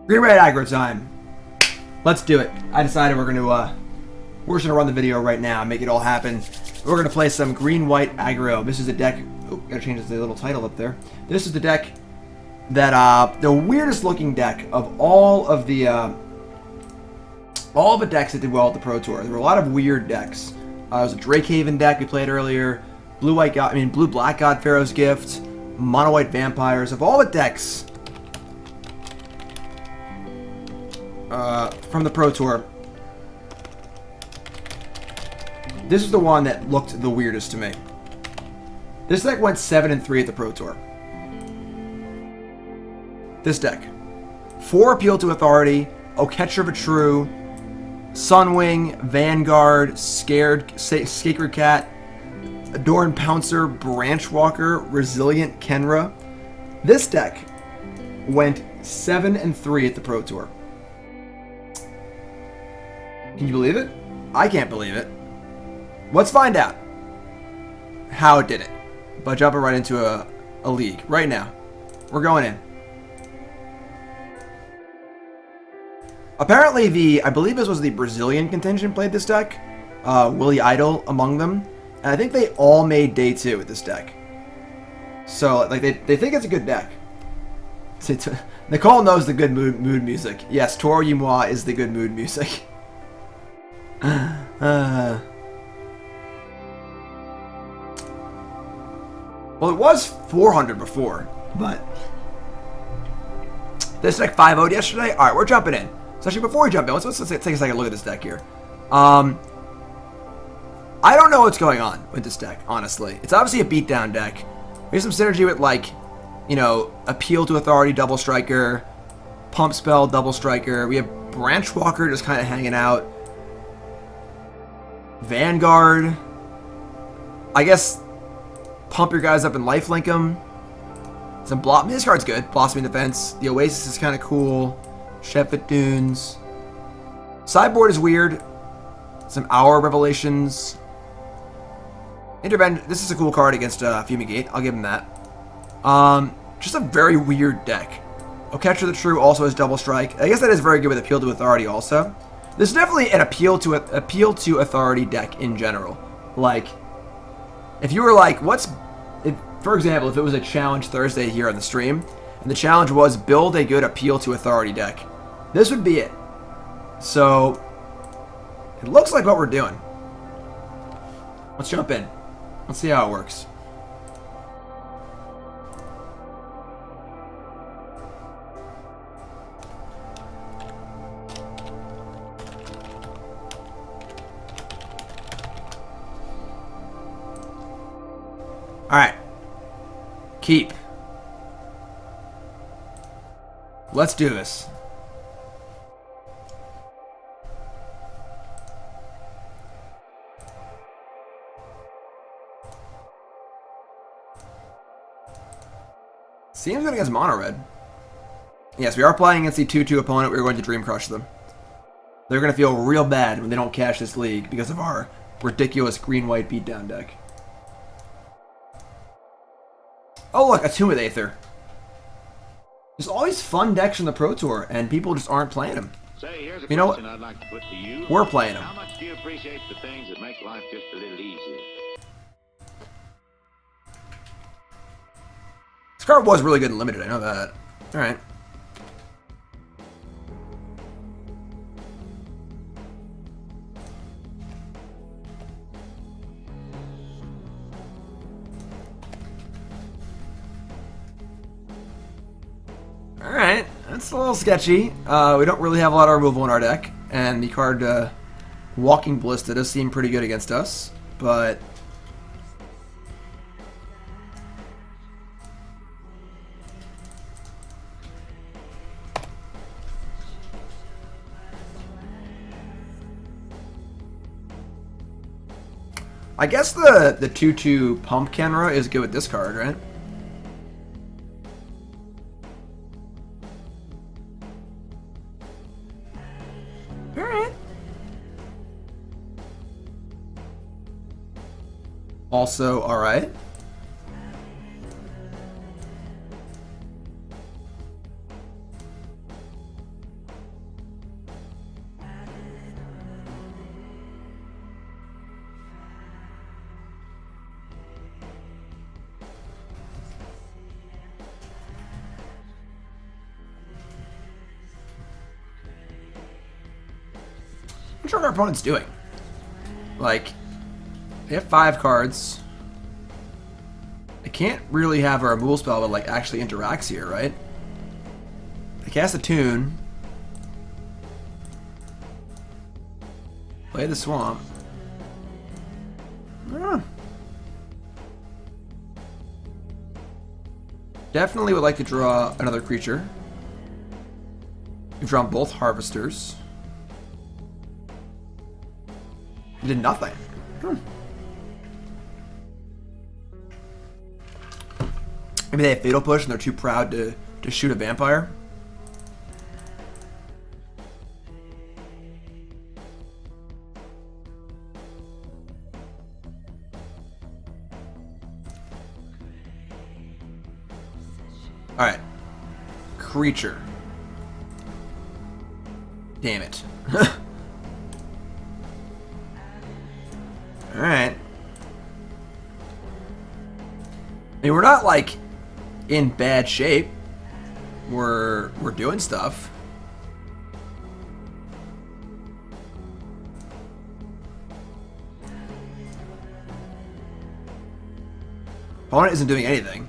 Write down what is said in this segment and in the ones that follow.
Green red aggro time. Let's do it. I decided we're gonna run the video right now and make it all happen. We're gonna play some green white aggro. This is a deck. Oh, gotta change the little title up there. This is the deck that the weirdest looking deck of all of the decks that did well at the Pro Tour. There were a lot of weird decks. There was a Drakehaven deck we played earlier. Blue black God Pharaoh's Gift, mono white vampires. Of all the decks from the Pro Tour, this is the one that looked the weirdest to me. This deck went 7-3 at the Pro Tour. This deck. 4 Appeal to Authority, Oketra the True, Sunwing, Vanguard, Sacred Cat, Adorned Pouncer, Branchwalker, Resilient Khenra. This deck went 7-3 at the Pro Tour. Can you believe it? I can't believe it. Let's find out how it did it by jumping right into a league right now. We're going in. Apparently I believe this was the Brazilian contingent played this deck. Willie Idol among them. And I think they all made day 2 with this deck. So like they think it's a good deck. Nicole knows the good mood music. Yes, Toro Yumwa is the good mood music. Well, it was 400 before, but this deck 5-0'd yesterday. All right, we're jumping in. So actually, before we jump in, let's take a second look at this deck here. I don't know what's going on with this deck, honestly. It's obviously a beatdown deck. There's some synergy with, like, you know, Appeal to Authority, Double Striker, Pump Spell, Double Striker. We have Branchwalker just kind of hanging out. Vanguard. I guess pump your guys up and lifelink them. Some this card's good. Blossoming Defense. The Oasis is kind of cool. Shefet Dunes. Sideboard is weird. Some Hour Revelations. Intervent. This is a cool card against Fumigate. I'll give him that. Just a very weird deck. Oketra the True also has Double Strike. I guess that is very good with Appeal to Authority also. This is definitely an appeal to Authority deck in general. Like, if you were like, for example, if it was a challenge Thursday here on the stream, and the challenge was build a good Appeal to Authority deck, this would be it. So, it looks like what we're doing. Let's jump in. Let's see how it works. Alright. Keep. Let's do this. Seems good against mono red. Yes, we are playing against the 2-2 opponent. We're going to Dream Crush them. They're going to feel real bad when they don't cash this league because of our ridiculous green-white beatdown deck. Oh look, a Tomb of Aether. There's always fun decks from the Pro Tour, and people just aren't playing them. Say, here's a you know what? I'd like to put to you. We're playing them. How much do you appreciate the things that make life just a little easier? This card was really good and limited, I know that. Alright. Alright, that's a little sketchy. We don't really have a lot of removal in our deck, and the card Walking Ballista does seem pretty good against us, but I guess the 2-2 Pump Khenra is good with this card, right? Alright. Also, alright. Not sure what our opponent's doing. Like, they have 5 cards. They can't really have a removal spell that like actually interacts here, right? They cast a tune. Play the swamp. I don't know. Definitely would like to draw another creature. We've drawn both harvesters. We did nothing. Maybe they have Fatal Push and they're too proud to shoot a vampire. Alright. Creature. Damn it. Alright. I mean, we're not, like, in bad shape. We're doing stuff. Opponent isn't doing anything.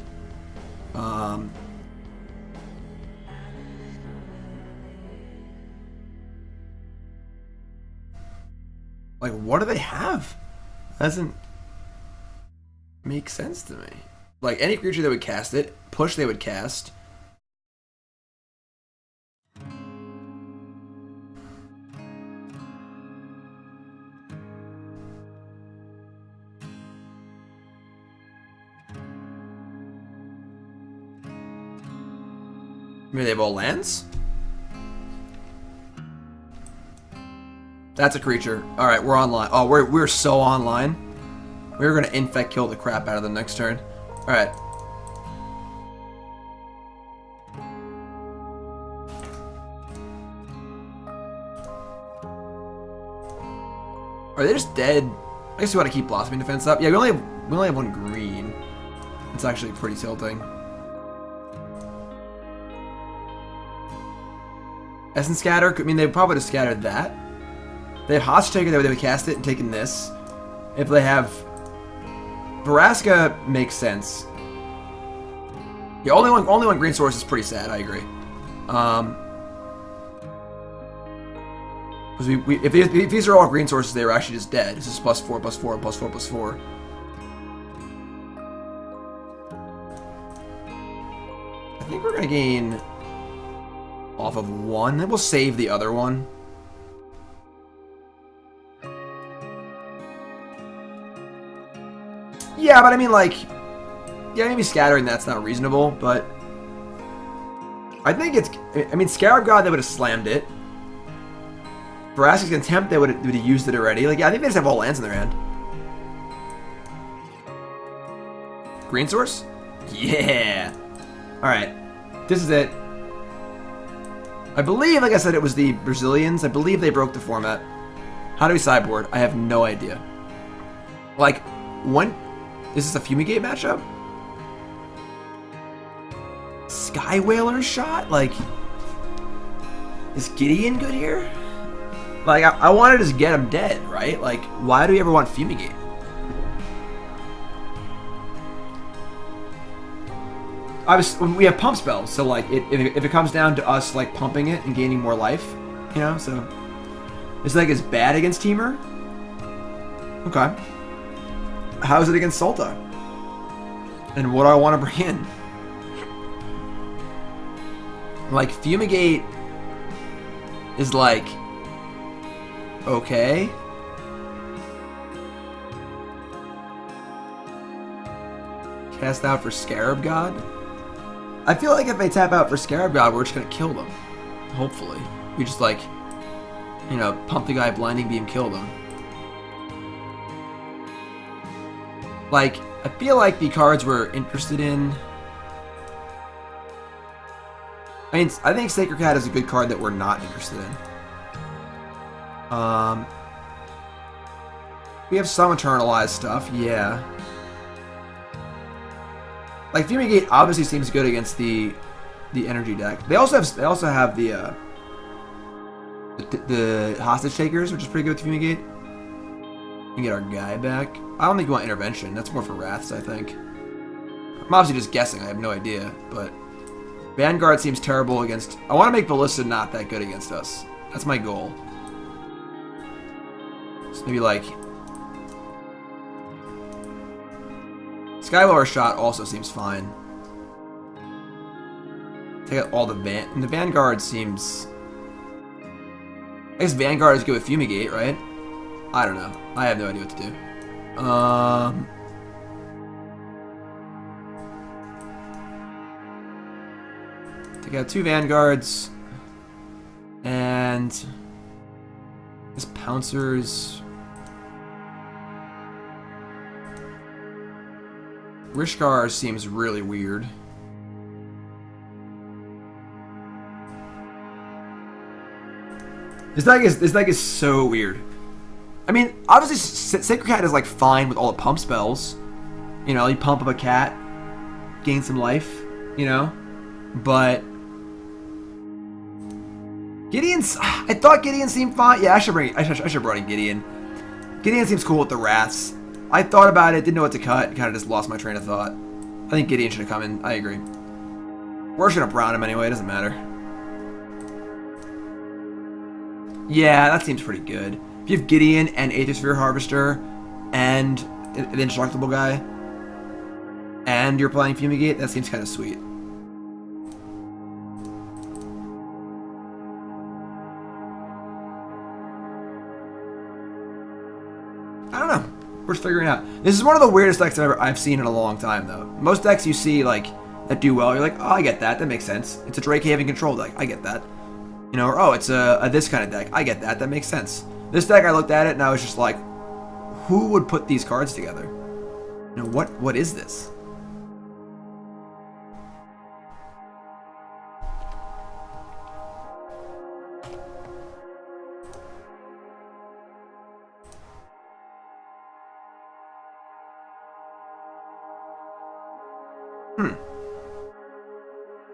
Like, what do they have? Doesn't make sense to me. Like, any creature that would cast it, push they would cast. Maybe they have all lands? That's a creature. Alright, we're online. Oh, we're so online. We're gonna infect kill the crap out of them next turn. Alright. Are they just dead? I guess we want to keep Blossoming Defense up. Yeah, we only have one green. It's actually pretty tilting. Essence Scatter, I mean, they probably would have scattered that. They have Hostage Taker, they would cast it and taken this. If they have Vraska, makes sense. Yeah, only one green source is pretty sad. I agree. Because if these are all green sources, they were actually just dead. This is +4, +4, +4, +4. I think we're gonna gain off of one. Then we'll save the other one. Yeah, but I mean, like, yeah, maybe scattering that's not reasonable, but I think it's. I mean, Scarab God, they would have slammed it. Vraska's Contempt, they would have used it already. Like, yeah, I think they just have all lands in their hand. Green source? Yeah. All right, this is it. I believe, like I said, it was the Brazilians. I believe they broke the format. How do we sideboard? I have no idea. Like, when. Is this a Fumigate matchup? Skywhaler shot? Like, is Gideon good here? Like, I want to just get him dead, right? Like, why do we ever want Fumigate? Obviously, we have pump spells, so like, if it comes down to us like pumping it and gaining more life, you know, so it's like as bad against Teamer. Okay. How is it against Sulta? And what do I want to bring in? Like, Fumigate is like, okay. Cast out for Scarab God? I feel like if they tap out for Scarab God, we're just going to kill them. Hopefully. We just, like, you know, pump the guy, Blinding Beam, kill them. Like, I feel like the cards we're interested in. I mean, I think Sacred Cat is a good card that we're not interested in. We have some Eternalized stuff, yeah. Like, Fumigate obviously seems good against the energy deck. They also have the the hostage takers, which is pretty good with Fumigate. And get our guy back. I don't think you want intervention. That's more for wraths, I think. I'm obviously just guessing. I have no idea, but Vanguard seems terrible against. I want to make Ballista not that good against us. That's my goal. So maybe like Skywhaler shot also seems fine. Take out all the and the Vanguard seems. I guess Vanguard is good with Fumigate, right? I don't know. I have no idea what to do. Take out 2 Vanguards. And this Pouncers. Rishkar seems really weird. This deck is so weird. I mean, obviously, Sacred Cat is like fine with all the pump spells. You know, you pump up a cat, gain some life. You know, but Gideon's. I thought Gideon seemed fine. Yeah, I should have brought in Gideon. Gideon seems cool with the wraths. I thought about it, didn't know what to cut, kind of just lost my train of thought. I think Gideon should have come in. I agree. We're just gonna brown him anyway. It doesn't matter. Yeah, that seems pretty good. If you have Gideon and Aethersphere Harvester and the Indestructible guy, and you're playing Fumigate, that seems kind of sweet. I don't know. We're just figuring it out. This is one of the weirdest decks I've seen in a long time, though. Most decks you see like that do well, you're like, oh, I get that. That makes sense. It's a Drake Haven control deck. I get that. You know, or oh, it's a this kind of deck. I get that. That makes sense. This deck, I looked at it and I was just like, who would put these cards together? You know, what is this?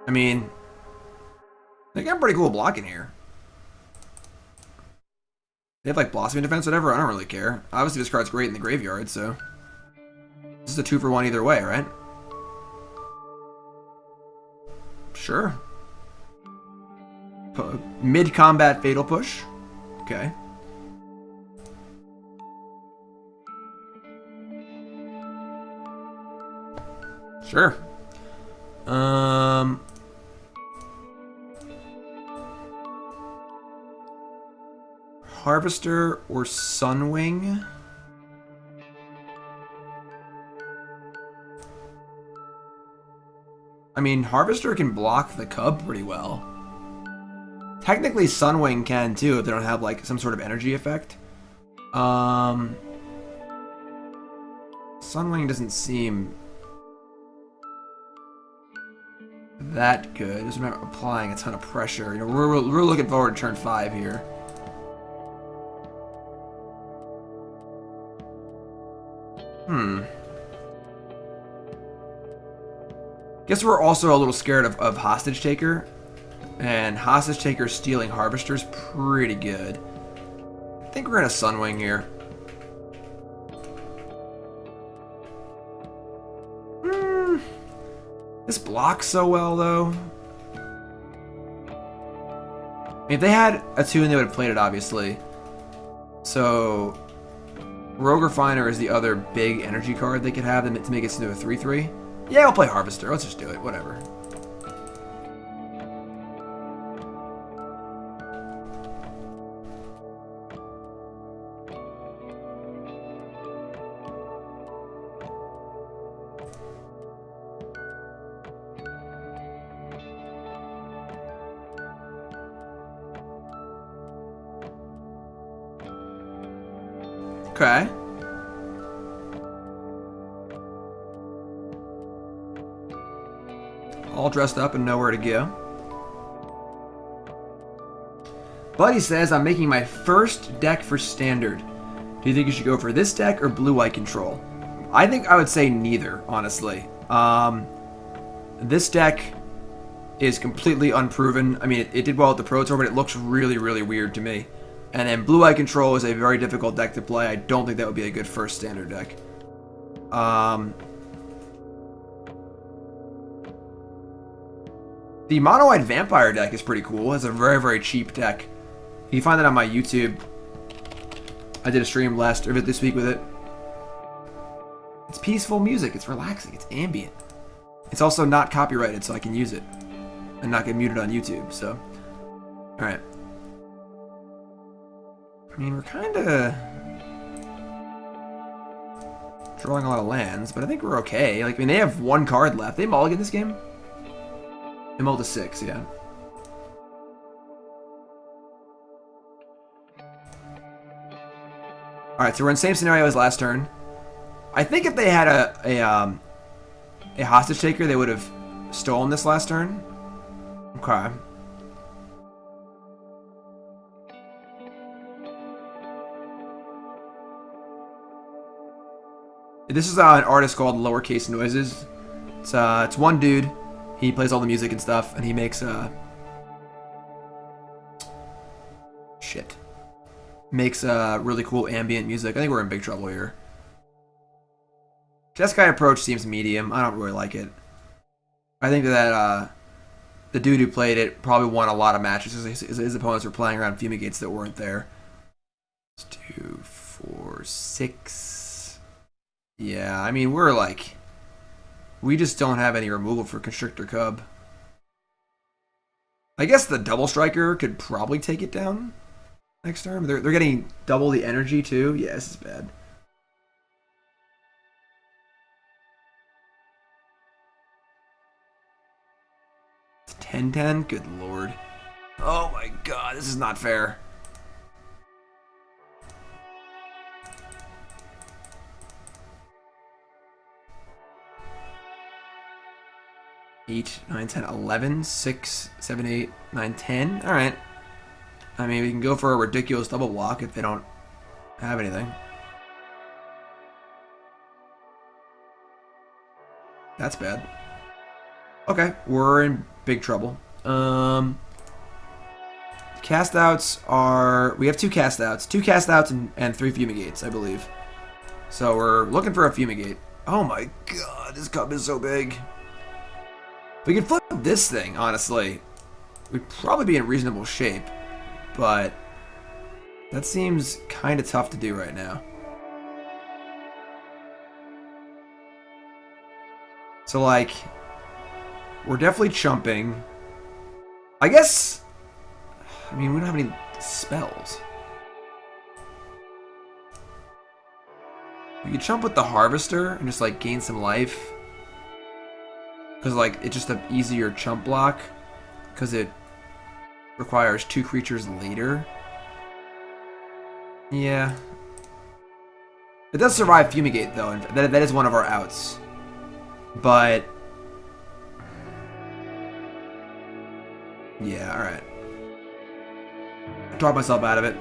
I mean, they got pretty cool block in here. They have like Blossoming Defense, whatever. I don't really care. Obviously, this card's great in the graveyard, so this is a 2-for-1 either way, right? Sure. Mid-combat Fatal Push. Okay. Sure. Harvester or Sunwing? I mean, Harvester can block the Cub pretty well. Technically, Sunwing can too if they don't have like some sort of energy effect. Sunwing doesn't seem that good. Just not applying a ton of pressure. You know, we're looking forward to turn 5 here. Guess we're also a little scared of Hostage Taker. And Hostage Taker stealing Harvester's pretty good. I think we're in a Sunwing here. This blocks so well, though. I mean, if they had a 2 they would have played it, obviously. So Rogue Refiner is the other big energy card they could have to make it into a 3/3. Yeah, I'll play Harvester. Let's just do it. Whatever. Okay. All dressed up and nowhere to go. Buddy says, I'm making my first deck for Standard. Do you think you should go for this deck or blue-white control? I think I would say neither, honestly. This deck is completely unproven. I mean, it did well at the Pro Tour, but it looks really, really weird to me. And then Blue Eye Control is a very difficult deck to play. I don't think that would be a good first standard deck. The Mono-Eyed Vampire deck is pretty cool. It's a very, very cheap deck. You can find that on my YouTube. I did a stream this week with it. It's peaceful music. It's relaxing. It's ambient. It's also not copyrighted, so I can use it and not get muted on YouTube. So, all right. I mean, we're kind of drawing a lot of lands, but I think we're okay. Like, I mean, they have one card left. They mulligan this game. They mulled to 6, yeah. Alright, so we're in the same scenario as last turn. I think if they had a hostage taker, they would have stolen this last turn. Okay. This is an artist called Lowercase Noises. It's one dude. He plays all the music and stuff, and he makes really cool ambient music. I think we're in big trouble here. Jeskai approach seems medium. I don't really like it. I think that the dude who played it probably won a lot of matches. His opponents were playing around Fumigates that weren't there. It's 2, 4, 6. Yeah, I mean, we're like... We just don't have any removal for Constrictor Cub. I guess the Double Striker could probably take it down next turn. They're getting double the energy too. Yeah, this is bad. It's 10-10? Good lord. Oh my god, this is not fair. 8, 9, 10, 11, 6, 7, 8, 9, 10. Alright. I mean, we can go for a ridiculous double block if they don't have anything. That's bad. Okay, we're in big trouble. Cast outs are... We have 2 cast outs. 2 cast outs and 3 Fumigates, I believe. So we're looking for a Fumigate. Oh my god, this cup is so big. We could flip this thing, honestly. We'd probably be in reasonable shape, but that seems kind of tough to do right now. So, like, we're definitely chumping. I guess, I mean, we don't have any spells. We could chump with the Harvester and just, like, gain some life. Because, like, it's just an easier chump block. Because it requires 2 creatures later. Yeah. It does survive Fumigate, though. And that is one of our outs. But... yeah, alright. I talked myself out of it.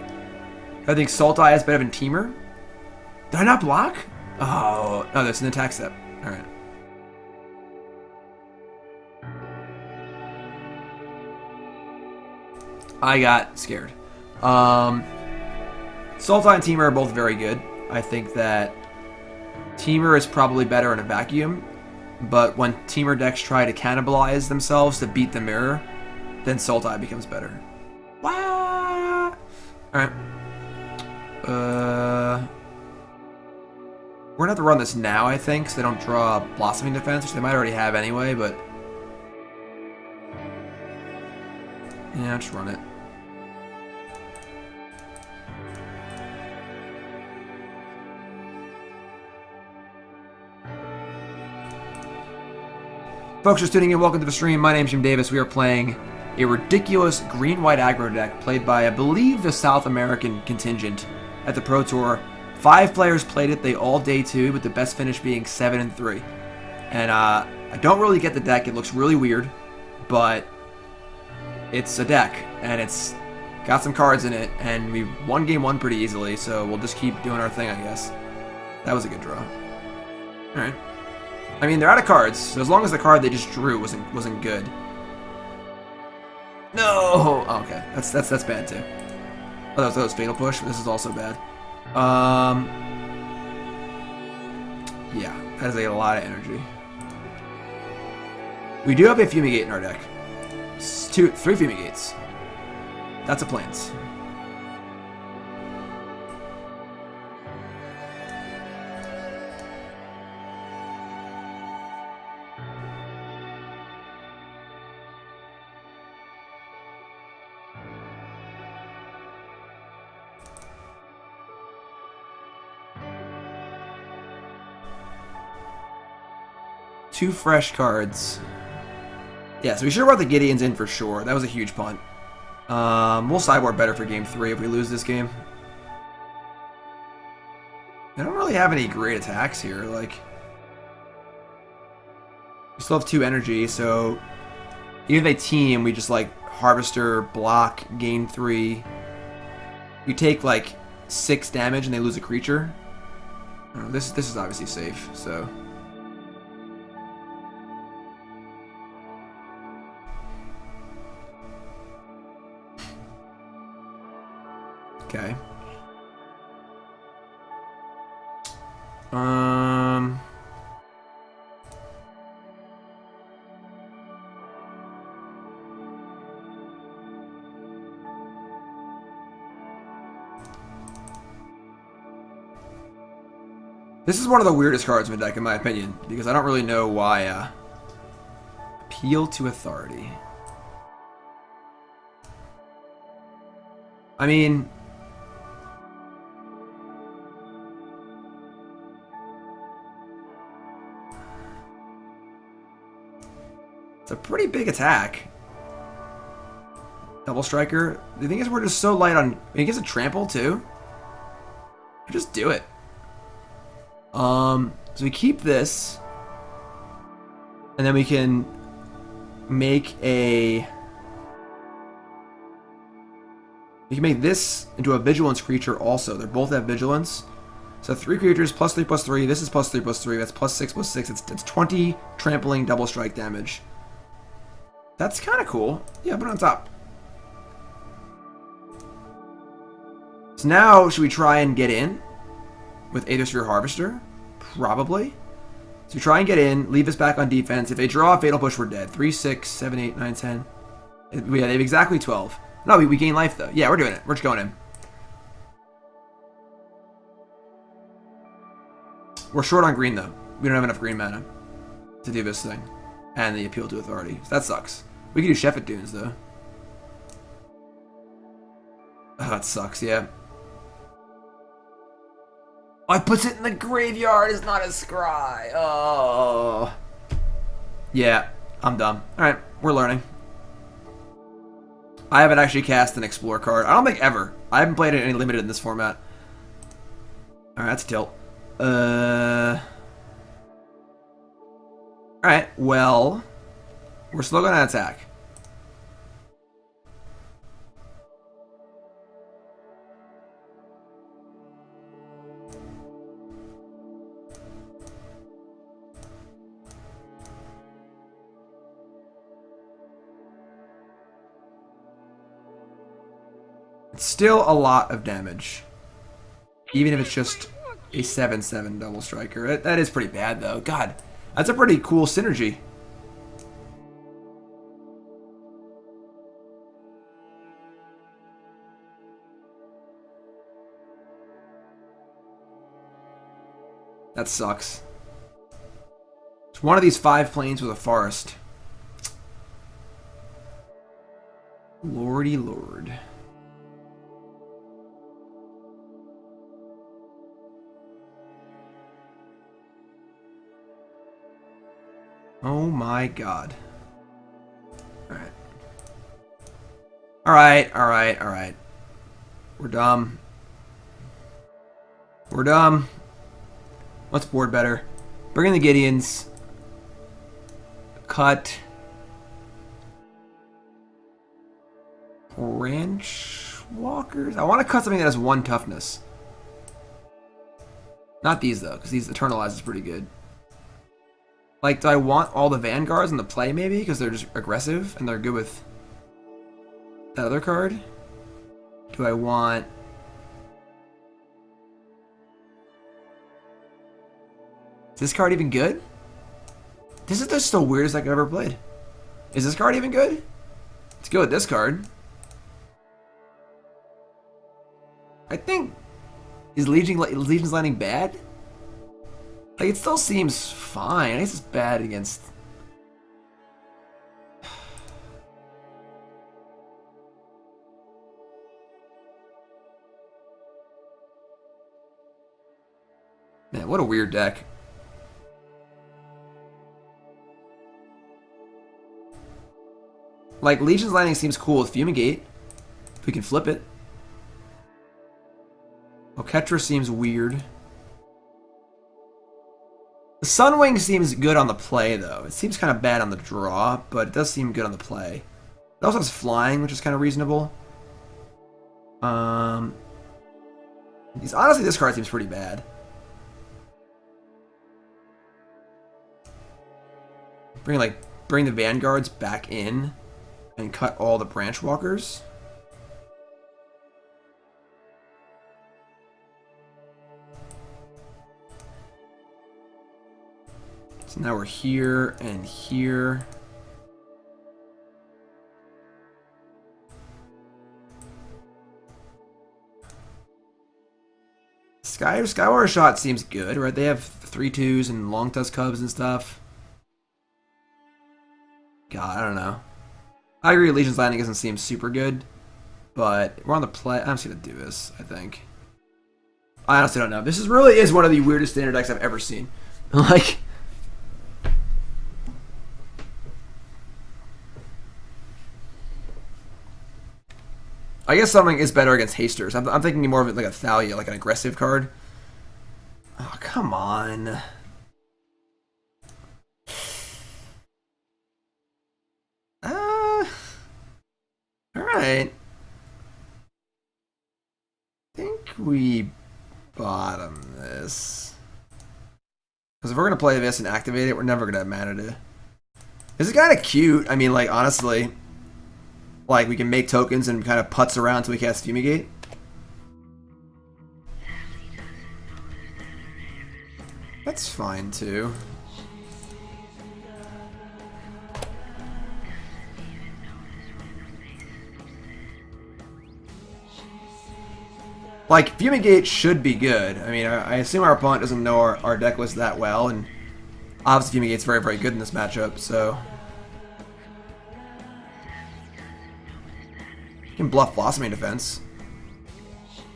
I think Sultai is better than Teamer. Did I not block? Oh, no, that's an attack step. Alright. I got scared. Sultai and Teamer are both very good. I think that Teamer is probably better in a vacuum, but when Teamer decks try to cannibalize themselves to beat the mirror, then Sultai becomes better. Wow! Alright. We're gonna have to run this now, I think, so they don't draw Blossoming Defense, which they might already have anyway, but... yeah, just run it. Folks, just tuning in, welcome to the stream. My name's Jim Davis. We are playing a ridiculous green-white aggro deck played by, I believe, the South American contingent at the Pro Tour. 5 players played it. They all day 2, with the best finish being 7-3. And I don't really get the deck. It looks really weird, but it's a deck, and it's got some cards in it, and we won game 1 pretty easily, so we'll just keep doing our thing, I guess. That was a good draw. Alright. I mean, they're out of cards, so as long as the card they just drew wasn't good. No! Oh, okay. That's bad too. Oh, that was Fatal Push, but this is also bad. Yeah, that is a lot of energy. We do have a Fumigate in our deck. 3 Fumigates. That's a Plains. Two fresh cards. Yeah, so we should have brought the Gideons in for sure. That was a huge punt. We'll sideboard better for game 3 if we lose this game. I don't really have any great attacks here. Like, we still have 2 energy, so even if they team, we just like Harvester, block, gain 3. We take like 6 damage and they lose a creature. I don't know, this is obviously safe, so. Okay. This is one of the weirdest cards in the deck, in my opinion, because I don't really know why. Appeal to Authority. I mean, it's a pretty big attack. Double Striker. The thing is, we're just so light on. He gets a trample too. Just do it. So we keep this, and then we can make a. We can make this into a Vigilance creature also. They both have Vigilance. So 3 creatures, +3/+3. This is +3/+3. That's +6/+6. It's 20 trampling double strike damage. That's kind of cool. Yeah, put it on top. So now, should we try and get in with Aethersphere Harvester? Probably. So we try and get in, leave us back on defense. If they draw a Fatal Push, we're dead. 3, 6, 7, 8, 9, 10. Yeah, they have exactly 12. No, we gain life though. Yeah, we're doing it. We're just going in. We're short on green though. We don't have enough green mana to do this thing. And the Appeal to Authority. So that sucks. We can do Shefet Dunes though. Oh, that sucks, yeah. Oh, it puts it in the graveyard. It's not a scry. Oh. Yeah, I'm dumb. Alright, we're learning. I haven't actually cast an Explore card. I don't think ever. I haven't played it any limited in this format. Alright, that's a tilt. Alright, well, we're still going to attack. It's still a lot of damage. Even if it's just a 7/7 double striker. That is pretty bad though. God, that's a pretty cool synergy. That sucks. It's one of these 5 planes with a forest. Lordy Lord. Oh my god. Alright. Alright, alright, alright. We're dumb. We're dumb. Let's board better. Bring in the Gideons. Cut. Branchwalkers? I want to cut something that has 1 toughness. Not these though, because these Eternalize is pretty good. Like, do I want all the Vanguards in the play, maybe? Because they're just aggressive, and they're good with that other card? Do I want... Is this card even good? This is just the weirdest deck I've ever played. Is this card even good? Let's go with this card. I think... Is Legion's Landing bad? Like, it still seems fine. I guess it's bad against... Man, what a weird deck. Like, Legion's Landing seems cool with Fumigate. If we can flip it. Oketra seems weird. The Sunwing seems good on the play, though. It seems kind of bad on the draw, but it does seem good on the play. It also has flying, which is kind of reasonable. Honestly, this card seems pretty bad. Bring the Vanguards back in and cut all the Branchwalkers. So now we're here and here. Skywhaler shot seems good, right? They have 3/2s and long tusk cubs and stuff. God, I don't know. I agree Legion's Landing doesn't seem super good, but we're on the play. I'm just going to do this, I think. I honestly don't know. This really is one of the weirdest standard decks I've ever seen. Like... I guess something is better against hasters. I'm thinking more of it like a Thalia, like an aggressive card. Oh, come on. Alright. I think we bottom this. Because if we're going to play this and activate it, we're never going to have mana to... This is kind of cute. I mean, like, honestly... Like, we can make tokens and kind of putz around until we cast Fumigate. That's fine, too. Like, Fumigate should be good. I mean, I assume our opponent doesn't know our deck list that well, and obviously Fumigate's very, very good in this matchup, so... You can bluff Blossoming Defense.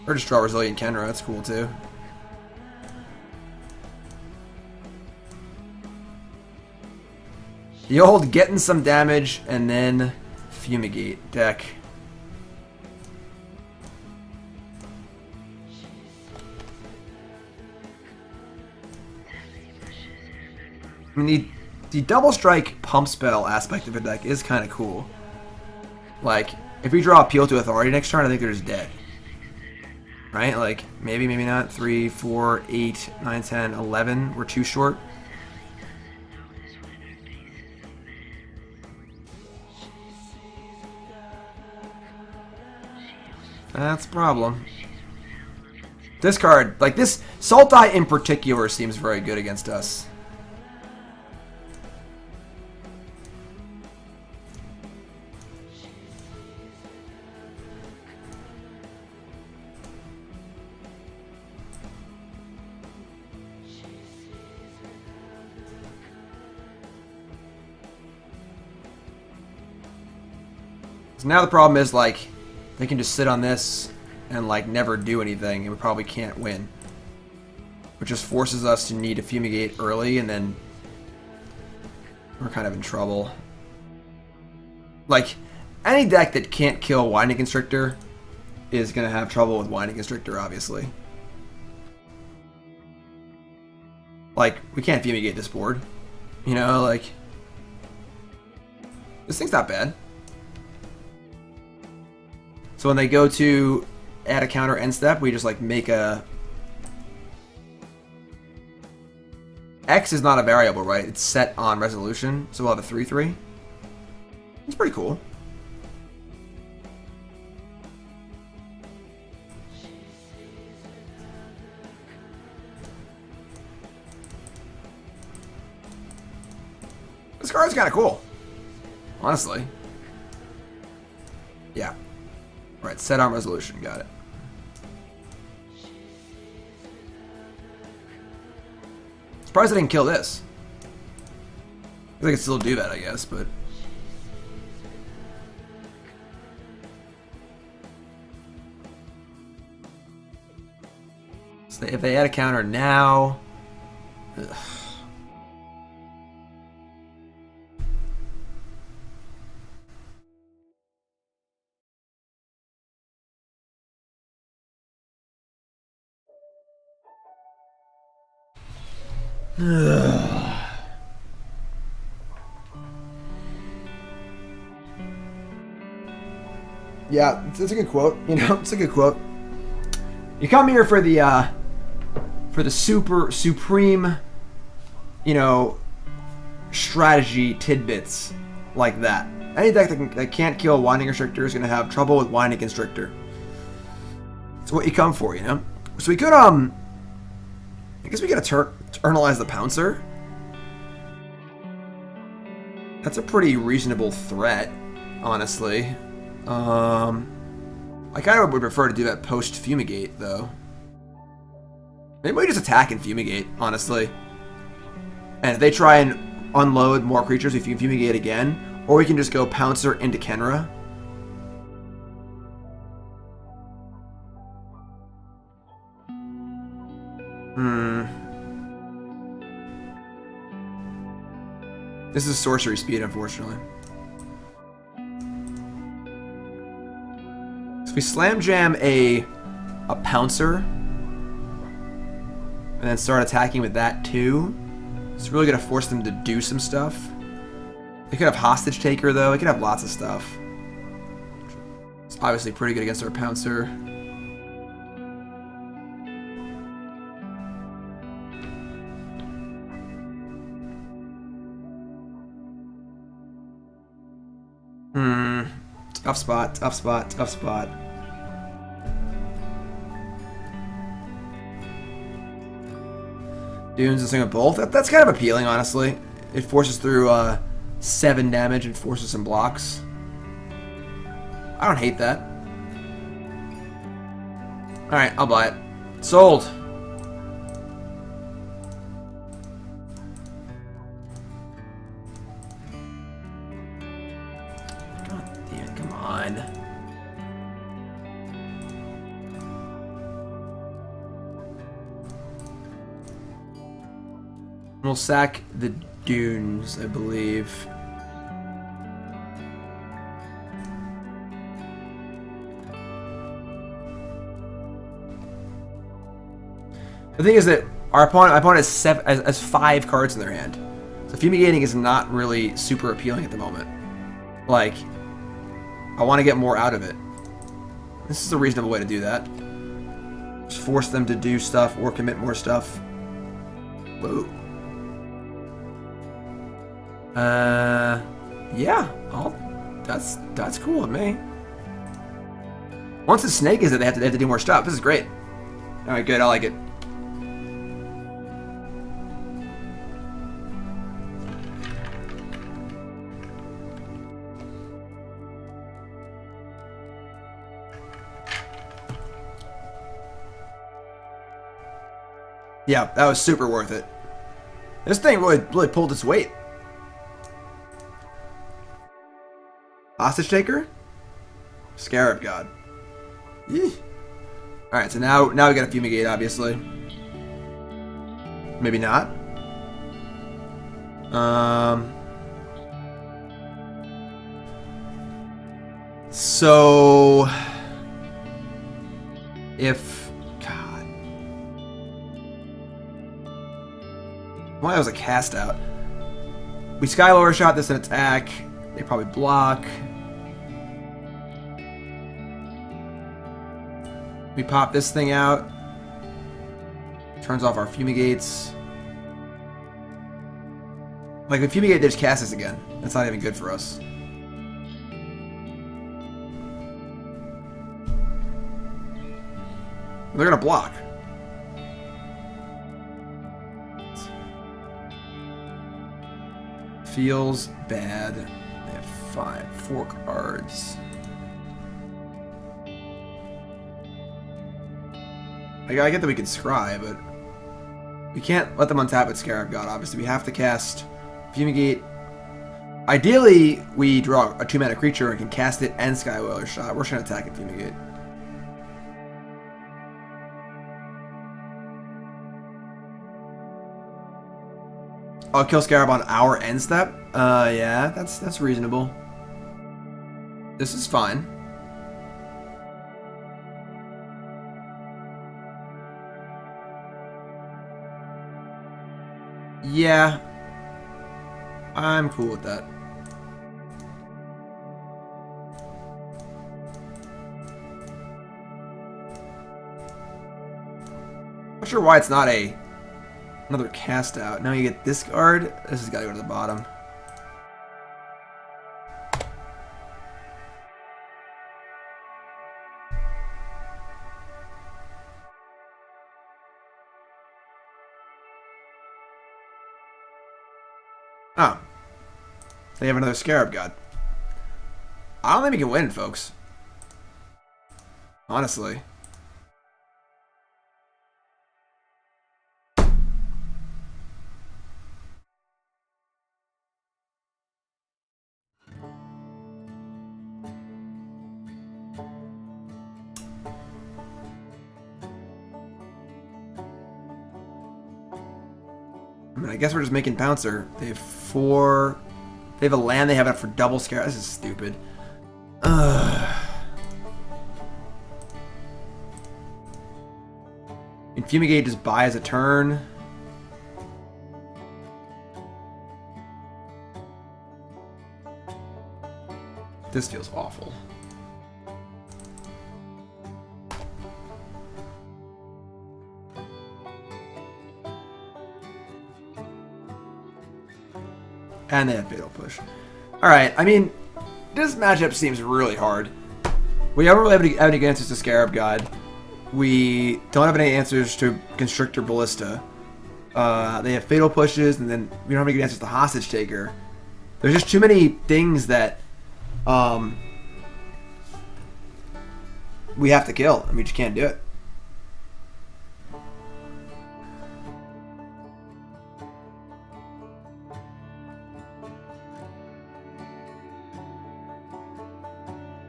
Or just draw Resilient Khenra, that's cool too. The old getting some damage and then Fumigate deck. I mean, the double strike pump spell aspect of the deck is kind of cool. Like, if we draw Appeal to Authority next turn, I think they're just dead. Right? Like, maybe, maybe not. 3, 4, 8, 9, 10, 11. We're too short. That's a problem. This card, like this, Sultai in particular seems very good against us. So now the problem is, like, they can just sit on this and, like, never do anything, and we probably can't win. Which just forces us to need to Fumigate early, and then we're kind of in trouble. Like, any deck that can't kill Winding Constrictor is going to have trouble with Winding Constrictor, obviously. Like, we can't Fumigate this board. You know, like... This thing's not bad. So when they go to add a counter end step, we just like make a... X is not a variable, right? It's set on resolution, so we'll have a 3/3. It's pretty cool. card's kind of cool. Honestly. Yeah. Alright, set arm resolution. Got it. Surprised I didn't kill this. I could still do that, I guess, but... So if they add a counter now... Ugh. Yeah, it's a good quote. You know, it's a good quote. You come here for the supreme, you know, strategy tidbits like that. Any deck that can't kill Winding Constrictor is going to have trouble with Winding Constrictor. It's what you come for, you know. So we could I guess we could eternalize the Pouncer. That's a pretty reasonable threat, honestly. I kind of would prefer to do that post Fumigate, though. Maybe we just attack and Fumigate, honestly. And if they try and unload more creatures, we can Fumigate again. Or we can just go Pouncer into Khenra. This is sorcery speed, unfortunately. So we slam jam a Pouncer and then start attacking with that too. It's really gonna force them to do some stuff. They could have Hostage Taker though. They could have lots of stuff. It's obviously pretty good against our Pouncer. Tough spot, tough spot, tough spot. Dunes and Single Bolt. That's kind of appealing, honestly. It forces through 7 damage and forces some blocks. I don't hate that. Alright, I'll buy it. Sold. We'll sack the Dunes, I believe. The thing is that my opponent has 5 cards in their hand. So Fumigating is not really super appealing at the moment. Like, I want to get more out of it. This is a reasonable way to do that. Just force them to do stuff or commit more stuff. Whoa. Yeah, that's cool with me. Once the snake is it, they have to do more stuff. This is great. All right, good. I like it. Yeah, that was super worth it. This thing really pulled its weight. Hostage Taker? Scarab God. Alright, so now we got a Fumigate, obviously. Maybe not. So if God. Well, that was a cast out. We Skywhaler shot this an attack. They probably block. We pop this thing out. Turns off our Fumigates. Like, if Fumigate, they just cast this again. That's not even good for us. They're gonna block. feels bad. They have 4 cards. I get that we can scry, but we can't let them untap with Scarab God, obviously. We have to cast Fumigate. Ideally, we draw a 2-mana creature and can cast it and Skywhaler shot. We're just going to attack it, Fumigate. I'll kill Scarab on our end step? Yeah, that's reasonable. This is fine. Yeah. I'm cool with that. Not sure why it's not another cast out. Now you get this card. This has got to go to the bottom. Oh. They have another Scarab God. I don't think we can win, folks. Honestly. I mean, I guess we're just making Pouncer. They have 4... They have a land, they have it for double Scarab. This is stupid. And Fumigate just buys a turn. This feels awful. And they have Fatal Push. Alright, I mean, this matchup seems really hard. We don't really have any answers to Scarab God. We don't have any answers to Constrictor Ballista. They have Fatal Pushes, and then we don't have any good answers to Hostage Taker. There's just too many things that we have to kill, and we just can't do it.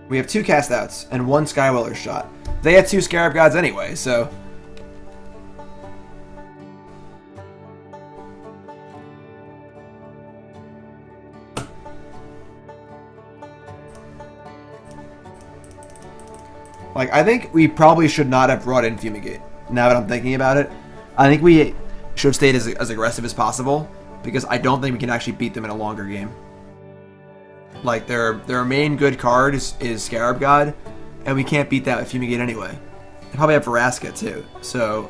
We have 2 cast outs and 1 Skywhaler shot. They had 2 Scarab Gods anyway, so... Like, I think we probably should not have brought in Fumigate, now that I'm thinking about it. I think we should have stayed as aggressive as possible, because I don't think we can actually beat them in a longer game. Like, their main good card is Scarab God, and we can't beat that with Fumigate anyway. They probably have Vraska too, so...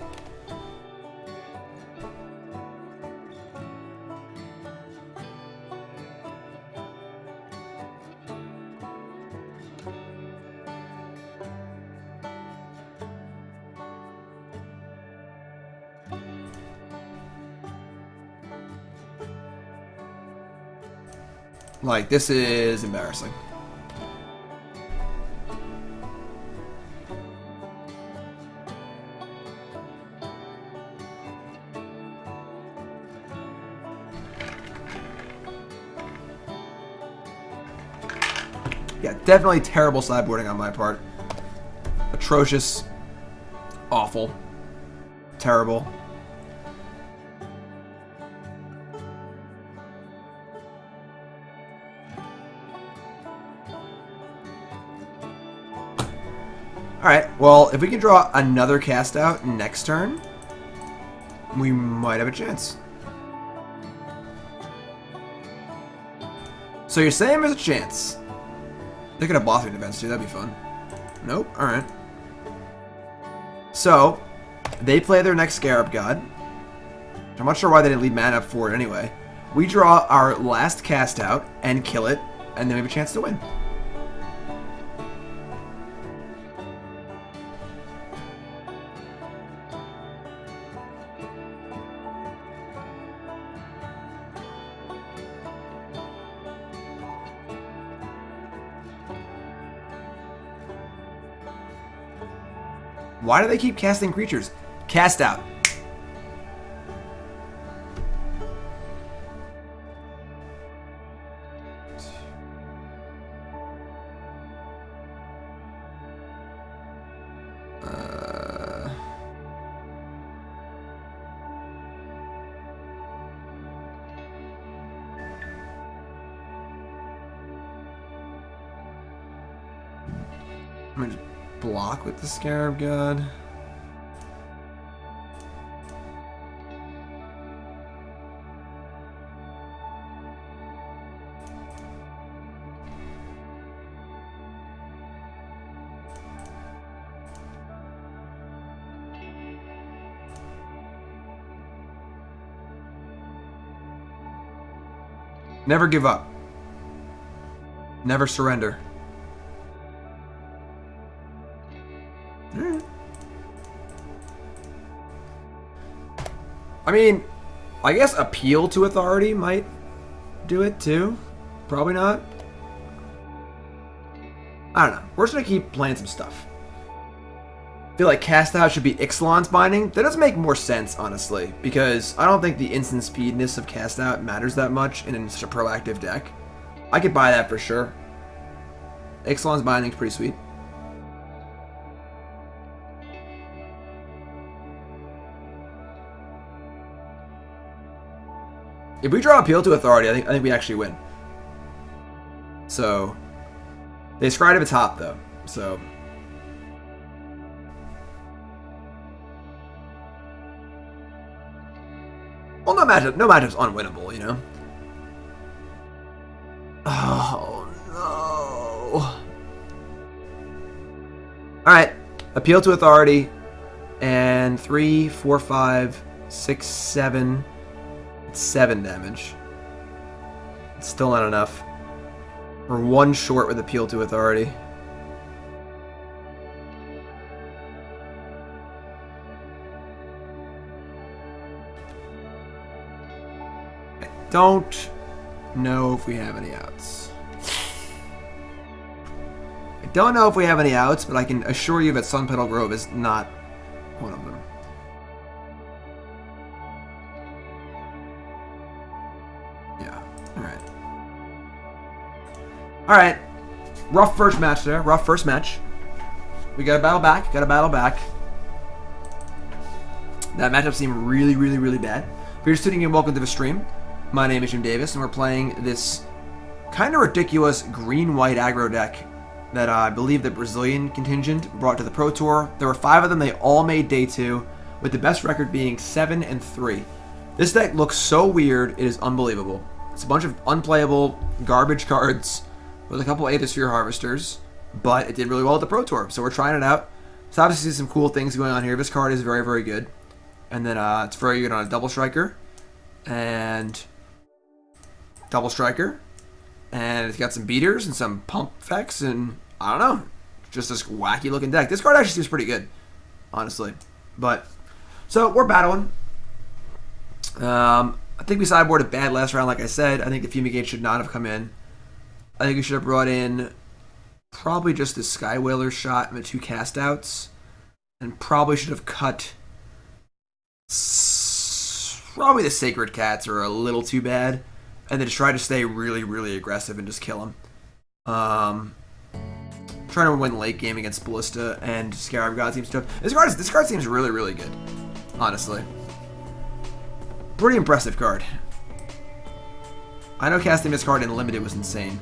Like, this is embarrassing. Yeah, definitely terrible sideboarding on my part. Atrocious. Awful. Terrible. Alright, well, if we can draw another cast out next turn, we might have a chance. So you're saying there's a chance. They could have Blossoming Defense too, that'd be fun. Nope, alright. So, they play their next Scarab God. I'm not sure why they didn't leave mana for it anyway. We draw our last cast out and kill it, and then we have a chance to win. Why do they keep casting creatures? Cast out. I'm gonna just block with the Scarab God. Never give up. Never surrender. I mean, I guess appeal to authority might do it too. Probably not. I don't know. We're just gonna keep playing some stuff. I feel like cast out should be Ixalan's binding. That does make more sense, honestly, because I don't think the instant speedness of cast out matters that much in such a proactive deck. I could buy that for sure. Ixalan's binding's pretty sweet. If we draw appeal to authority, I think we actually win. So they scry to the top though. So well, no matchup's unwinnable, you know. Oh no! All right, appeal to authority, and 3, 4, 5, 6, 7. 7 damage. It's still not enough. We're 1 short with appeal to authority. I don't know if we have any outs. I don't know if we have any outs, but I can assure you that Sunpetal Grove is not one of them. Alright. Rough first match there. Rough first match. We gotta battle back. Gotta battle back. That matchup seemed really, really, really bad. If you're just tuning in, welcome to the stream. My name is Jim Davis, and we're playing this kind of ridiculous green-white aggro deck that I believe the Brazilian contingent brought to the Pro Tour. There were 5 of them. They all made day 2, with the best record being 7-3. This deck looks so weird, it is unbelievable. It's a bunch of unplayable garbage cards with a couple Aethersphere Harvesters, but it did really well at the Pro Tour, so we're trying it out. So obviously some cool things going on here. This card is very, very good. And then it's very good on a Double Striker, and Double Striker, and it's got some beaters and some pump effects, and I don't know, just this wacky looking deck. This card actually seems pretty good, honestly. But, so we're battling. I think we sideboarded bad last round, like I said. I think the Fumigate should not have come in. I think we should have brought in probably just the Skywhaler shot and the 2 castouts, and probably should have cut. Probably the Sacred Cats are a little too bad, and then just try to stay really, really aggressive and just kill them. Trying to win late game against Ballista and Scarab God seems tough. This card seems really, really good, honestly. Pretty impressive card. I know casting this card in Limited was insane.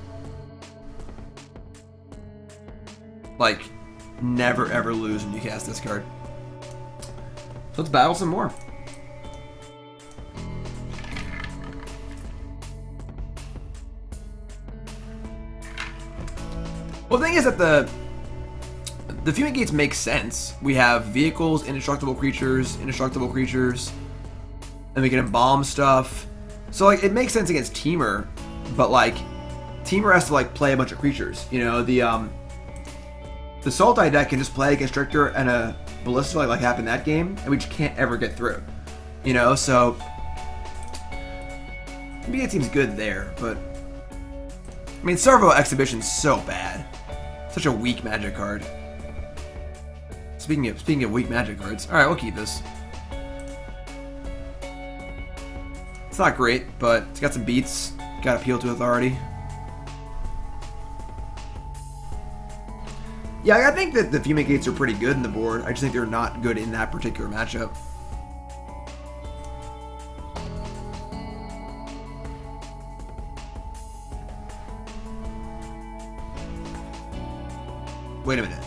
Like, never ever lose when you cast this card. So let's battle some more. Well, the thing is that the Fumigates make sense. We have vehicles, indestructible creatures, and we can embalm stuff. So like it makes sense against Teamer, but like Teamer has to like play a bunch of creatures. You know, the Sultai deck can just play a Constrictor and a Ballista like happened that game, and we just can't ever get through. You know, so maybe it seems good there, but I mean Servo Exhibition's so bad. Such a weak Magic card. Speaking of weak magic cards. Alright, we'll keep this. It's not great, but it's got some beats. Got appeal to authority. Yeah, I think that the Fumigates are pretty good in the board. I just think they're not good in that particular matchup. Wait a minute.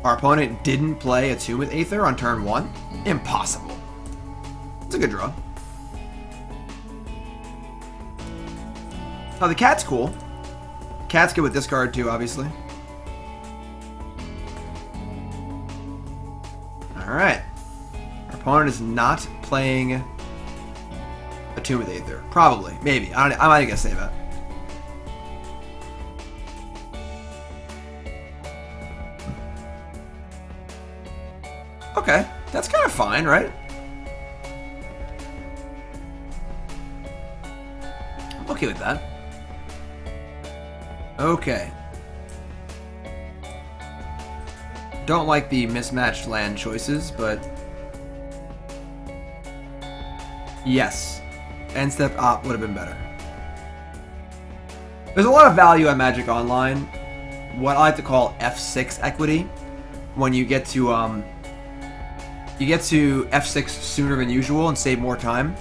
Our opponent didn't play a Tomb with Aether on turn 1? Impossible. It's a good draw. Oh, the cat's cool. Cat's good with this card too, obviously. Alright. Our opponent is not playing a Tomb with Aether. Probably. Maybe. I'm not even gonna say that. Okay, that's kind of fine, right? I'm okay with that. Okay. Don't like the mismatched land choices, but... yes. End step op would have been better. There's a lot of value on Magic Online. What I like to call F6 equity. When you get to, F6 sooner than usual and save more time.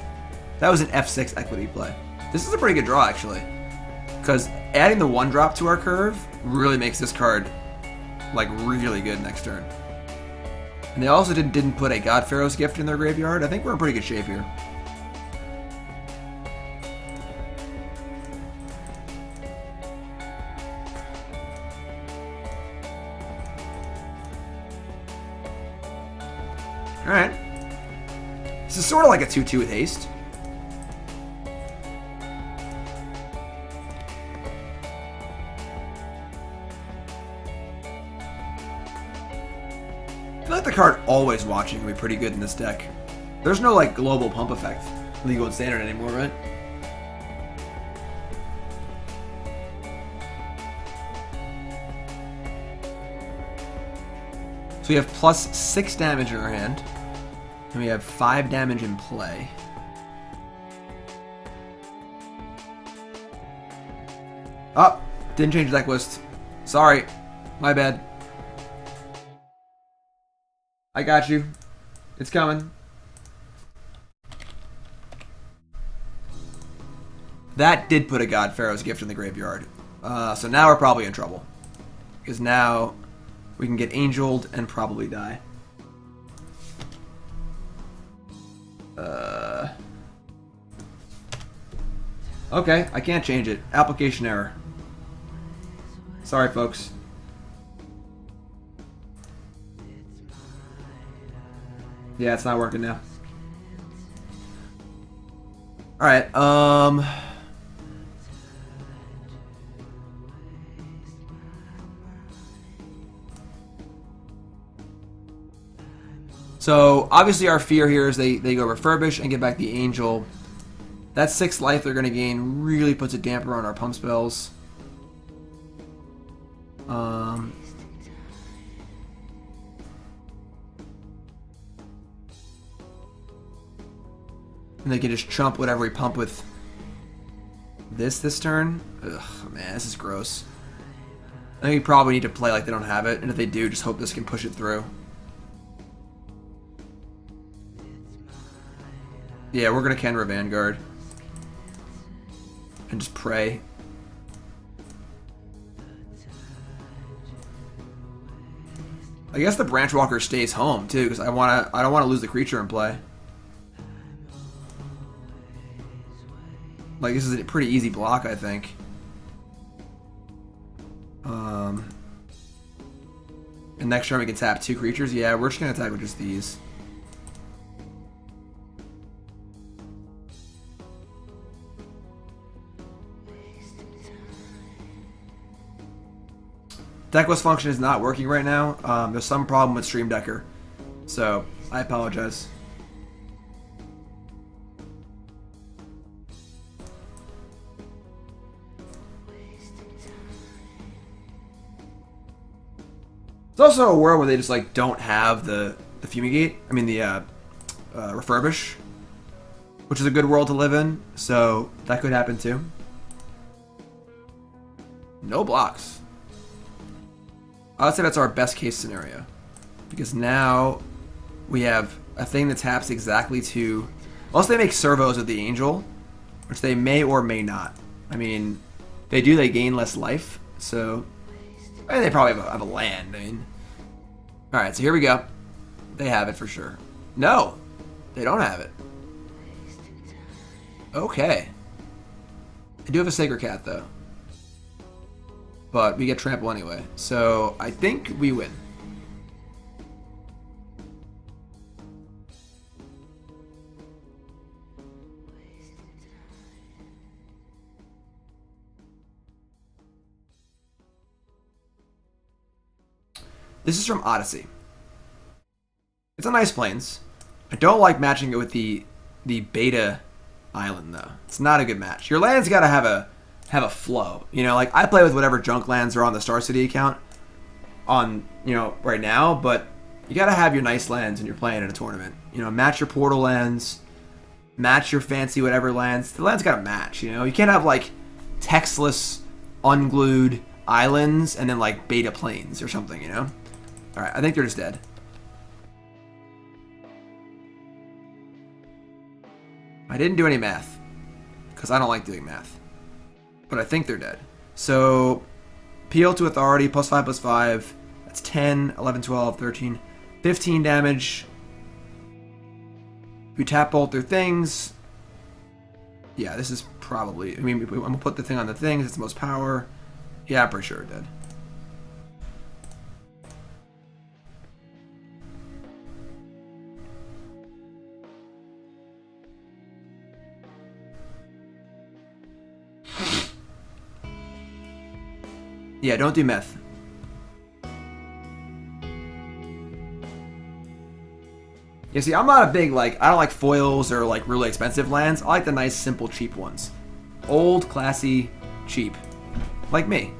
That was an F6 equity play. This is a pretty good draw, actually. Because adding the 1-drop to our curve really makes this card, like, really good next turn. And they also didn't put a God Pharaoh's Gift in their graveyard. I think we're in pretty good shape here. Alright. This is sort of like a 2-2 with haste. I feel like the card Always Watching will be pretty good in this deck. There's no, like, global pump effect legal and standard anymore, right? So we have plus 6 damage in our hand. And we have 5 damage in play. Oh, didn't change the deck list. Sorry. My bad. I got you. It's coming. That did put a God Pharaoh's Gift in the graveyard. So now we're probably in trouble. Because now we can get angeled and probably die. Okay, I can't change it. Application error. Sorry, folks. Yeah, it's not working now. Alright, so, obviously our fear here is they go refurbish and get back the angel. That 6 life they're going to gain really puts a damper on our pump spells. And they can just chump whatever we pump with this turn. Ugh, man, this is gross. I think we probably need to play like they don't have it, and if they do, just hope this can push it through. Yeah, we're going to Khenra Vanguard. And just pray. I guess the Branchwalker stays home too, because I don't want to lose the creature in play. Like, this is a pretty easy block, I think. And next turn we can tap 2 creatures. Yeah, we're just gonna attack with just these. Decklist function is not working right now. There's some problem with Stream Decker, so I apologize. It's also a world where they just like don't have the Fumigate. I mean the refurbish, which is a good world to live in. So that could happen too. No blocks. I would say that's our best case scenario, because now we have a thing that taps exactly to. Unless they make servos of the angel, which they may or may not. I mean, they do. They gain less life, so I mean, they probably have a land. I mean, all right. So here we go. They have it for sure. No, they don't have it. Okay. They do have a Sacred Cat though, but we get trample anyway. So I think we win. This is from Odyssey. It's a nice plains. I don't like matching it with the beta island though. It's not a good match. Your land's got to have a flow. You know, like I play with whatever junk lands are on the Star City account on, you know, right now, but you got to have your nice lands when you're playing in a tournament. You know, match your portal lands, match your fancy whatever lands. The land's got to match, you know. You can't have like textless unglued islands and then like beta plains or something, you know. All right, I think they're just dead. I didn't do any math because I don't like doing math, but I think they're dead. So Peel to Authority, +5/+5. That's 10, 11, 12, 13, 15 damage. We tap both their things. Yeah, this is probably, I mean, I'm going to put the thing on the things. It's the most power. Yeah, I'm pretty sure it did. Yeah, don't do meth. You see, I'm not a big, like, I don't like foils or, like, really expensive lands. I like the nice, simple, cheap ones. Old, classy, cheap. Like me.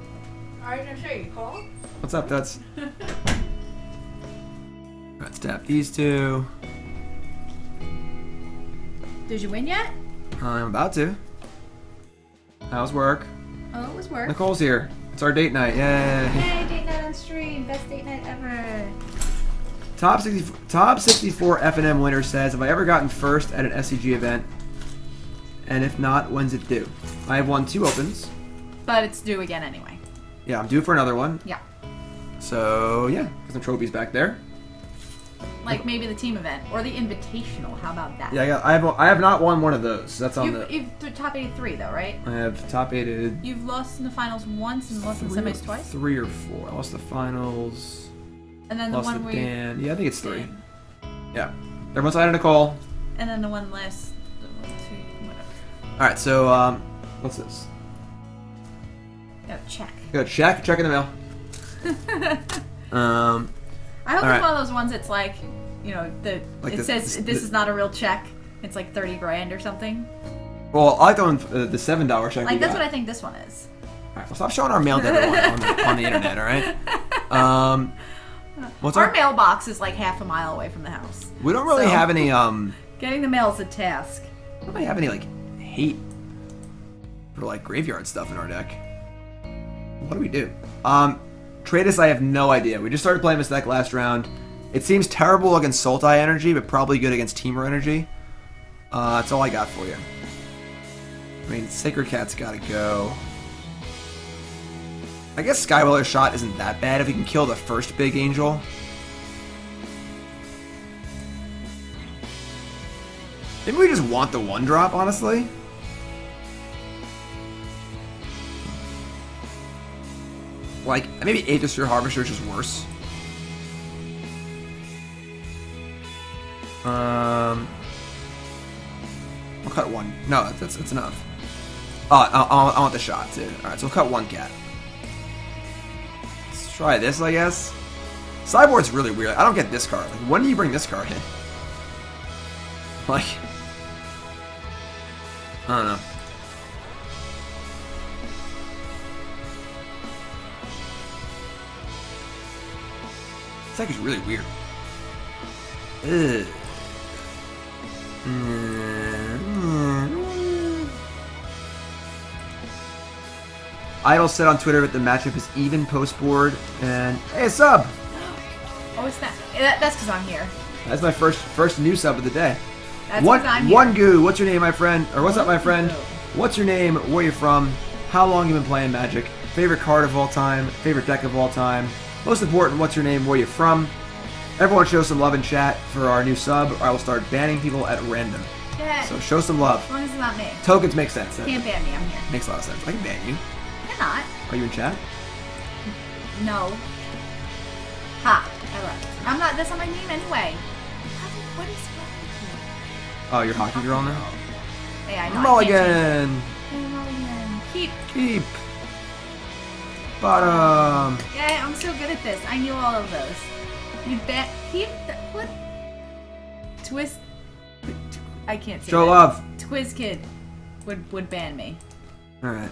I was gonna say, you call? What's up, Duds? Let's tap these two. Did you win yet? I'm about to. How's work? Oh, it was work. Nicole's here. It's our date night. Yay! Hey, date night on stream. Best date night ever. Top 64 F&M winner says, have I ever gotten first at an SCG event? And if not, when's it due? I have won 2 opens. But it's due again anyway. Yeah, I'm due for another one. Yeah. So, yeah. Got some trophies back there. Like maybe the team event or the invitational. How about that? Yeah, I have not won one of those. That's on You've top 83 though, right? I have top 8'd. You've lost in the finals once and lost in semis twice? 3 or 4. I lost the finals. And then the Lost one to where Dan. Yeah, I think it's 3. Dan. Yeah. Everyone's side of Nicole. And then the one last, the 1, 2, whatever. All right, so what's this? Go check. Go check in the mail. I hope all right. it's one of those ones that's like, you know, it says this is not a real check. It's like 30 grand or something. Well, I like the one, the $7 check. Like that's what I think this one is. All right, well, stop showing our mail to everyone on the internet, all right? What's Our mailbox is like half a mile away from the house. We don't really So, have any getting the mail is a task. we don't really have any like hate for like graveyard stuff in our deck. What do we do? Tradus, I have no idea. We just started playing this deck last round. It seems terrible against Sultai energy, but probably good against Temur energy. That's all I got for you. I mean, Sacred Cat's gotta go. I guess Skywhaler shot isn't that bad if we can kill the first big angel. Maybe we just want the 1-drop, honestly. Like, maybe Aethersphere Harvester is just worse. I'll cut 1. No, that's enough. I want the shot, too. Alright, so we'll cut 1 cat. Let's try this, I guess. Sideboard's really weird. I don't get this card. Like, when do you bring this card in? Like, I don't know. deck is really weird. Ugh. Idol said on Twitter that the matchup is even post board, and hey, sub! Oh, it's that. That's because I'm here. That's my first new sub of the day. That's because I'm here. One goo, what's your name, my friend? Or what's up, my friend? What's your name? Where you from? How long you been playing Magic? Favorite card of all time? Favorite deck of all time? Most important, what's your name? Where you from? Everyone show some love in chat for our new sub, or I will start banning people at random. Yeah. So show some love. As long as it's not me. Tokens make sense. Can't ban me, I'm here. Makes a lot of sense. I can ban you. Not. Are you in chat? No. Ha. I left. I'm not. That's not my name anyway. What is wrong with you? Oh, you're hockey girl now? Hey, I know. Mulligan! Hey, Mulligan. Keep! Bottom! Yeah, I'm so good at this. I knew all of those. You bet. Keep. What? Twist. I can't say Show that. love! Twiz Kid would ban me. Alright,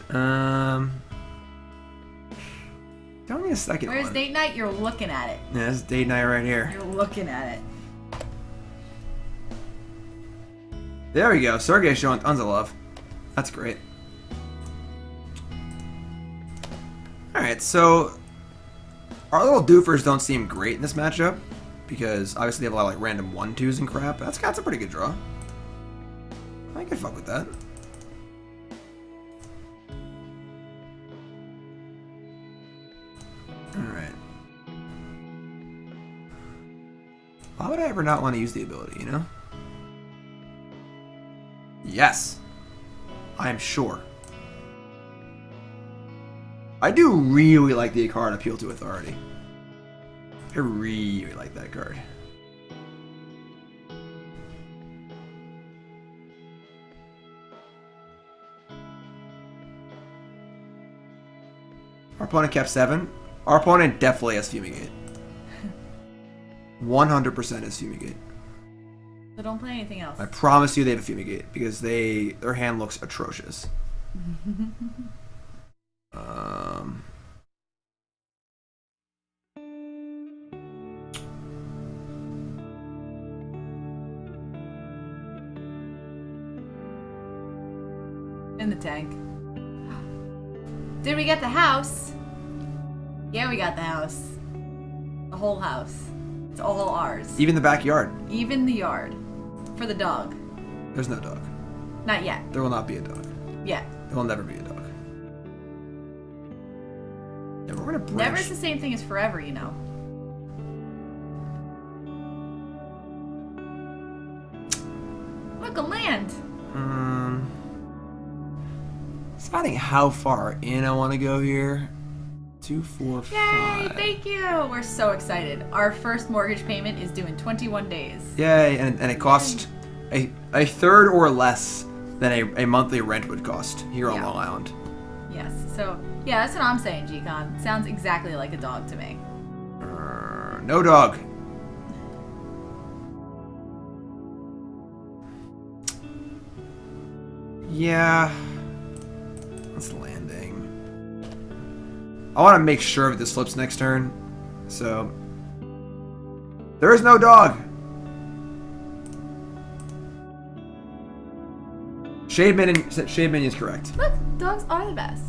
tell me a second Where's one. date night? You're looking at it. Yeah, this is date night right here. You're looking at it. There we go. Sergey's showing tons of love. That's great. Alright, so our little doofers don't seem great in this matchup because obviously they have a lot of like random 1-2s and crap. That's a pretty good draw. I can fuck with that. Alright. Why would I ever not want to use the ability, you know? Yes. I am sure. I do really like the card Appeal to Authority. I really like that card. Our opponent kept 7. Our opponent definitely has Fumigate. 100% has Fumigate. So don't play anything else. I promise you they have a Fumigate because their hand looks atrocious. In the tank. Did we get the house? Yeah, we got the house. The whole house. It's all ours. Even the backyard. Even the yard. For the dog. There's no dog. Not yet. There will not be a dog. Yeah. There will never be a dog. Yeah, we're gonna branch. Never is the same thing as forever, you know. Look, a land. Deciding how far in I want to go here. 2, 4, 5. Yay, thank you. We're so excited. Our first mortgage payment is due in 21 days. Yay, and it cost a third or less than a monthly rent would cost here on Long Island. Yes, so, yeah, that's what I'm saying, G-Con. Sounds exactly like a dog to me. No dog. Yeah. That's landing. I want to make sure that this flips next turn. So. There is no dog. Shade Minion is correct. Look, dogs are the best.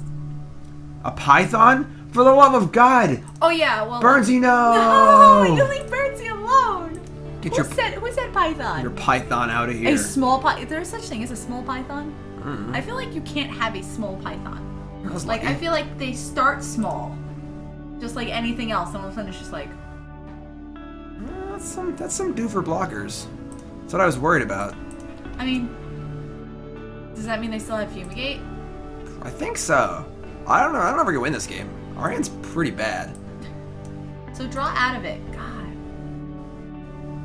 A python? For the love of God! Oh yeah, well. Burnsy, no! No, you leave Burnsy alone. Get Who said python? your python out of here. A small python. Is there such thing as a small python? I feel like you can't have a small python. Like, I feel like they start small. Just like anything else, and all of a sudden it's just like... That's some doofer blockers. That's what I was worried about. I mean... Does that mean they still have Fumigate? I think so. I don't know. I don't know if we're going to win this game. Our hand's pretty bad. So draw out of it. God.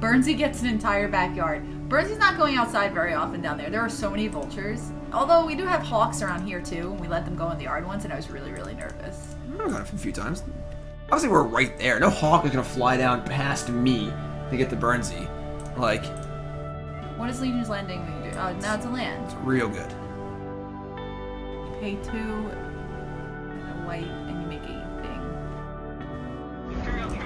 Burnsy gets an entire backyard. Burnsy's not going outside very often down there. There are so many vultures. Although we do have hawks around here too, and we let them go in the yard once, and I was really, really nervous. I've gone a few times. Obviously, we're right there. No hawk is going to fly down past me to get the Burnsy. Like... What is Legion's Landing when you do? Oh, now it's a land. It's real good. You pay 2 and a white, and you make a thing.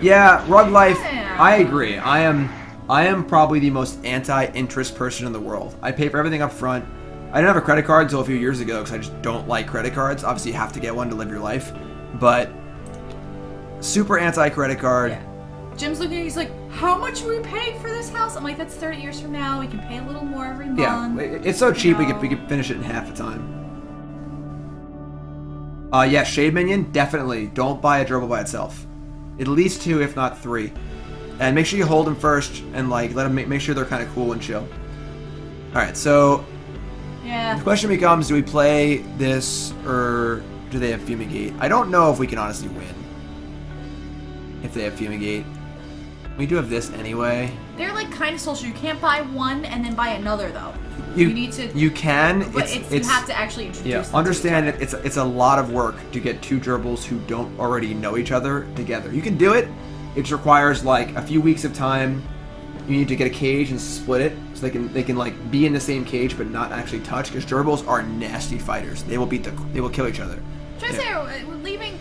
Yeah, Rug Life. Yeah. I agree. I am probably the most anti-interest person in the world. I pay for everything up front. I didn't have a credit card until a few years ago because I just don't like credit cards. Obviously, you have to get one to live your life, but super anti-credit card. Yeah. Jim's looking at me, he's like, how much are we paying for this house? I'm like, that's 30 years from now. We can pay a little more every month. Yeah, it's so cheap we could finish it in half the time. Yeah, Shade Minion, definitely. Don't buy a gerbil by itself. At least 2, if not 3. And make sure you hold them first and like let them make sure they're kind of cool and chill. Alright, so yeah. the question becomes, do we play this or do they have Fumigate? I don't know if we can honestly win if they have Fumigate. We do have this anyway. They're like kind of social. You can't buy one and then buy another though. You need to. You can. But you have to actually introduce them. Understand it. It's a lot of work to get 2 gerbils who don't already know each other together. You can do it. It just requires like a few weeks of time. You need to get a cage and split it so they can like be in the same cage but not actually touch, because gerbils are nasty fighters. They will kill each other. Trying to say,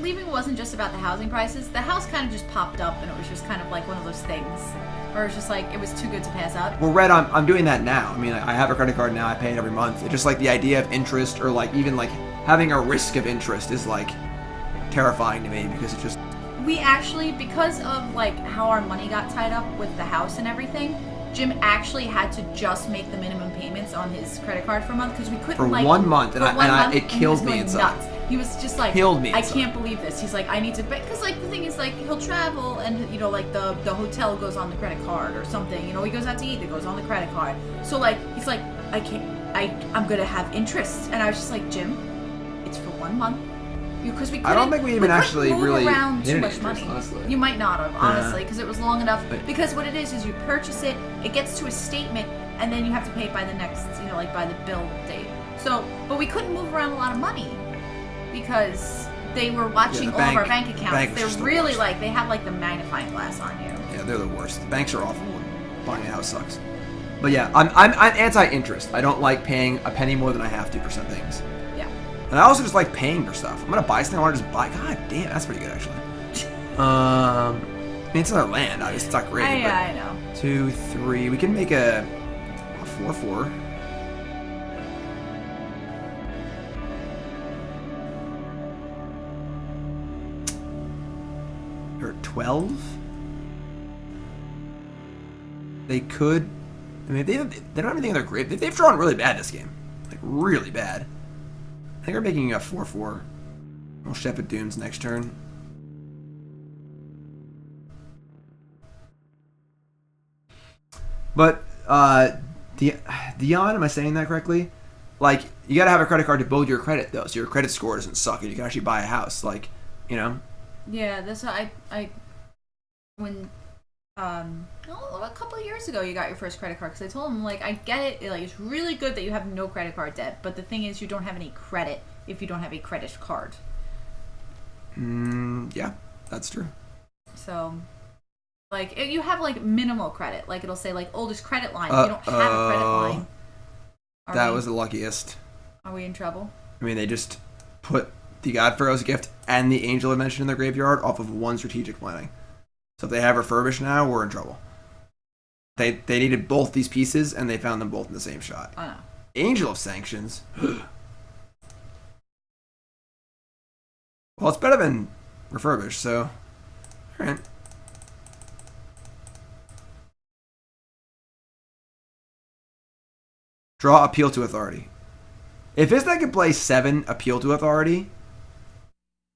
leaving wasn't just about the housing prices. The house kind of just popped up, and it was just kind of like one of those things where it was just like it was too good to pass up. Well, Red, I'm doing that now. I mean, I have a credit card now. I pay it every month. It's just like the idea of interest, or like even like having a risk of interest, is like terrifying to me because it just. We actually, because of like how our money got tied up with the house and everything, Jim actually had to just make the minimum payments on his credit card for a month because we couldn't for like 1 month, and it killed me inside. inside. He was just like, I can't believe this. He's like, I need to, because like the thing is like he'll travel and you know like the hotel goes on the credit card or something. You know he goes out to eat, it goes on the credit card. So like he's like, I'm gonna have interest, and I was just like, Jim, it's for 1 month. Because I don't think we even actually really around too much interest, money. honestly. You might not have, honestly, because it was long enough. Because what it is you purchase it, it gets to a statement, and then you have to pay it by the next, you know, like by the bill date. So, but we couldn't move around a lot of money because they were watching all of our bank accounts. They're really like, they have like the magnifying glass on you. Yeah, they're the worst. The banks are awful. Buying a house sucks. But yeah, I'm anti-interest. I don't like paying a penny more than I have to for some things. And I also just like paying for stuff. I'm gonna buy something I want to just buy. God damn, that's pretty good actually. I mean, it's another land. Obviously, it's not great. I know. 2, 3. We can make a 4/4. Or 12. They could. I mean, they don't have anything in their grave. They've drawn really bad this game, like really bad. I think we're making a 4/4. We'll Shefet Dunes next turn. But, Dion, am I saying that correctly? Like, you gotta have a credit card to build your credit, though, so your credit score doesn't suck and you can actually buy a house. Like, you know? Yeah, that's what when, a couple of years ago you got your first credit card, because I told him, like, I get it, like, it's really good that you have no credit card debt, but the thing is you don't have any credit if you don't have a credit card. Yeah, that's true. So, like, you have, like, minimal credit. Like, it'll say, like, oldest credit line. If you don't have a credit line. That was the luckiest. Are we in trouble? I mean, they just put the Godpharaoh's Gift and the Angel of Mention in their graveyard off of one strategic planning. So if they have refurbished now, we're in trouble. They needed both these pieces, and they found them both in the same shot. I know. Angel of Sanctions. Well, it's better than refurbished, so... Alright. Draw Appeal to Authority. If this deck can play 7 Appeal to Authority,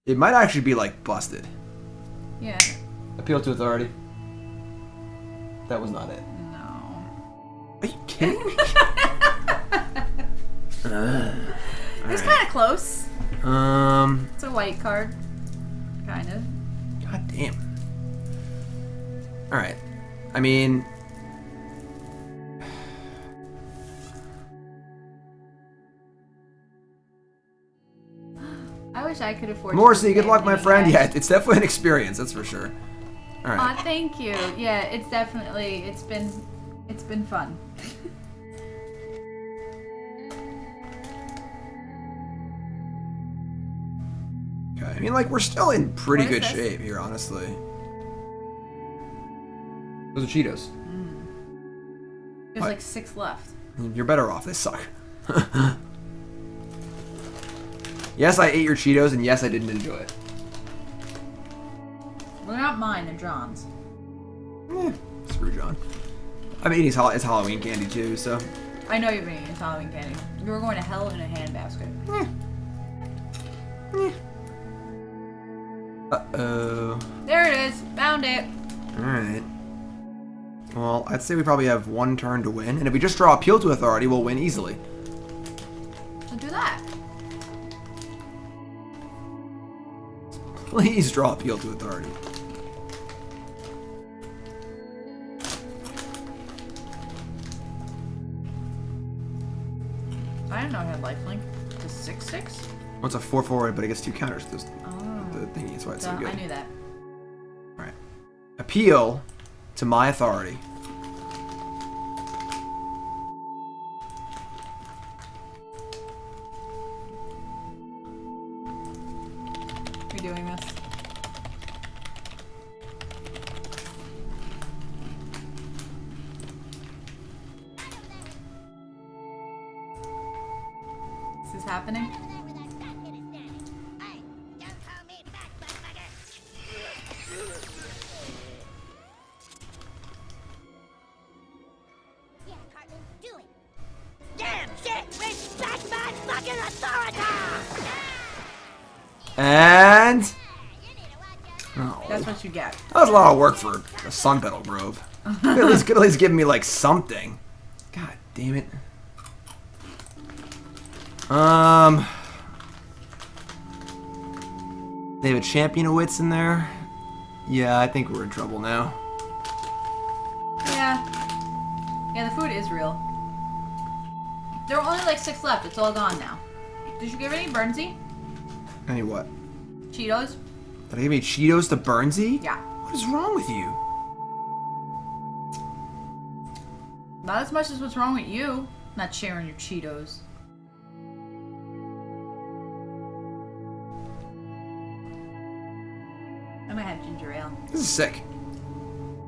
it might actually be, like, busted. Yeah. Appeal to Authority. That was not it. No. Are you kidding me? It's kind of close. It's a white card. Kind of. God damn. Alright. I mean... I wish I could afford Morrissey, good luck, my friend. Yeah, it's definitely an experience, that's for sure. Alright. Thank you. Yeah, it's definitely, it's been fun. Okay. I mean, like, we're still in pretty What is good this? shape here, honestly. Those are Cheetos. There's like 6 left. You're better off. They suck. Yes, I ate your Cheetos, and yes, I didn't enjoy it. Well, they're not mine. They're John's. Screw John. I'm eating it's Halloween candy too, so. I know you've been eating Halloween candy. You were going to hell in a handbasket. Uh-oh. There it is. Found it. Alright. Well, I'd say we probably have 1 turn to win, and if we just draw Appeal to Authority, we'll win easily. So do that. Please draw Appeal to Authority. I didn't know I had lifelink. The 6/6? Well, it's a 4/4, but it gets 2 counters to Oh. the thingy, that's why it's So so good. I knew that. Alright. Appeal to my authority. Are you doing this? Is this happening? And... Oh, That's what you get. that was a lot of work for a Sunpetal Grove. Could at least give me like something. God damn it. They have a Champion of Wits in there. Yeah, I think we're in trouble now. Yeah. Yeah, the food is real. There are only like 6 left. It's all gone now. Did you give any Burnsy? Any what? Cheetos? Did I give me Cheetos to Burnsy? Yeah. What is wrong with you? Not as much as what's wrong with you. Not sharing your Cheetos. I might have ginger ale. This is sick.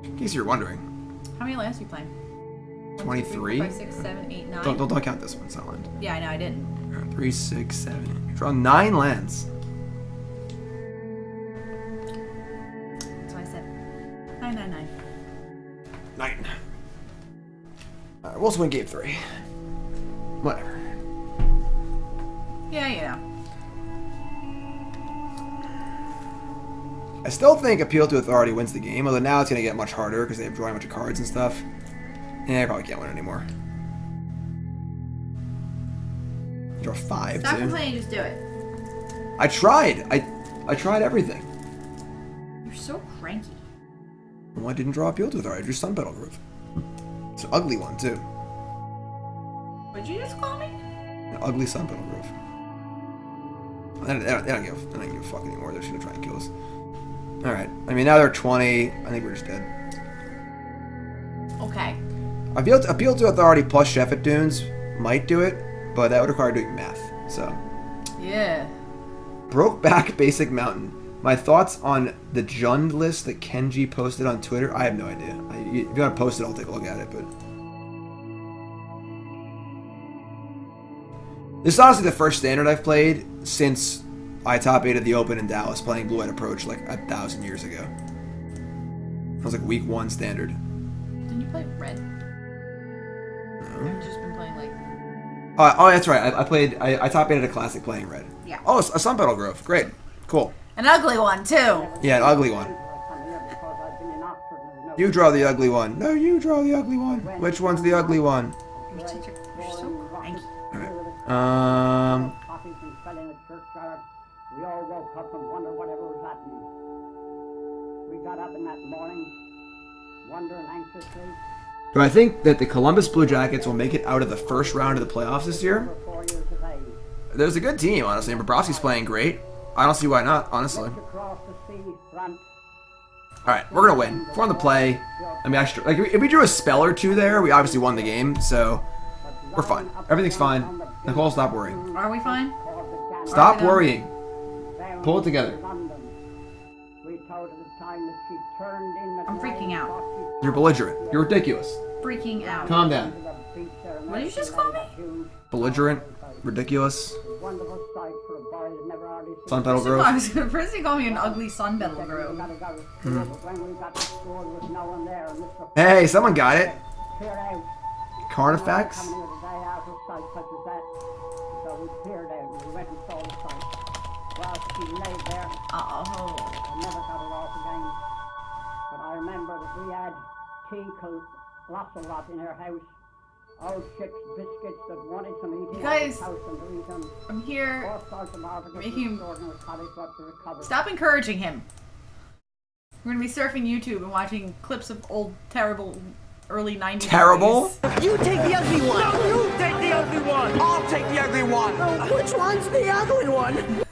In case you're wondering. How many lands are you playing? 23? 1, 2, 3, 4, 5, 6, 7, 8, 9. Don't count this one, it's not land. Yeah, I know, I didn't. 3, 6, 7. Draw 9 lands. That's why I said 999. 9. Alright, we'll also win game 3. Whatever. Yeah, you know. I still think Appeal to Authority wins the game, although now it's going to get much harder because they have drawing a bunch of cards and stuff. I probably can't win anymore. Draw 5, Stop too. complaining, just do it. I tried. I tried everything. You're so cranky. Well, I didn't draw Appeal to Authority. I drew Sunpetal Grove. It's an ugly one, too. What'd you just call me? An ugly Sunpetal Grove. They don't give a fuck anymore. They're just going to try and kill us. Alright. I mean, now they're 20. I think we're just dead. Okay. Appeal to Authority plus Shefet Dunes might do it, but that would require doing math. So, Yeah. Brokeback Basic Mountain. My thoughts on the Jund list that Kenji posted on Twitter. I have no idea. If you want to post it, I'll take a look at it. But this is honestly the first standard I've played since I top 8 at the Open in Dallas, playing Blue White Approach like 1,000 years ago. It was like week 1 standard. Didn't you play red? No. You've just been playing like... Oh, that's right. I top 8 at a classic playing red. Yeah. Oh, a Sunpetal Grove. Great. Cool. An ugly one, too. Yeah, an ugly one. You draw the ugly one. No, you draw the ugly one. Which one's the ugly one? You're so cranky. Alright. We all woke up and wondered whatever was happening. We got up in that morning, wondering anxiously. Do I think that the Columbus Blue Jackets will make it out of the first round of the playoffs this year? For 4 years of age. There's a good team, honestly. And Bobrovsky's playing great. I don't see why not, honestly. Across the sea front. Alright, we're gonna win. If we're on the play, I mean, if we drew a spell or 2 there, we obviously won the game, so we're fine. Everything's fine. Nicole, stop worrying. Are we fine? Stop worrying. Pull it together. We told at the time that she turned in the I'm freaking out. You're belligerent. You're ridiculous. Freaking out. Calm down. What did you just call me? Belligerent. Ridiculous. Wonderful sight for a boy that never hardly seen. Sunpetal Grove. I was gonna first he called me an ugly Sunpetal Grove. When we got to school, there was no one there, and Mr. Hey, someone got it. cleared out. Carnifex. Coming here today out of sight such as that. So we cleared out and we went and saw the sight. Well, she lay there. Oh. I never got it off again. But I remember that we had tinkle lots of lot in her house. Old chicks biscuits that wanted some eating. You guys, house and to eat them. I'm here. All sorts of articles making him- extraordinary cottage what to recover. Stop encouraging him. We're gonna be surfing YouTube and watching clips of old, terrible, early 90s. Terrible? movies. You take the ugly one. No, you take the ugly one. I'll take the ugly one. Which one's the ugly one?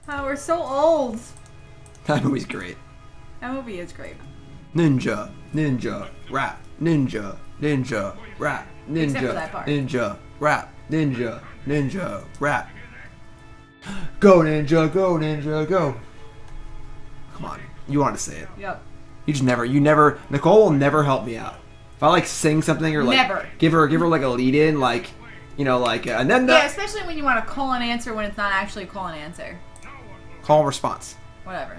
Oh, we're so old. That movie's great. That movie is great. Ninja, ninja, rap, ninja, ninja, rap, Except for ninja, that part. ninja, rap, ninja, ninja, rap. Go ninja, go ninja, go. Come on, you want to say it. Yep. You never, Nicole will never help me out. If I like sing something or like Never. give her like a lead in, like, you know, like, and then Yeah, especially when you want to call and answer when it's not actually a call and answer. call and response. Whatever.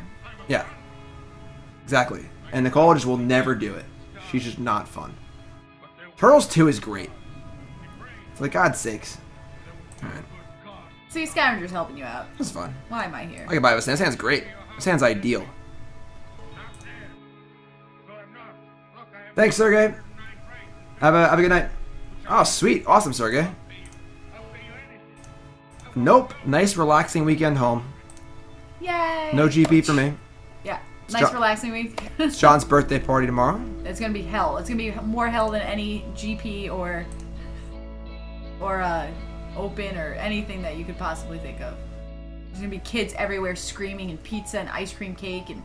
Yeah. Exactly. And Nicole just will never do it. She's just not fun. Turtles 2 is great. For the God's sakes. Alright. See, Scavenger's helping you out. That's fun. Why am I here? I can buy this. This hand's great. This hand's ideal. Thanks, Sergey. Have a good night. Oh, sweet. Awesome, Sergey. Nope. Nice, relaxing weekend home. Yay! No GP for me. Yeah. Nice, John- relaxing week. It's John's birthday party tomorrow. It's gonna be hell. It's gonna be more hell than any GP or open or anything that you could possibly think of. There's gonna be kids everywhere screaming and pizza and ice cream cake and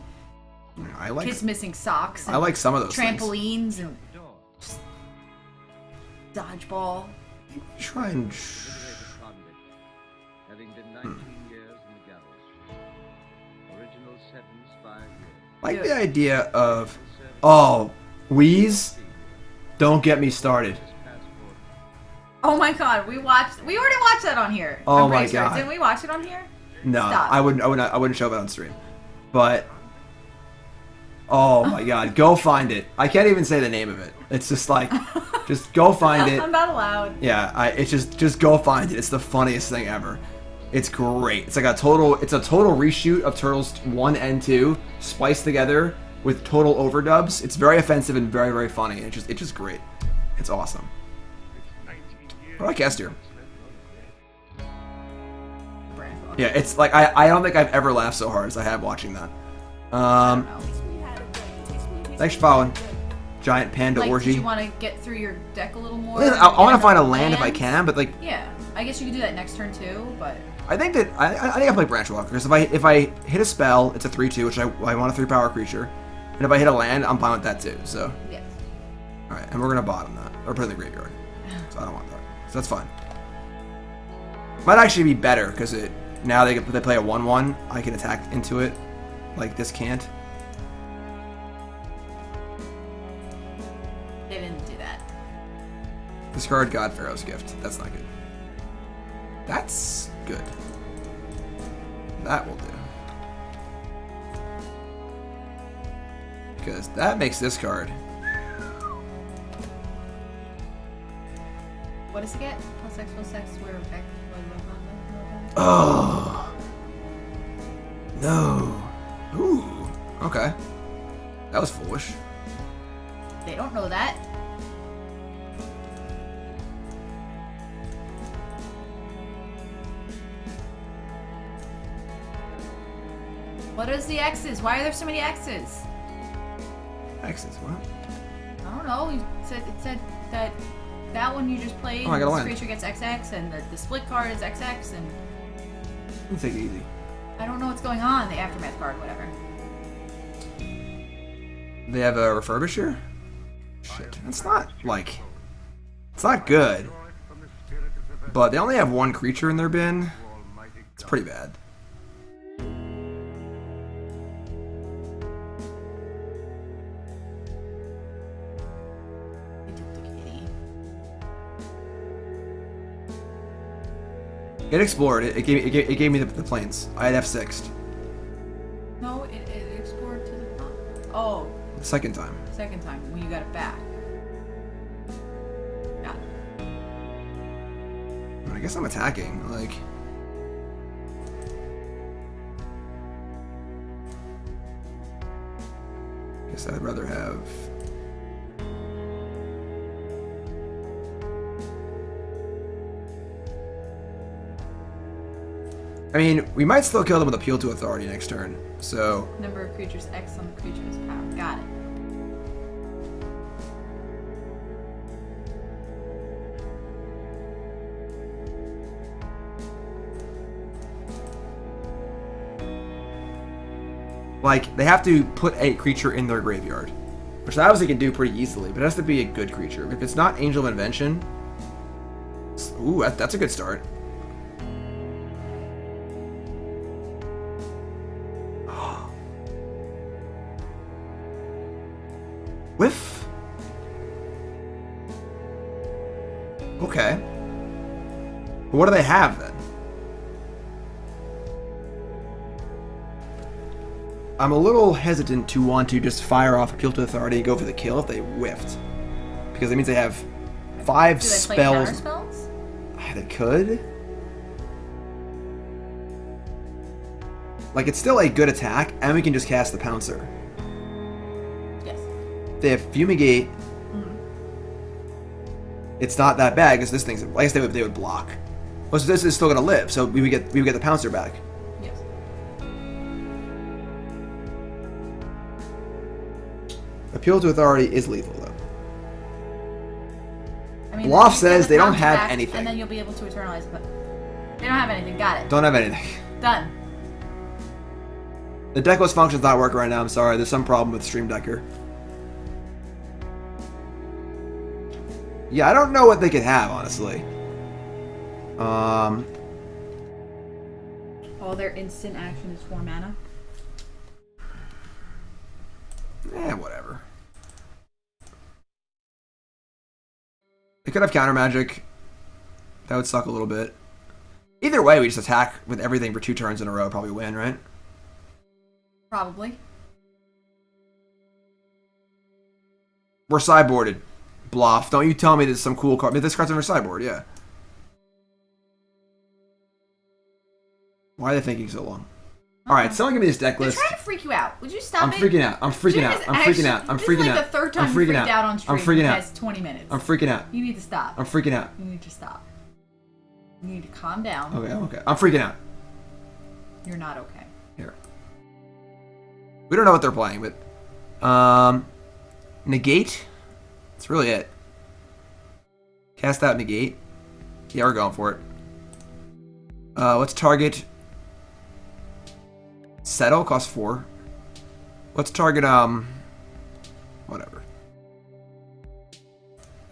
I like kids missing socks. And I like some of those things. trampolines and just dodgeball. Try and Having been 19 years in the gallows. Original sentence 5 years. like the idea of, oh, Wheeze, don't get me started. Oh my god, we already watched that on here. Oh I'm pretty my sure. God. Didn't we watch it on here? No, Stop. I wouldn't show it on stream. But oh my god, go find it. I can't even say the name of it. It's just like, just go find it. I'm not allowed. Yeah, it's just go find it. It's the funniest thing ever. It's great. It's like a total reshoot of Turtles 1 and 2 spliced together with total overdubs. It's very offensive and very, very funny. It's just great. It's awesome. What about Kester? Yeah, it's like I don't think I've ever laughed so hard as I have watching that. Thanks for following. Giant Panda Like, Orgy. did you want to get through your deck a little more? I want to Get find a more land if I lands? can, but like Yeah, I guess you could do that next turn too, but I think that I think I play Branchwalker because if I hit a spell, it's a 3/2, which I want a 3-power creature, and if I hit a land, I'm fine with that too. So yes. all right, and we're gonna bottom that or put it in the graveyard. So I don't want that. So that's fine. Might actually be better because now they play a 1/1. I can attack into it, like this can't. They didn't do that. Discard God Pharaoh's Gift. That's not good. That's good. That will do. Because that makes this card. What does it get? +X+X, where X. Oh. No. Ooh. Okay. That was foolish. They don't know that. What is the X's? Why are there so many X's? X's, what? I don't know. It said that one you just played. Oh, I got a this land. creature gets XX, and the split card is XX, and Let's take it easy. I don't know what's going on. The aftermath card, whatever. They have a refurbisher? Shit. It's not, like... It's not good. But they only have one creature in their bin. It's pretty bad. It explored. It gave me the planes. I had F6'd. No, it explored to the top. Oh. The second time. Second time, when you got it back. Got it. I guess I'm attacking. Like. I guess I'd rather have. I mean, we might still kill them with Appeal to Authority next turn, so... Number of creatures X on the creature's power. Got it. Like, they have to put a creature in their graveyard, which they obviously can do pretty easily, but it has to be a good creature. If it's not Angel of Invention... Ooh, that's a good start. Whiff. Okay. But what do they have then? I'm a little hesitant to want to just fire off Appeal to Authority and go for the kill if they whiffed. Because that means they have 5 Do they play spells. counter spells? They could. Like, it's still a good attack, and we can just cast the Pouncer. They have Fumigate. It's not that bad because this thing's. I guess they would block. Well, so this is still gonna live, so we would get the Pouncer back. Yes. Appeal to Authority is lethal though. I mean, Bluff you says get the they don't Pouncer have back, anything. and then you'll be able to eternalize it, but they don't have anything. Got it. Don't have anything. Done. The Decklist function's not working right now. I'm sorry. There's some problem with Stream Decker. Yeah, I don't know what they could have, honestly. All their instant action is 4 mana. Whatever. They could have counter magic. That would suck a little bit. Either way, we just attack with everything for 2 turns in a row, probably win, right? Probably. We're sideboarded. Bluff. Don't you tell me there's some cool card. This card's on our sideboard, yeah. Why are they thinking so long? Alright, someone give me this deck They're list. trying to freak you out. Would you stop I'm it? freaking out. I'm freaking Jim out. is I'm freaking actually- out. I'm this freaking is like out. the third time I'm you freaking freaked out. out on stream I'm freaking in the out. past 20 minutes. I'm freaking out. You need to stop. I'm freaking out. You need to stop. You need to calm down. Okay, okay. I'm freaking out. You're not okay. Here. We don't know what they're playing, but negate. That's really it. Cast out negate. Yeah, we're going for it. Let's target. Settle costs 4. Let's target whatever.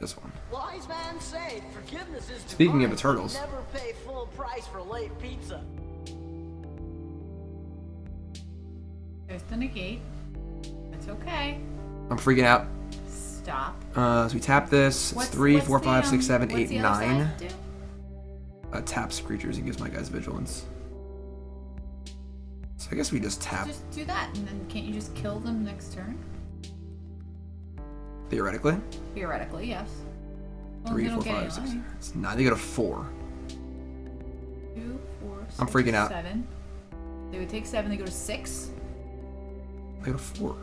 This one. Wise man say forgiveness is Speaking of divine, the turtles. but never pay full price for late pizza. There's the negate. That's okay. I'm freaking out. Stop. So we tap this. It's 3, 4, 5, 6, 7, 8, 9. Taps creatures and gives my guys vigilance. So I guess we just tap. Just do that, and then can't you just kill them next turn? Theoretically. Theoretically, yes. Well, 3, they don't 4, get 5, 6. any. It's 9. They go to 4. 2, 4, 6, I'm freaking out. 7. They would take 7. They go to 6. They go to 4.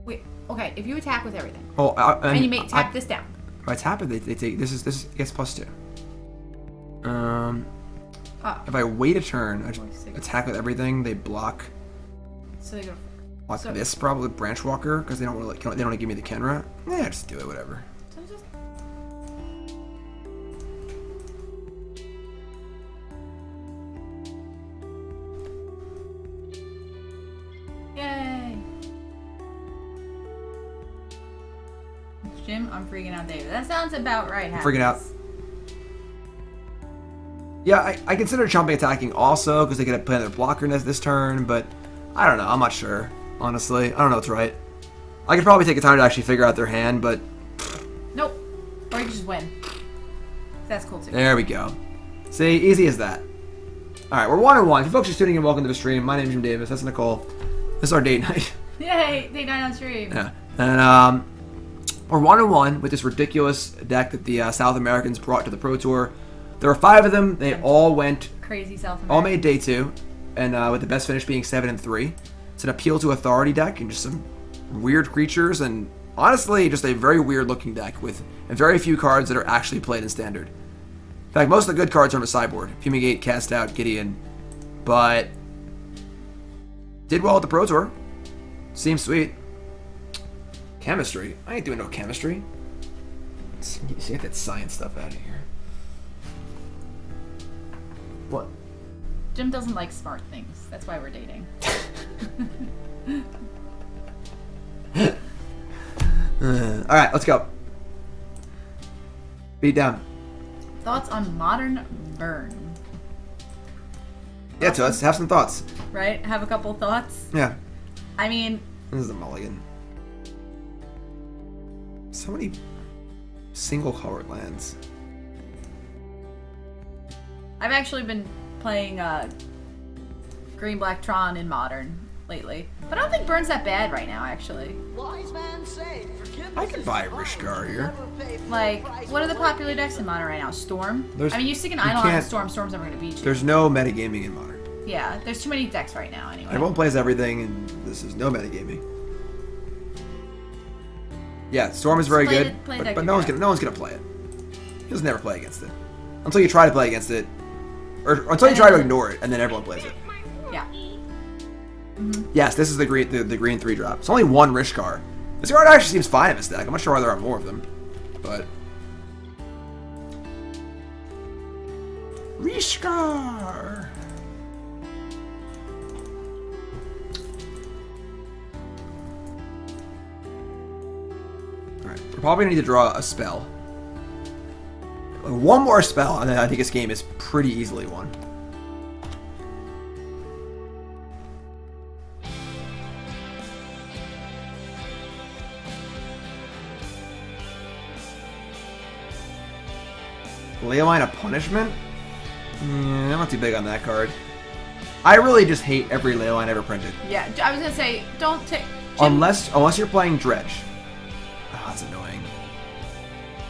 Wait. Okay. If you attack with everything, Oh, and you make tap this down. If I tap it, they take this gets +2. If I wait a turn, I just attack with everything. They block. So they go. Block So- this probably Branchwalker because they don't want to. They don't want to give me the Khenra. Yeah, just do it. Whatever. So just. Yay! Jim, I'm freaking out, David. That sounds about right. Freaking out. Yeah, I consider Chomping attacking also, because they could play their blocker this turn, but I don't know. I'm not sure, honestly. I don't know what's right. I could probably take a time to actually figure out their hand, but... Nope. Or you can just win. That's cool, too. There we go. See, easy as that. Alright, we're 1-1. If you folks are tuning in, welcome to the stream. My name's Jim Davis. That's Nicole. This is our date night. Yay! Date night on stream. Yeah. And, we're 1-1 with this ridiculous deck that the South Americans brought to the Pro Tour. There were 5 of them. They all went... Crazy South America. All made day 2. And with the best finish being 7-3. It's an appeal to authority deck and just some weird creatures. And honestly, just a very weird looking deck with very few cards that are actually played in Standard. In fact, most of the good cards are on the sideboard. Fumigate, Cast Out, Gideon. But... did well at the Pro Tour. Seems sweet. Chemistry? I ain't doing no chemistry. Let's get that science stuff out of here. What? Jim doesn't like smart things. That's why we're dating. Alright, let's go. Beat down. Thoughts on Modern Burn? Yeah, so let's have some thoughts. Right? Have a couple thoughts? Yeah. I mean... This is a mulligan. So many single-colored lands. I've actually been playing Green Black Tron in Modern lately. But I don't think Burn's that bad right now, actually. Wise man say, forgiveness I could is buy divine. Rishkar here. Never pay full Like, price what are the for popular late decks in Modern right now? Storm? There's- I mean, you stick an you idol on can't- Storm, Storm's never going to beat you. There's no metagaming in Modern. Yeah, there's too many decks right now, anyway. Everyone plays everything, and this is no metagaming. Yeah, Storm is very Play good, it- play the deck but you no one's got. gonna play it. You'll just never play against it until you try to play against it, or until you try to ignore it, and then everyone plays it. Yeah. Yes, this is the green 3-drop. It's only one Rishkar. This card actually seems fine in this deck. I'm not sure why there are more of them, but Rishkar. Alright, we're probably gonna need to draw a spell. One more spell, and then I think this game is pretty easily won. Leyline of Punishment? I'm not too big on that card. I really just hate every Leyline ever printed. Yeah, I was going to say, don't take... Unless you're playing Dredge. Oh, that's annoying.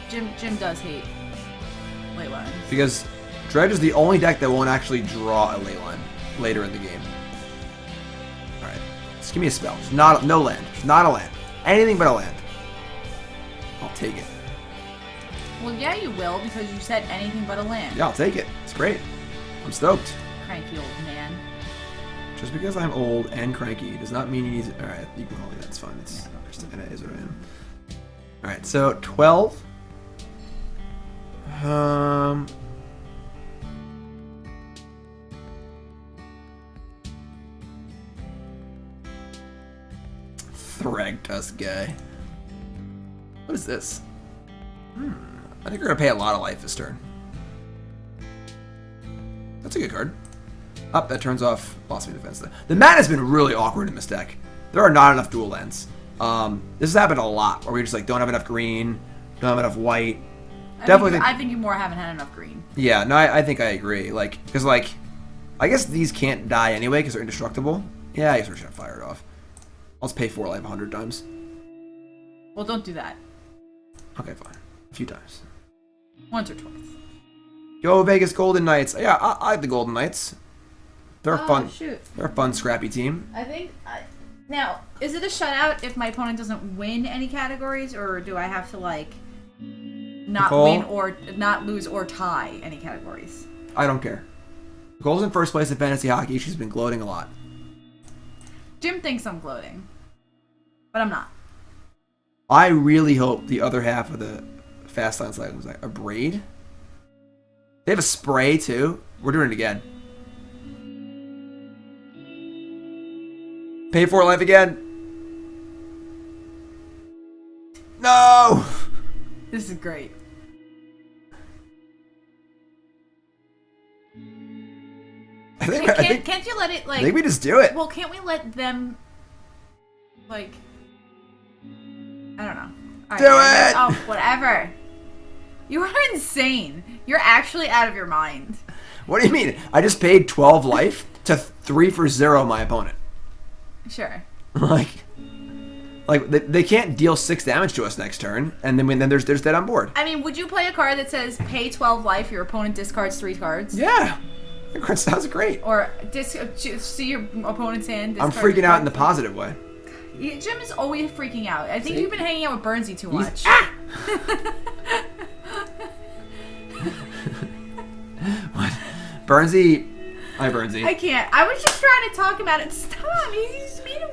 Jim does hate Leylines. Because Dredge is the only deck that won't actually draw a Leyline later in the game. Alright. Just give me a spell. Just no land. Just not a land. Anything but a land. I'll take it. Well, yeah, you will, because you said anything but a land. Yeah, I'll take it. It's great. I'm stoked. Cranky old man. Just because I'm old and cranky does not mean you need to... Alright, you can call me that. It's fine. It's it is what I am. Alright, so 12. Thragtusk guy. What is this? I think we're gonna pay a lot of life this turn. That's a good card. Up, that turns off Blossoming Defense. The mana has been really awkward in this deck. There are not enough dual lands. This has happened a lot, where we just like don't have enough green, don't have enough white. I think you more haven't had enough green. Yeah, no, I think I agree. Like, because like, I guess these can't die anyway because they're indestructible. Yeah, I guess we're just gonna fire it off. I'll just pay 4 life 100 times. Well, don't do that. Okay, fine. A few times. Once or twice. Go Vegas Golden Knights. Yeah, I like the Golden Knights. They're fun. Shoot. They're a fun, scrappy team. I think... now, is it a shutout if my opponent doesn't win any categories, or do I have to, like, not Nicole? win or not lose or tie any categories? I don't care. Nicole's in first place in fantasy hockey. She's been gloating a lot. Jim thinks I'm gloating, but I'm not. I really hope the other half of the Fast Lane slide was like a braid. They have a spray too. We're doing it again. Pay 4 life again. No! This is great. I think, Can't you let it like? I think we just do it. Well, can't we let them like? I don't know. All Do right, it! Oh, whatever. You are insane. You're actually out of your mind. What do you mean? I just paid 12 life to 3 for 0 my opponent. Sure. like they can't deal 6 damage to us next turn, and then there's dead on board. I mean, would you play a card that says pay 12 life, your opponent discards 3 cards? Yeah, that sounds great. Or see your opponent's hand. I'm freaking out in the positive way. Jim is always freaking out. I think you've been hanging out with Burnsy too much. What? Burnsy. Hi, Burnsy. I can't. I was just trying to talk about it. Stop. You just made him.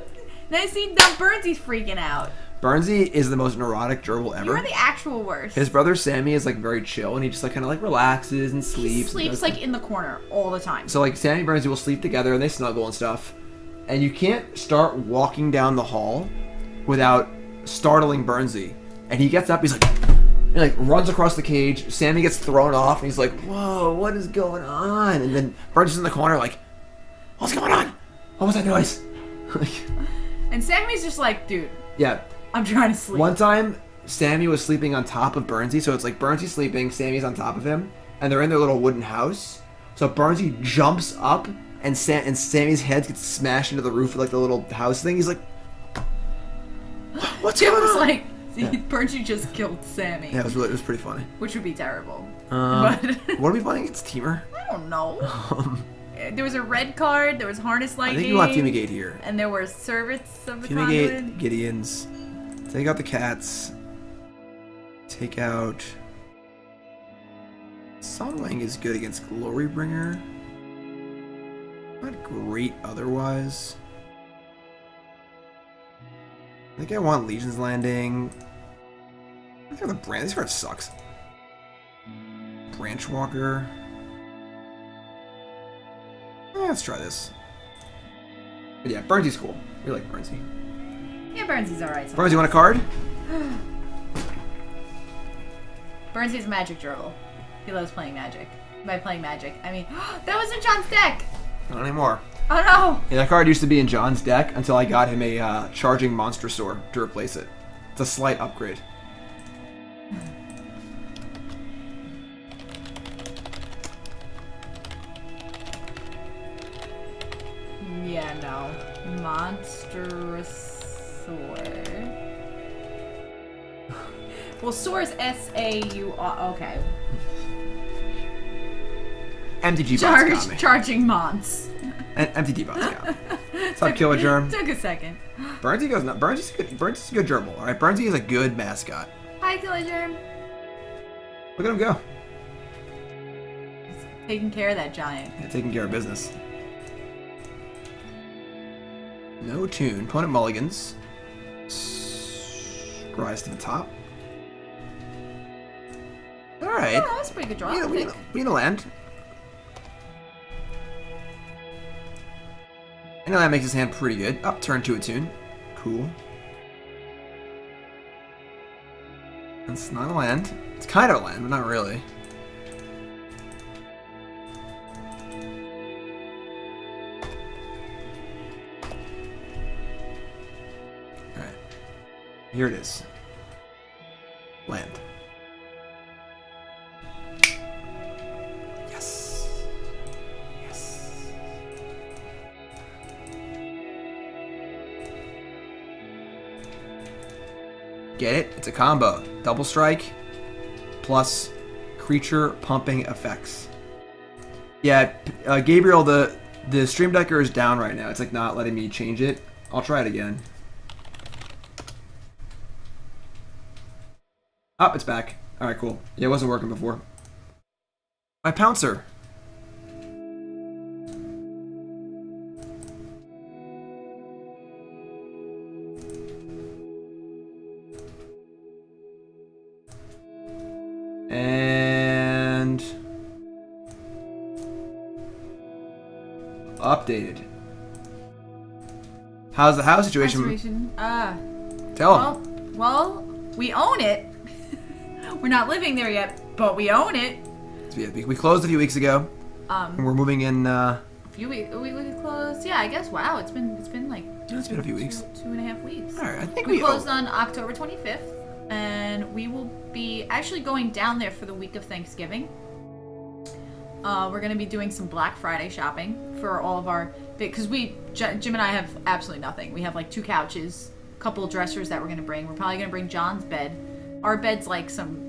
Then I see now Burnsy's freaking out. Burnsy is the most neurotic gerbil ever. You're the actual worst. His brother Sammy is like very chill, and he just like kind of like relaxes and sleeps. He sleeps like in the corner all the time. So like Sammy and Burnsy will sleep together, and they snuggle and stuff. And you can't start walking down the hall without startling Burnsy. And he gets up, he runs across the cage. Sammy gets thrown off, and he's like, "Whoa, what is going on?" And then Burnsy's in the corner, like, "What's going on? What was that noise?" And Sammy's just like, "Dude, yeah. I'm trying to sleep." One time, Sammy was sleeping on top of Burnsy, so it's like Burnsy's sleeping, Sammy's on top of him, and they're in their little wooden house. So Burnsy jumps up, and Sammy's head gets smashed into the roof of like the little house thing. He's like, "What's Jim going was on?" like, Burnsy just killed Sammy. Yeah, it was pretty funny. Which would be terrible. What are we playing against Teamer? I don't know. There was a red card, there was Harness Lightning. I think you want Fumigate here. And there were Servants of the Fumigate, Conduit. Gideons. Take out the cats. Take out... Sunwing is good against Glorybringer. Not great otherwise. I think I want Legion's Landing. I think the brand. This card sucks. Branchwalker. Let's try this. But yeah, Burnsy's cool. We like Burnsy. Yeah, Burnsy's alright. Burnsy, want a card? Burnsy's a magic gerbil. He loves playing magic. By playing magic, I mean, that was in John's deck! Not anymore. Oh no! Yeah, that card used to be in John's deck until I got him a charging Monstrosaur to replace it. It's a slight upgrade. Yeah, no. Monstrosaur. Well, Saur is S-A-U-R. Okay. MTG bots got me. Charging Mons. And MTG bots got me. What's up, Killer Germ? Took a second. Burnsy goes nuts. Burnsy's a good gerbil, alright? Burnsy is a good mascot. Hi, Killer Germ. Look at him go. He's taking care of that giant. Yeah, taking care of business. No tune. Opponent mulligans. Rise to the top. Alright. Oh, that's a pretty good draw. We need a land. And that makes his hand pretty good. Up, turn to a tune. Cool. It's not a land. It's kind of a land, but not really. Alright. Here it is. Land. Yes. Yes. Get it? It's a combo. Double strike plus creature pumping effects. Yeah, Gabriel, the Stream Decker is down right now. It's like not letting me change it. I'll try it again. Oh, it's back. Alright, cool. Yeah, it wasn't working before. My Pouncer. And updated. How's the house situation? Tell him. Well, we own it. We're not living there yet, but we own it. So yeah, we closed a few weeks ago. And we're moving in few weeks. We closed. Yeah, I guess. Wow, it's been like Yeah, it's been a few weeks. 2.5 weeks. All right, I think We closed on October 25th, and we will be actually going down there for the week of Thanksgiving. We're going to be doing some Black Friday shopping for all of our because Jim and I have absolutely nothing. We have like 2 couches, a couple of dressers that we're going to bring. We're probably going to bring John's bed. Our bed's like some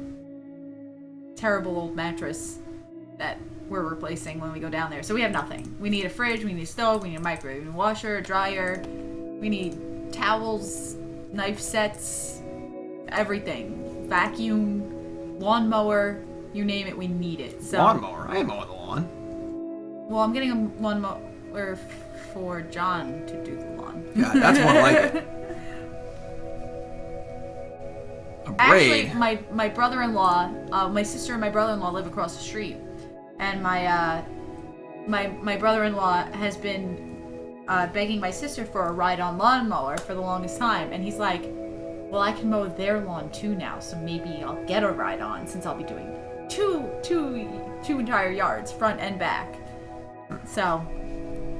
terrible old mattress that we're replacing when we go down there. So we have nothing. We need a fridge, we need a stove, we need a microwave, we need a washer, a dryer, we need towels, knife sets, everything. Vacuum, lawnmower, you name it, we need it. So lawnmower? I ain't mowing the lawn. well, I'm getting a lawnmower for John to do the lawn. Yeah, that's more like it. A braid? Actually, my brother-in-law, my sister and my brother-in-law live across the street. And my brother-in-law has been begging my sister for a ride-on lawnmower for the longest time, and he's like, well, I can mow their lawn too now, so maybe I'll get a ride-on since I'll be doing two entire yards, front and back. So,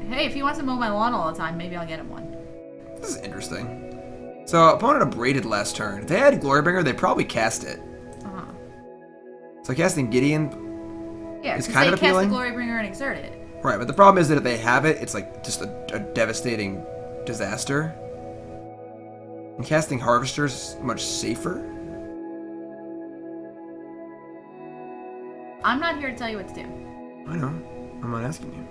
hey, if he wants to mow my lawn all the time, maybe I'll get him one. This is interesting. So, opponent abraded last turn. If they had Glorybringer, they probably cast it. Uh-huh. So casting Gideon. Yeah, It's because kind they of cast appealing. the Glorybringer and exert it. Right, but the problem is that if they have it, it's like just a devastating disaster. And casting Harvester is much safer. I'm not here to tell you what to do. I know. I'm not asking you.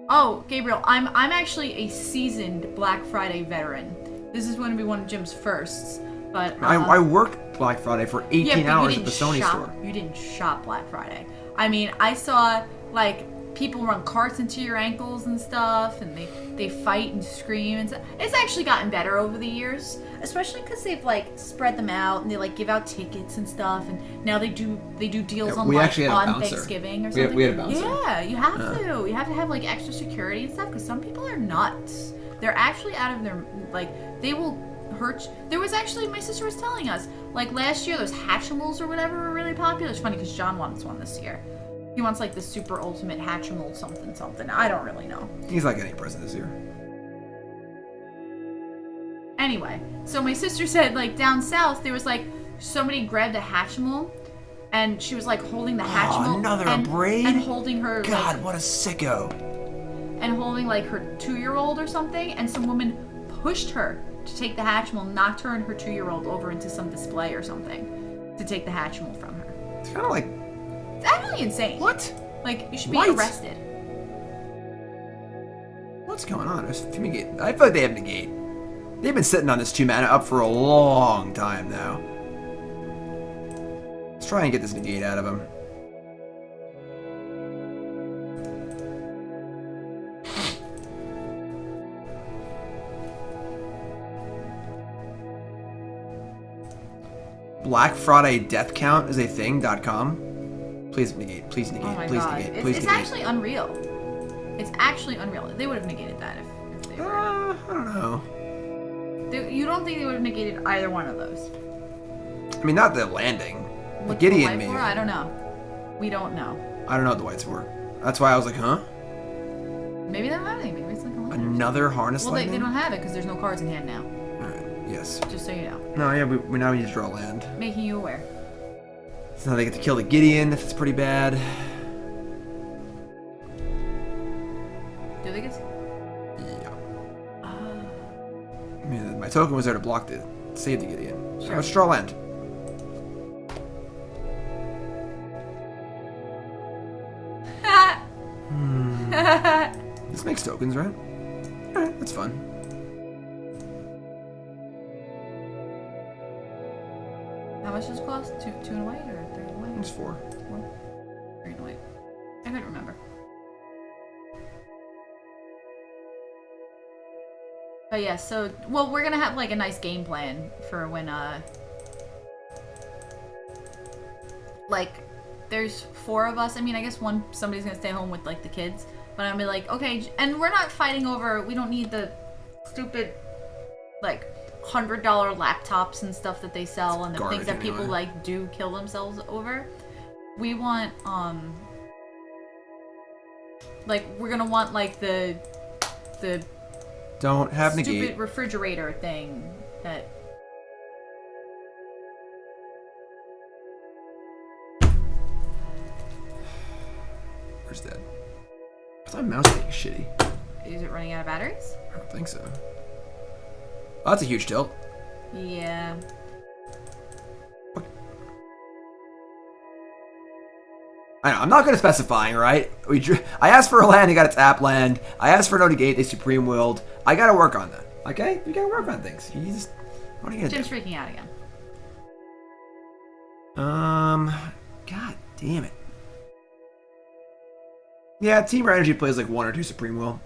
Oh, Gabriel, I'm actually a seasoned Black Friday veteran. This is going to be one of Jim's firsts, but I worked Black Friday for 18 hours at the Sony store. You didn't shop Black Friday. I mean, I saw like people run carts into your ankles and stuff, and they fight and scream and stuff. It's actually gotten better over the years, especially because they've like spread them out and they like give out tickets and stuff, and now they do deals on we like actually had a on bouncer. Thanksgiving or We something. had a bouncer. Yeah, you have to. You have to have like extra security and stuff because some people are nuts. They're actually out of their like they will hurt. There was actually my sister was telling us like last year those Hatchimals or whatever were really popular. It's funny because John wants one this year. He wants like the super ultimate Hatchimal something. I don't really know. He's not getting a present this year. Anyway, so my sister said like down south there was like somebody grabbed a Hatchimal and she was like holding the Hatchimal another and, braid? and holding her God, like, what a sicko. and holding like her 2-year-old or something, and some woman pushed her to take the Hatchimal, knocked her and her 2-year-old over into some display or something to take the Hatchimal from her. It's kind of like, It's actually insane. what? Like, you should be What? arrested. What's going on? There's Fumigate. I feel like they have Negate. They've been sitting on this 2-mana up for a long time now. Let's try and get this Negate out of him. Black Friday death count is a thing.com. Please negate. Please negate. Oh my please god. negate. Please It's negate. actually unreal. It's actually unreal. They would have negated that if they were. I don't know. You don't think they would have negated either one of those? I mean, not the landing. The What's Gideon white maybe. for? I don't know. We don't know. I don't know what the whites were. That's why I was like, huh? Maybe they don't have anything. Maybe it's like a land. Another harness Well, they lightning? don't have it because there's no cards in hand now. Alright, yes. Just so you know. No, yeah, we now need to draw land. Making you aware. So now they get to kill the Gideon if it's pretty bad. Do they get? Yeah. I mean, my token was there to block the save the Gideon. So Sure. let's draw land. This makes tokens, right? Alright, that's fun. How much does it cost? Two and a white or 3 and a white? It's 4. 4? 3 and a white. I couldn't remember. But yeah, so well, we're gonna have like a nice game plan for when like there's 4 of us. I mean, I guess somebody's gonna stay home with like the kids, but I'm gonna be like, okay, and we're not fighting over. We don't need the stupid like $100 laptops and stuff that they sell and the garbage things that people anyway. like do kill themselves over. We want Like, we're gonna want, like, the Don't have stupid negate. refrigerator thing that... Where's that? I thought my mouse was shitty. Is it running out of batteries? I don't think so. Oh, that's a huge tilt. Yeah. I know, I'm not good at specifying, right? I asked for a land, I got a tap land. I asked for no negate, they supreme willed. I gotta work on that, okay? You gotta work on things. You just, what are you gonna Jim's do? freaking out again. God damn it. Yeah, Team Energy plays like 1 or 2 supreme will.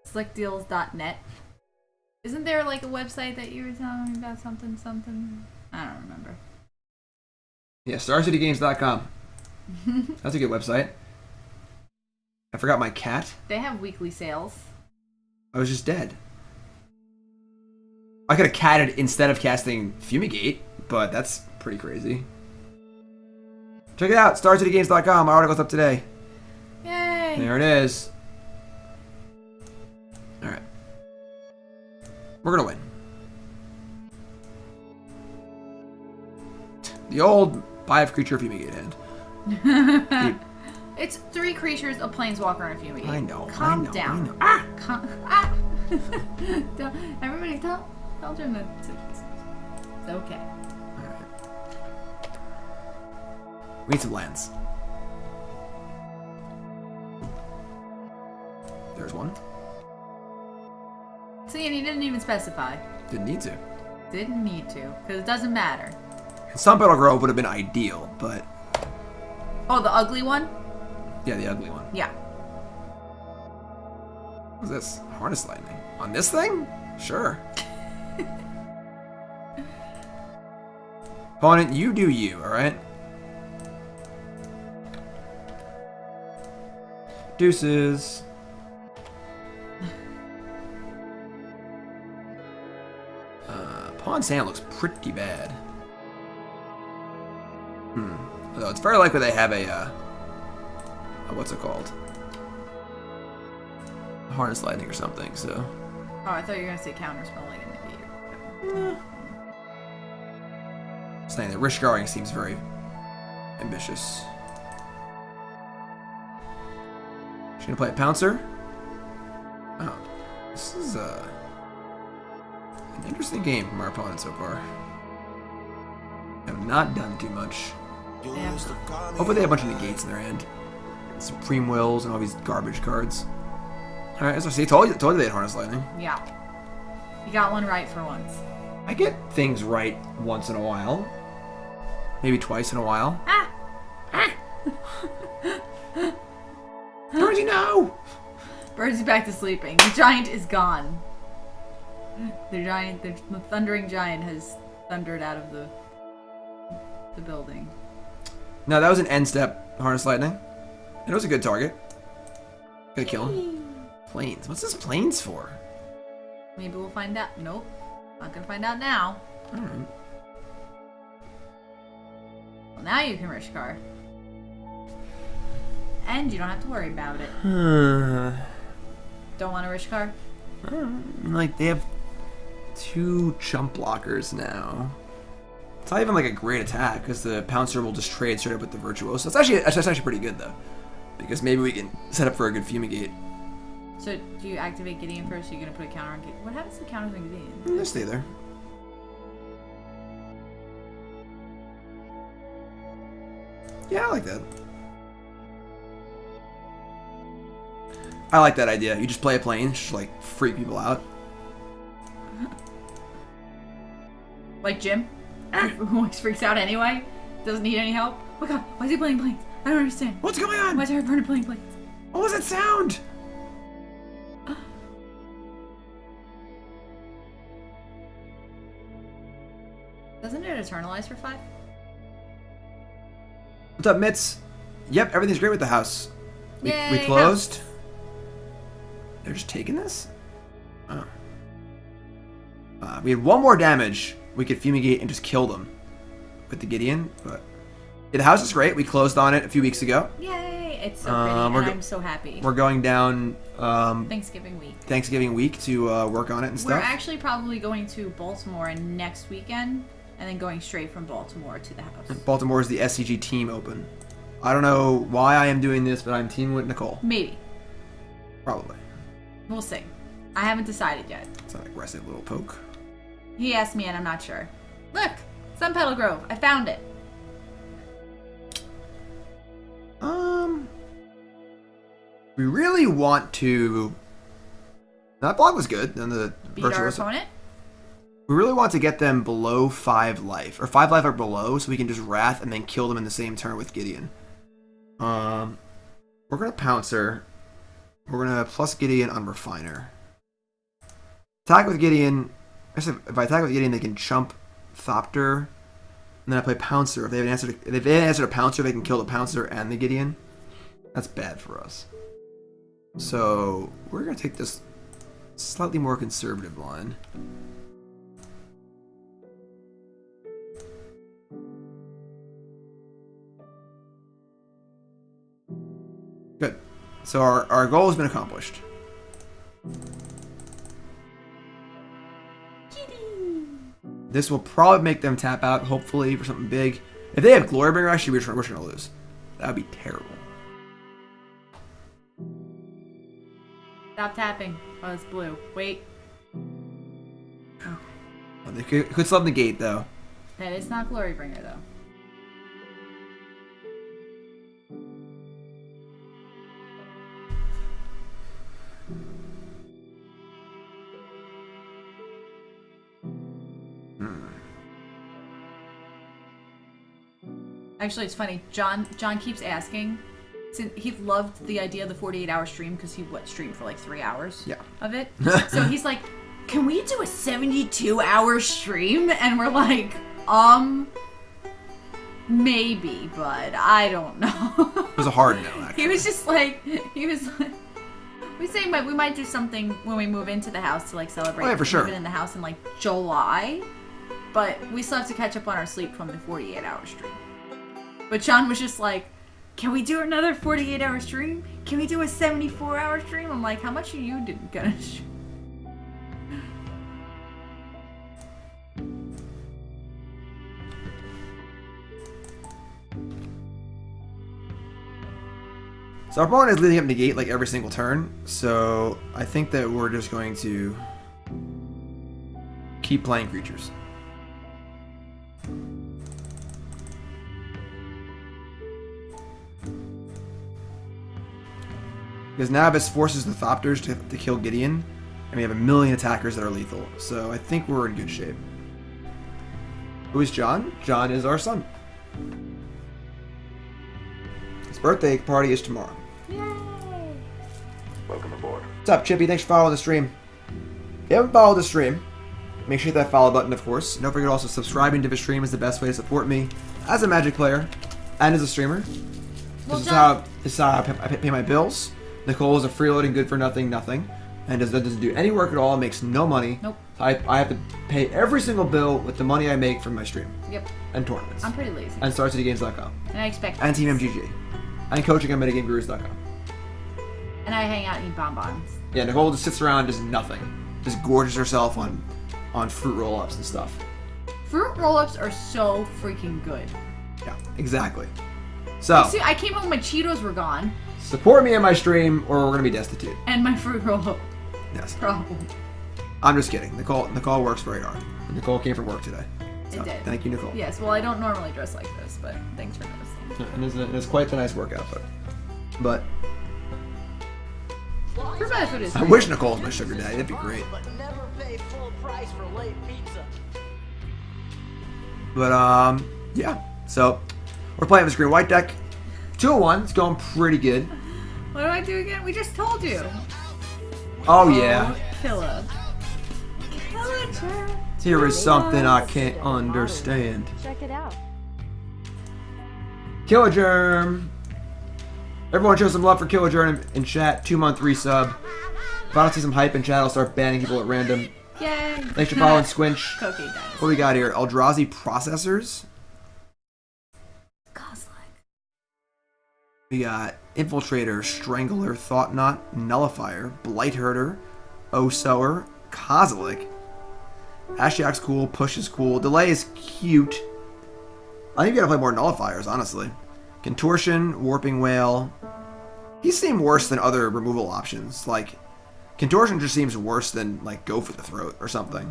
Slickdeals.net. Isn't there like a website that you were telling me about something? I don't remember. Yeah, StarCityGames.com. That's a good website. I forgot my cat. They have weekly sales. I was just dead. I could have catted instead of casting Fumigate, but that's pretty crazy. Check it out, StarCityGames.com. My article's up today. Yay! There it is. Alright. We're gonna win. The old buy a creature Fumigate hand. It's 3 creatures, a planeswalker, and a Fumigate. I know. Calm I know, down. I know. Ah! Ah! Everybody tell Jim that it's okay. Alright. We need some lands. There's one. See, and he didn't even specify. Didn't need to. Didn't need to, because it doesn't matter. Sunpetal Grove would have been ideal, but Oh, the ugly one? yeah, the ugly one. Yeah. What's this? Harness lightning. On this thing? Sure. Opponent, you do you, alright? Deuces. Pawn Sand looks pretty bad. Although it's very likely they have a what's it called? Harness lightning or something, so. Oh, I thought you were going to say counterspell like in the game. Saying that Rishkar seems very ambitious. She's gonna play a Pouncer. Oh, this is an interesting game from our opponent so far. Have not done too much. Yeah. Hopefully they have a bunch of negates in their hand. Supreme Wills and all these garbage cards. Alright, so see, told you they had Harness Lightning. Yeah. You got one right for once. I get things right once in a while. Maybe twice in a while. Ah! Birdie, no! Birdie's back to sleeping. The giant is gone. The thundering giant has thundered out of the building. No, that was an end step Harness Lightning. And it was a good target. Gonna kill him. Planes. What's this planes for? Maybe we'll find out. Nope. Not gonna find out now. Alright. Well, now you can Rishkar. And you don't have to worry about it. Don't want a Rishkar? Like, they have 2 chump blockers now. It's not even like a great attack, because the Pouncer will just trade straight up with the Virtuoso. That's actually pretty good, though. Because maybe we can set up for a good Fumigate. So, do you activate Gideon first? Or you're going to put a counter on Gideon? What happens to counters on Gideon? They'll stay there. Yeah, I like that. I like that idea. You just play a plane, just like freak people out. Like Jim? Who always freaks out anyway? Doesn't need any help? Oh my god, why is he playing planes? I don't understand. What's going on? Why is everyone playing planes? What was that sound? Doesn't it eternalize for 5? What's up, Mitz? Yep, everything's great with the house. We Yay, closed. house. They're just taking this? Oh. We had 1 more damage. We could Fumigate and just kill them with the Gideon, but yeah, the house is great. We closed on it a few weeks ago. Yay! It's so pretty, and I'm so happy. We're going down Thanksgiving week to work on it and stuff. We're actually probably going to Baltimore next weekend, and then going straight from Baltimore to the house. Baltimore is the SCG Team Open. I don't know why I am doing this, but I'm teaming with Nicole. Maybe. Probably. We'll see. I haven't decided yet. It's an aggressive little poke. He asked me, and I'm not sure. Look! Sunpetal Grove. I found it. We really want to... That block was good. And the Beat our opponent? We really want to get them below 5 life. Or 5 life or below, so we can just Wrath and then kill them in the same turn with Gideon. We're going to Pouncer. We're going to plus Gideon on Refiner. Attack with Gideon. If I attack with Gideon, they can chump Thopter. And then I play Pouncer. If they have an answer to Pouncer, they can kill the Pouncer and the Gideon. That's bad for us. So we're going to take this slightly more conservative line. Good. So our goal has been accomplished. This will probably make them tap out, hopefully, for something big. If they have Glorybringer, actually, we're going to lose. That would be terrible. Stop tapping. Oh, it's blue. Wait. Oh, they could still have the gate, though. That is not Glorybringer, though. Actually, it's funny. John keeps asking. He loved the idea of the 48-hour stream because he streamed for like 3 hours of it. So he's like, "Can we do a 72-hour stream?" And we're like, maybe, but I don't know. It was a hard no, actually. He was we saying we might do something when we move into the house to like celebrate. Oh, yeah, for sure. Moving in the house in like July, but we still have to catch up on our sleep from the 48-hour stream. But Sean was just like, "Can we do another 48-hour stream? Can we do a 74-hour stream?" I'm like, "How much are you gonna stream?" So our opponent is leading up negate like every single turn, so I think that we're just going to keep playing creatures. Because Nabis forces the Thopters to kill Gideon, and we have a million attackers that are lethal, so I think we're in good shape. Who is John? John is our son. His birthday party is tomorrow. Yay! Welcome aboard. What's up, Chippy? Thanks for following the stream. If you haven't followed the stream, make sure you hit that follow button, of course. And don't forget also subscribing to the stream is the best way to support me as a Magic player and as a streamer. This is how I pay my bills. Nicole is a freeloading good for nothing, and doesn't do any work at all, makes no money. Nope. So I have to pay every single bill with the money I make from my stream. Yep. And tournaments. I'm pretty lazy. And StarCityGames.com. And I expect. And Team MGG. And coaching on MetaGameGurus.com. And I hang out and eat bonbons. Yeah, Nicole just sits around, does nothing. Just gorges herself on fruit roll-ups and stuff. Fruit roll-ups are so freaking good. Yeah, exactly. So, See, I came home, my Cheetos were gone. Support me in my stream, or we're gonna be destitute. And my fruit roll-up. Yes. Problem. I'm just kidding. Nicole works very hard. Nicole came from work today. So, It did. Thank you, Nicole. Yes, well, I don't normally dress like this, but thanks for noticing. And it's quite the nice workout, but For benefit is I wish Nicole was my sugar daddy. That'd be great. But never pay full price for late pizza. But yeah. So we're playing this green white deck. 2-1. It's going pretty good. What do I do again? We just told you. Oh yeah. Killer. Killer. Here is something I can't understand. Check it out. Killer Germ. Everyone show some love for Killer Germ in chat. 2-month resub. If I don't see some hype in chat, I'll start banning people at random. Yay. Thanks for following Squinch. Cookie dice. What do we got here? Eldrazi processors. Coslick. We got Infiltrator, Strangler, Thought Knot, Nullifier, Blight Herder, O-Sower, Kozilek. Ashiok's cool, Push is cool, Delay is cute. I think you gotta play more Nullifiers, honestly. Contortion, Warping Whale. He seemed worse than other removal options. Like, Contortion just seems worse than, like, Go for the Throat or something.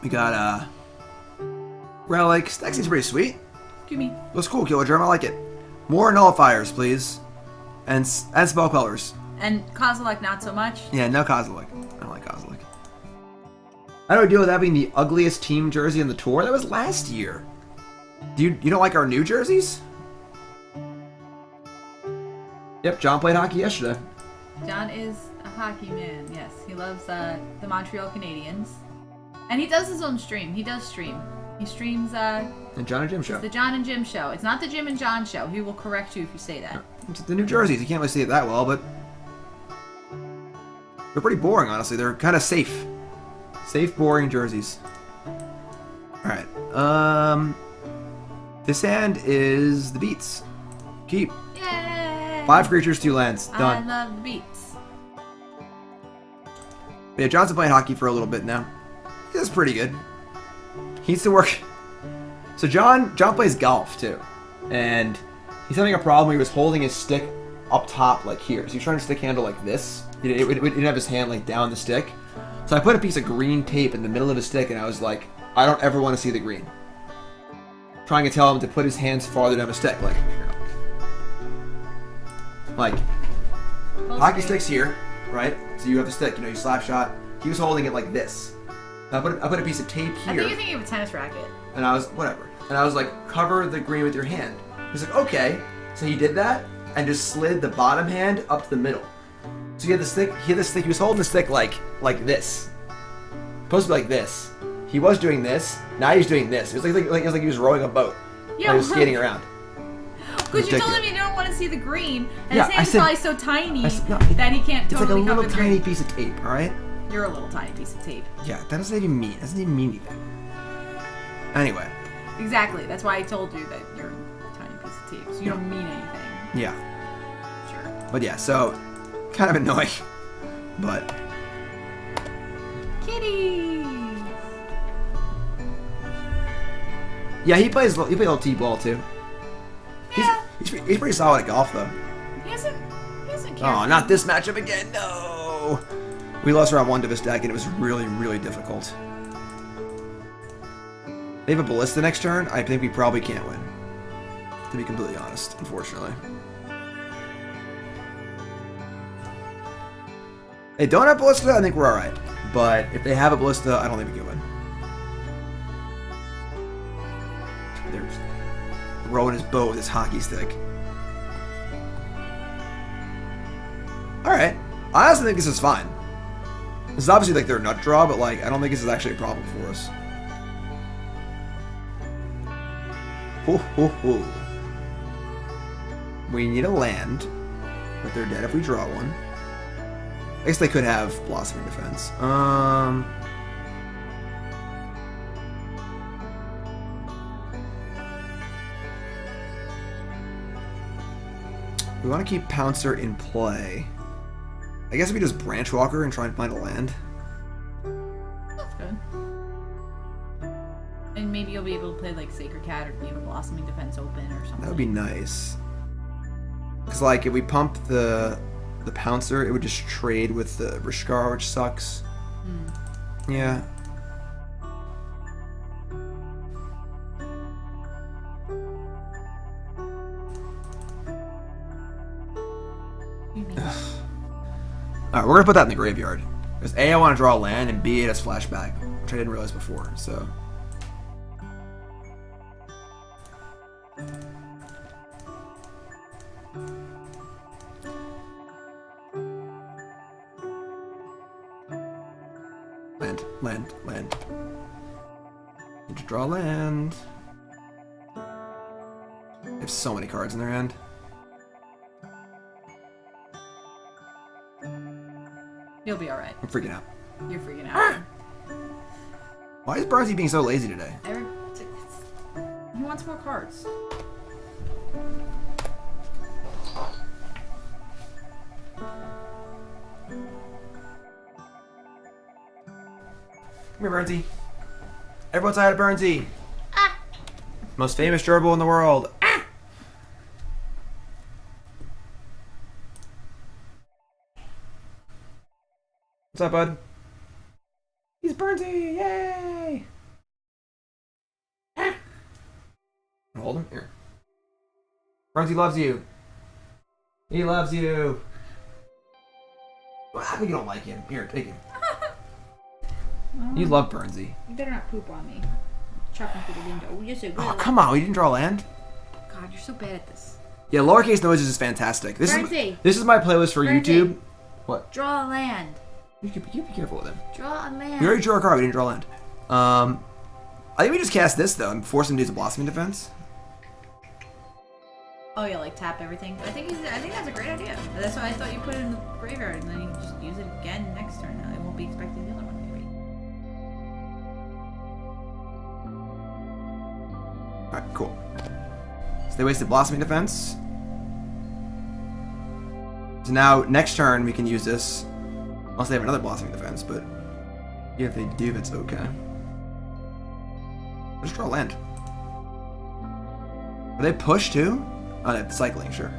We got, Relic. Stack seems pretty sweet. Give me. Looks cool, Killer Germ. I like it. More Nullifiers, please. And Spell Quellers. And Kozilek, not so much. Yeah, no Kozilek. I don't like Kozilek. How do I deal with that being the ugliest team jersey on the tour? That was last year. You don't like our new jerseys? Yep, John played hockey yesterday. John is a hockey man, yes. He loves the Montreal Canadiens. And he does his own stream. He does stream. He streams the John and Jim show. the John and Jim show. It's not the Jim and John show. He will correct you if you say that. It's the new jerseys. You can't really see it that well, but they're pretty boring, honestly. They're kind of safe. Safe, boring jerseys. Alright. This hand is the Beats. Keep. Yay! 5 creatures, 2 lands. Done. I love the beats. But yeah, John's been playing hockey for a little bit now. He's pretty good. He needs to work. So John plays golf too, and he's having a problem. He was holding his stick up top like here, so he's trying to stick handle like this. He didn't have his hand like down the stick. So I put a piece of green tape in the middle of his stick, and I was like, I don't ever want to see the green. Trying to tell him to put his hands farther down the stick, like hockey stick's here, right? So you have the stick, you slap shot. He was holding it like this. I put a piece of tape here. I think you're thinking of a tennis racket. And I was, whatever. And I was like, cover the green with your hand. He's like, okay. So he did that and just slid the bottom hand up to the middle. So he had the stick, he was holding the stick like this. Supposed to be like this. He was doing this, now he's doing this. It was like he was rowing a boat. Yeah, he was skating around. Because you told him you don't want to see the green, and Yeah, his hand's probably so tiny that he can't It's totally like a cover little the tiny green. piece of tape, alright? You're a little tiny piece of tape. Yeah, that doesn't even mean anything. Anyway. Exactly. That's why I told you that you're a tiny piece of tape. So you don't mean anything. Yeah. Sure. But yeah, so kind of annoying. But Kitties! yeah, he plays little T-ball too. Yeah. He's pretty solid at golf though. He hasn't cared. Oh, not this matchup again. No. We lost round 1 to this deck and it was really, really difficult. They have a Ballista next turn. I think we probably can't win. To be completely honest, unfortunately. They don't have Ballista, I think we're alright. But if they have a Ballista, I don't think we can win. They're just rowing his boat with his hockey stick. Alright. I honestly think this is fine. This is obviously like their nut draw, but like I don't think this is actually a problem for us. Ho ho ho. We need a land, but they're dead if we draw one. I guess they could have Blossoming Defense. We want to keep Pouncer in play. I guess if we just Branchwalker and try and find a land. That's good. And maybe you'll be able to play like Sacred Cat or leave a Blossoming Defense open or something. That would be nice. Because like if we pump the Pouncer, it would just trade with the Rishkar, which sucks. Yeah. Alright, we're gonna put that in the graveyard. Because A, I want to draw a land, and B, it has flashback, which I didn't realize before, so. Land. Need to draw land. They have so many cards in their hand. You'll be alright. I'm freaking out. You're freaking out. Why is Barzi being so lazy today? He wants more cards. Come here, Burnsy. Everyone's out of Burnsy. Most famous gerbil in the world. What's up, bud? He's Burnsy! Yay! Hold him here. Burnsy loves you. He loves you. Well, how come you don't like him? Here, take him. You love Burnsy. You better not poop on me. Chuck him through the window. Yes, I will. Oh, come on. We didn't draw land? God, you're so bad at this. Yeah, lowercase noises is fantastic. This is my playlist for Burnsy. YouTube. What? Draw a land. You be careful with him. Draw a land. We already drew our card. We didn't draw land. I think we just cast this, though, and force him to use a Blossoming Defense. Oh, yeah, like tap everything. I think that's a great idea. That's why I thought you put it in the graveyard, and then you can just use it again next turn. Now they won't be expecting the other one, maybe. Alright, cool. So they wasted Blossoming Defense. So now, next turn, we can use this. Unless they have another Blossoming Defense, but even if they do, that's okay. Just draw land. Are they push too? Oh, they're cycling, sure.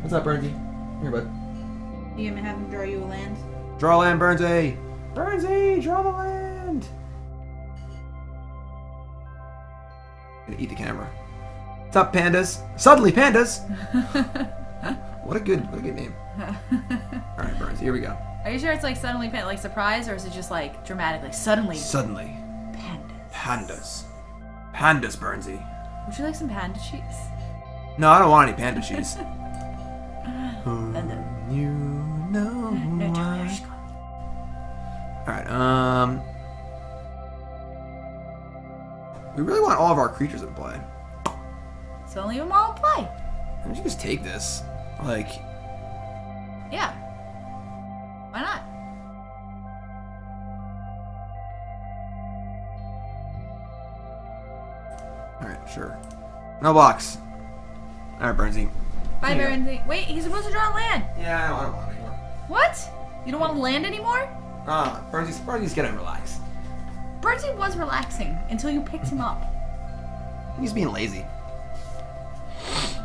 What's up, Burnsy? Here, bud. You gonna have him draw you a land? Draw land, Burnsy! Burnsy, draw the land! Gonna eat the camera. What's up, pandas? Suddenly, pandas! What a good name. Alright, Burnsy, here we go. Are you sure it's like suddenly like surprise, or is it just like dramatic, like suddenly? Suddenly. Pandas. Pandas, Burnsy. Would you like some panda cheese? No, I don't want any panda cheese. Panda. You know why. Alright, we really want all of our creatures in play. So only them all in play. Why don't you just take this? Like, Yeah. Why not? alright, sure. No blocks. Alright, Burnsy. Bye, Here you go. Baronsy. Wait, he's supposed to draw land. Yeah, I don't want it anymore. What? You don't want to land anymore? Burnsy's gonna relax. Baronsy was relaxing until you picked him up. He's being lazy.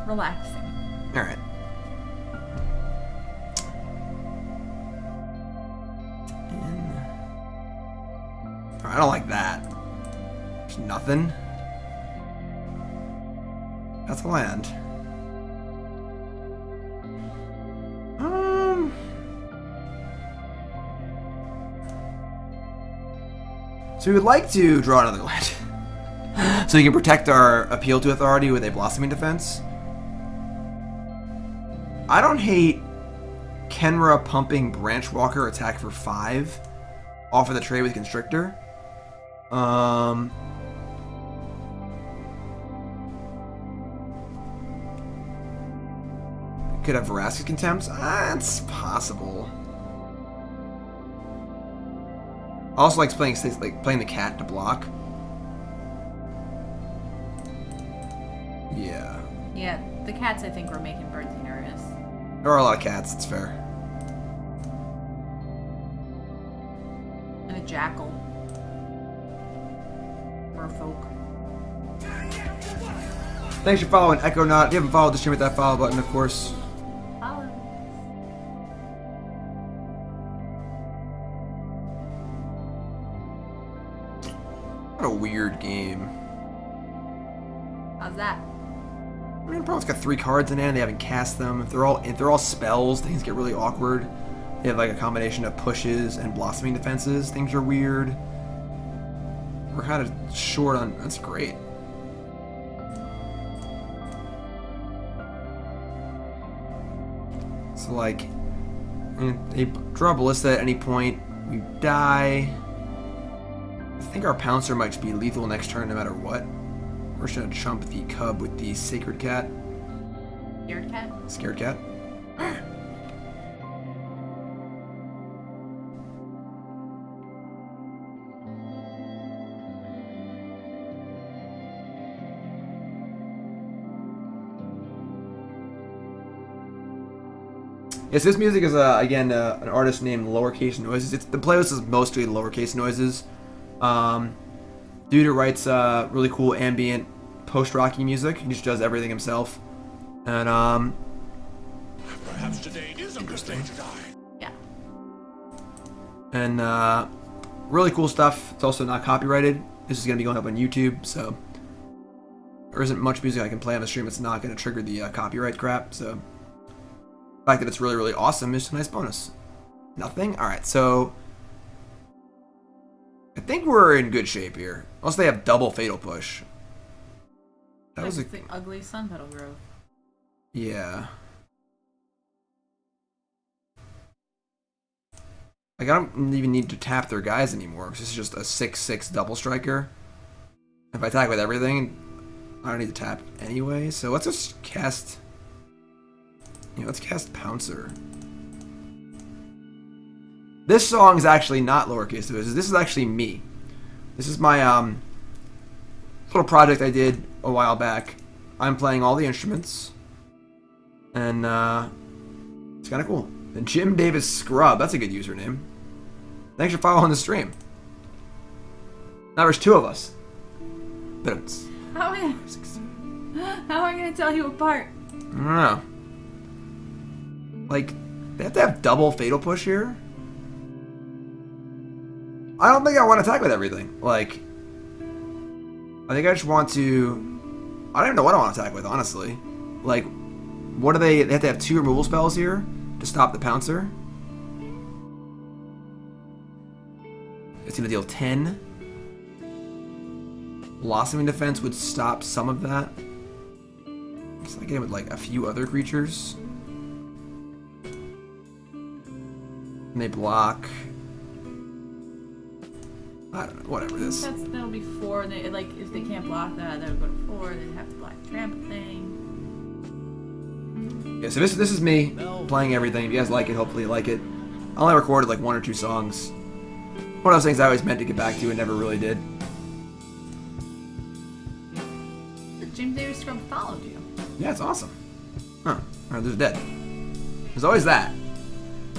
Relaxing. Alright. Alright, I don't like that. There's nothing. That's a land. So we would like to draw another land. So we can protect our appeal to authority with a blossoming defense. I don't hate Khenra pumping Branchwalker attack for 5 off of the trade with Constrictor. Could have Vraska's Contempt. It's possible. Also likes playing the cat to block. Yeah. Yeah, the cats I think were making Baronsy nervous. There are a lot of cats, it's fair. And a jackal. Merfolk. Thanks for following Echo Not. If you haven't followed the stream, hit that follow button, of course. Follow. What a weird game. How's that? I mean, probably got 3 cards in hand. They haven't cast them. If they're all spells, things get really awkward. They have like a combination of pushes and blossoming defenses. Things are weird. We're kind of short on. That's great. So like, I mean, they draw a ballista at any point. We die. I think our Pouncer might just be lethal next turn, no matter what. We're just gonna chump the cub with the Sacred Cat. Scared cat? Scared Cat. Yes, this music is again an artist named Lowercase Noises. The playlist is mostly Lowercase Noises. Dude who writes really cool ambient post-rocky music. He just does everything himself. And perhaps today isn't the day to die. Yeah. And really cool stuff. It's also not copyrighted. This is gonna be going up on YouTube, so there isn't much music I can play on the stream. It's not gonna trigger the copyright crap. So the fact that it's really, really awesome is a nice bonus. Nothing. All right, so I think we're in good shape here. Unless they have double Fatal Push. That was the ugly Sunpetal Grove. Yeah. Like, I don't even need to tap their guys anymore. This is just a 6/6 double striker. If I attack with everything, I don't need to tap anyway. So let's just cast... Yeah, let's cast Pouncer. This song is actually not Lowercase Noises. This is actually me. This is my little project I did a while back. I'm playing all the instruments. And it's kind of cool. And Jim Davis Scrub, that's a good username. Thanks for following the stream. Now there's 2 of us. But it's... How am I gonna tell you apart? I don't know. Like, they have to have double Fatal Push here? I don't think I want to attack with everything. Like, I think I just want to... I don't even know what I want to attack with, honestly. Like, what do they... They have to have 2 removal spells here to stop the Pouncer. It's going to deal 10. Blossoming Defense would stop some of that. It's like it with like a few other creatures. And they block. I don't know, whatever this. That'll be 4. They, like, if they can't block that, that'll go to 4. They'd have to block Trample thing. Yeah, so this is me playing everything. If you guys like it, hopefully you like it. I only recorded like 1 or 2 songs. One of those things I always meant to get back to and never really did. Jim Davis Scrub followed you. Yeah, it's awesome. Huh. Alright, there's dead. There's always that.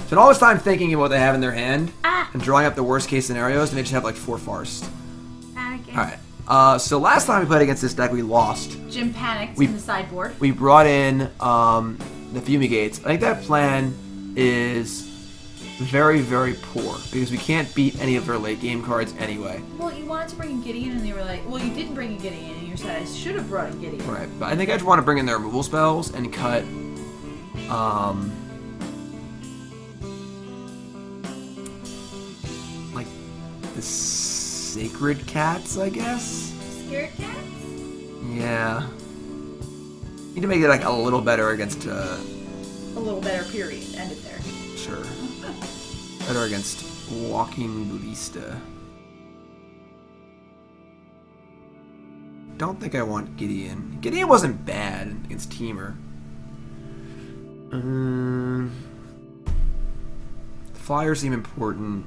Spend all this time thinking of what they have in their hand and drawing up the worst case scenarios, and they just have like 4 Farst. Alright. So last time we played against this deck, we lost. Jim panicked in the sideboard. We brought in the Fumigates. I think that plan is very, very poor because we can't beat any of their late game cards anyway. Well, you wanted to bring in Gideon, and they were like, well, you didn't bring in Gideon, and you said, I should have brought in Gideon. Right, but I think I just want to bring in their removal spells and cut, like, the Sacred Cats, I guess? Scared Cats? Yeah. Need to make it, like, a little better against, A little better, period. End it there. Sure. Better against Walking Ballista. Don't think I want Gideon. Gideon wasn't bad against Teamer. Flyers seem important.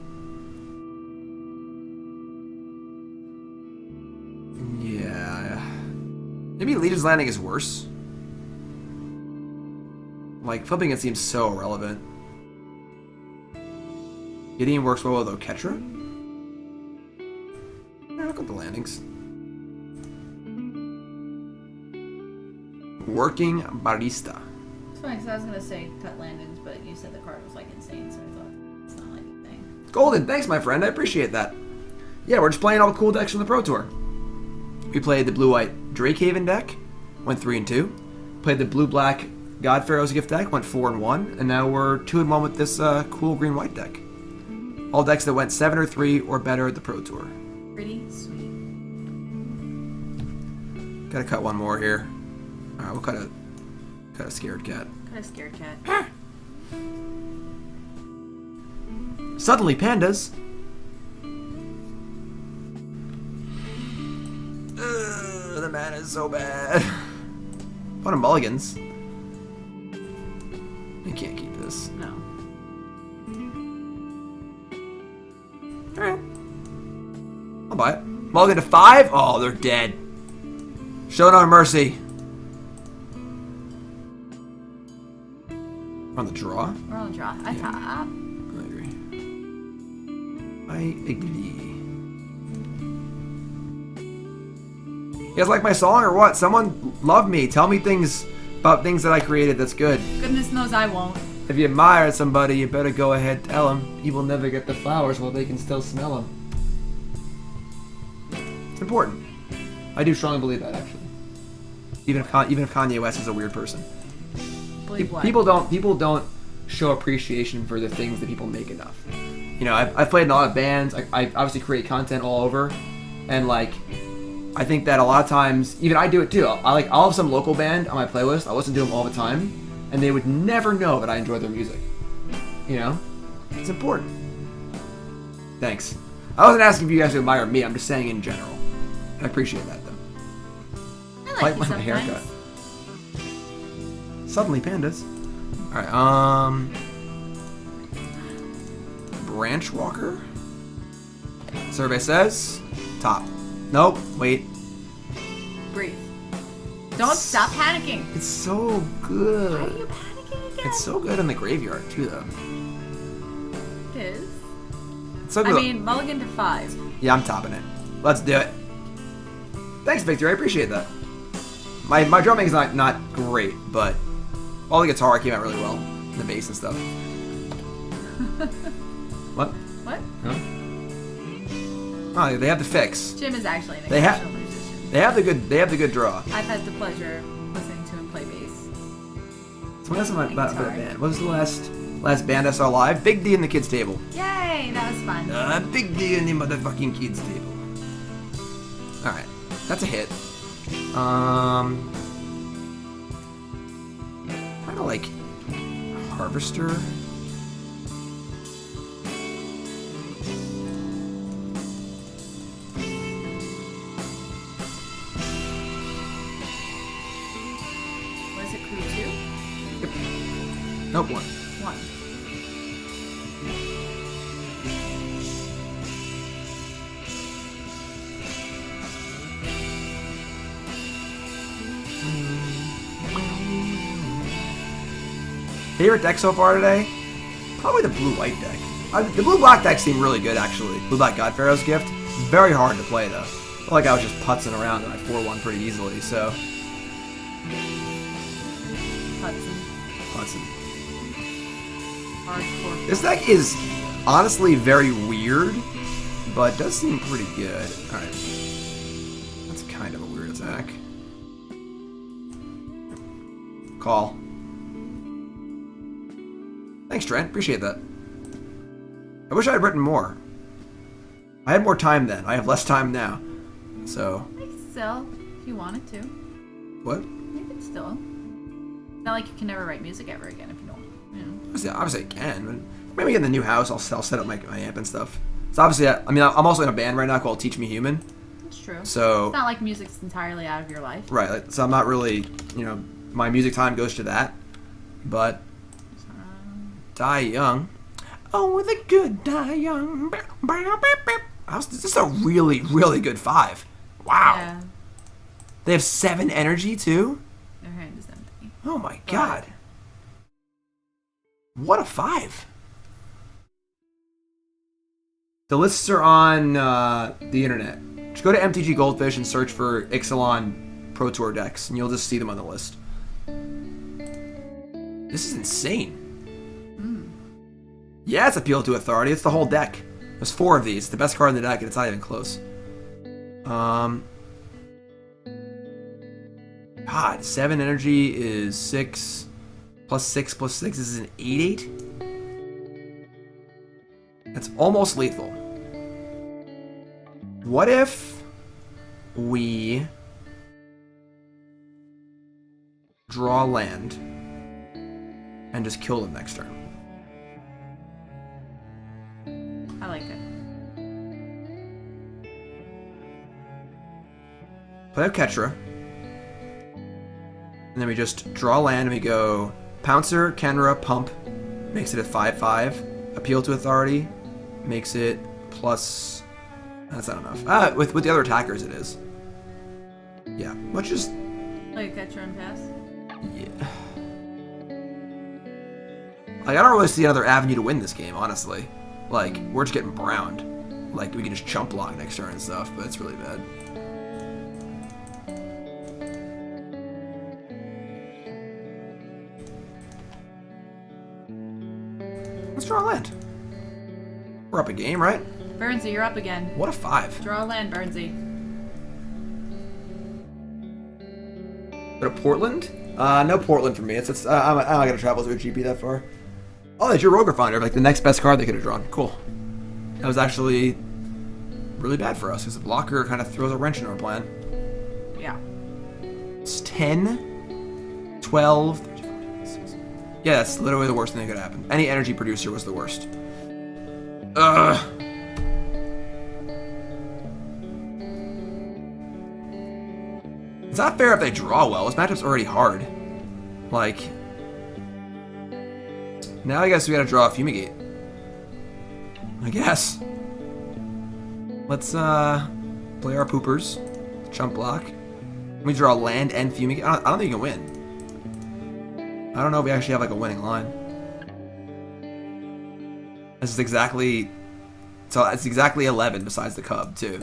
Yeah. Maybe Legion's Landing is worse. Like, flipping it seems so irrelevant. Gideon works well with Oketra. Yeah, look at the landings. Working Barista. It's funny, because I was going to say cut landings, but you said the card was, like, insane, so I thought it's not like a thing. Golden, thanks, my friend. I appreciate that. Yeah, we're just playing all the cool decks from the Pro Tour. We played the blue-white Drakehaven deck, went 3-2. Played the blue-black God Pharaoh's Gift deck, went 4-1. And now we're 2-1 with this cool green-white deck. All decks that went 7 or 3 or better at the Pro Tour. Pretty sweet. Gotta cut one more here. Alright, we'll cut a Scared Cat. Cut a Scared Cat. Suddenly, pandas. The mana is so bad. What a mulligans. You can't keep this. No. Alright. I'll buy it. Mulligan to 5? Oh, they're dead. Show no mercy. We're on the draw? We're on the draw. I top. I agree. I agree. You guys like my song or what? Someone love me. Tell me things about things that I created that's good. Goodness knows I won't. If you admire somebody, you better go ahead tell them. You will never get the flowers while they can still smell them. It's important. I do strongly believe that, actually. Even if Kanye West is a weird person. Believe what? People don't show appreciation for the things that people make enough. You know, I've played in a lot of bands. I obviously create content all over, and like, I think that a lot of times, even I do it too. I'll have some local band on my playlist. I listen to them all the time, and they would never know that I enjoy their music. You know, it's important. Thanks. I wasn't asking if you guys to admire me. I'm just saying in general. I appreciate that though. I like you my sometimes. haircut. Suddenly pandas. Alright, Branchwalker? Survey says top. Nope, wait. Breathe. Don't stop panicking. It's so Why good. are you panicking again? It's so good in the graveyard too though. It is. It's so I good. mean, mulligan to 5. Yeah, I'm topping it. Let's do it. Thanks, Victor. I appreciate that. My drumming is not great, but all the guitar came out really well. And the bass and stuff. What? What? Huh? Oh, they have the fix. Jim is actually an They have- exceptional musician. They have the good draw. I've had the pleasure of listening to him play bass. So what else about Guitar. the band? What was the last band I saw live? Big D in the kids table. Yay, that was fun. Big D in the motherfucking kids table. All right, that's a hit. Kind of like Harvester. Was it Crew 2? Nope, 1. 1. Favorite deck so far today? Probably the blue-white deck. The blue-black deck seemed really good, actually. Blue-black God Pharaoh's Gift. Very hard to play, though. I felt like I was just putzing around and I 4-1 pretty easily, so... Hudson. Hardcore. This deck is honestly very weird, but does seem pretty good. Alright. That's kind of a weird attack. Call. Thanks, Trent. Appreciate that. I wish I had written more. I had more time then. I have less time now. So... You could still, if you wanted to. What? You could still. It's not like you can never write music ever again if you don't, you know. Obviously I can, but maybe in the new house I'll set up my amp and stuff. So obviously, I mean, I'm also in a band right now called Teach Me Human. It's true. So... It's not like music's entirely out of your life. Right, so I'm not really, you know, my music time goes to that, but Die Young. Oh, the good Die Young. This is a really, really good 5. Wow. Yeah. They have 7 energy, too? Their hand is empty. Oh my god. What a 5. The lists are on the internet. Just go to MTG Goldfish and search for Ixalan Pro Tour decks, and you'll just see them on the list. This is insane. Yeah, it's Appeal to Authority. It's the whole deck. There's 4 of these. It's the best card in the deck, and it's not even close. God, 7 energy is 6 plus 6 plus 6. This is an 8/8. That's almost lethal. What if we draw land and just kill them next turn? I like it. Play Oketra. And then we just draw land and we go Pouncer, Khenra, Pump. Makes it a 5/5. Appeal to Authority. Makes it plus... That's not enough. With the other attackers it is. Yeah, let's just... Like catch and pass. Yeah. Like, I don't really see another avenue to win this game, honestly. Like, we're just getting browned. Like, we can just chump block next turn and stuff, but it's really bad. Let's draw a land. We're up a game, right? Burnsy, you're up again. What a 5. Draw a land, Burnsy. Go to Portland? No Portland for me. I'm not gonna travel to a GP that far. Oh, that's your Roger Finder, like the next best card they could have drawn. Cool. That was actually really bad for us because the blocker kind of throws a wrench in our plan. Yeah. It's 10, 12, 13, 14, 16. Yeah, that's literally the worst thing that could happen. Any energy producer was the worst. Ugh. It's not fair if they draw well. This matchup's already hard. Like, now I guess we gotta draw a Fumigate. I guess. Let's play our poopers. Chump block. Let me draw land and Fumigate. I don't think you can win. I don't know if we actually have like a winning line. This is exactly... So it's exactly 11 besides the cub, too.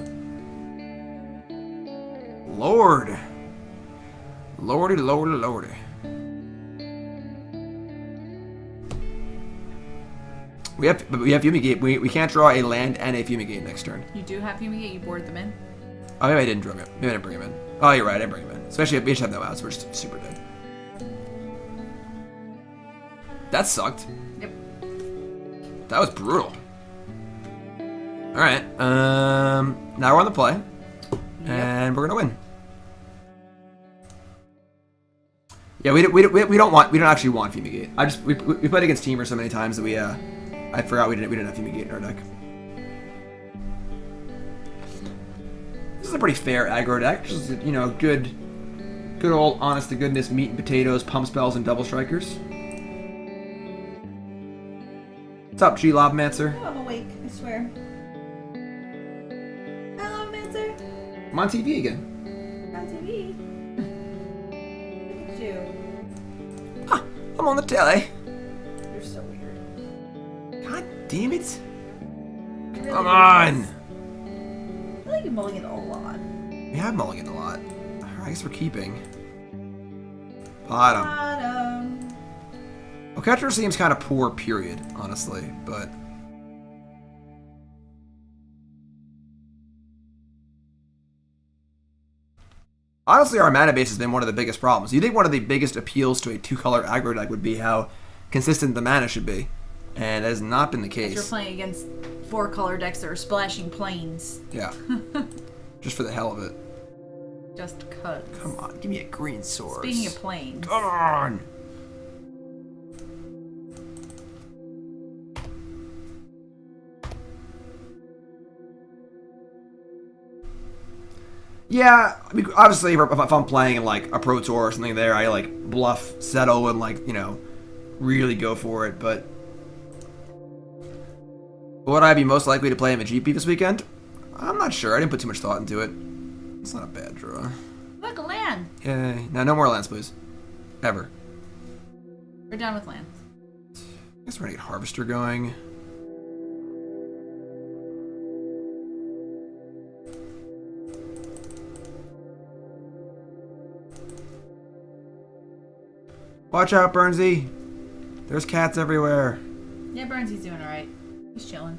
Lord. Lordy, lordy, lordy. We have Fumigate. We can't draw a land and a Fumigate next turn. You do have Fumigate, you board them in? Oh, maybe I didn't draw him. Maybe I didn't bring him in. Oh, you're right, I didn't bring him in. Especially if we just have no outs, we're just super dead. That sucked. Yep. That was brutal. Alright, now we're on the play. And we're gonna win. Yeah, we don't actually want Fumigate. We played against Teamer so many times that I forgot we didn't have Fumigate in our deck. This is a pretty fair aggro deck. Just, you know, good old honest to goodness meat and potatoes, pump spells, and double strikers. What's up, G-Lobmancer? Oh, I'm awake, I swear. Hello, Mancer. I'm on TV again. On TV. Look at you. Huh, I'm on the telly. You're so weird. God damn it. Really Come on. I feel like you're mulling it a lot. We have mulligan a lot. I guess we're keeping. Bottom. Oketra seems kind of poor, period, honestly, but... Honestly, our mana base has been one of the biggest problems. You think one of the biggest appeals to a two-color aggro deck would be how consistent the mana should be, and that has not been the case. You're playing against 4-color decks that are splashing plains. Yeah. Just for the hell of it. Just cuz. Come on, give me a green source. Speaking of plains. Come on! Yeah, I mean, obviously, if I'm playing in, like, a Pro Tour or something there, I, like, bluff, settle, and, like, you know, really go for it, but... Would I be most likely to play him at GP this weekend? I'm not sure. I didn't put too much thought into it. It's not a bad draw. Look, a land. Yay. No more lands, please. Ever. We're done with lands. I guess we're gonna get Harvester going. Watch out, Burnsy. There's cats everywhere. Yeah, Burnsy's doing alright. He's chilling.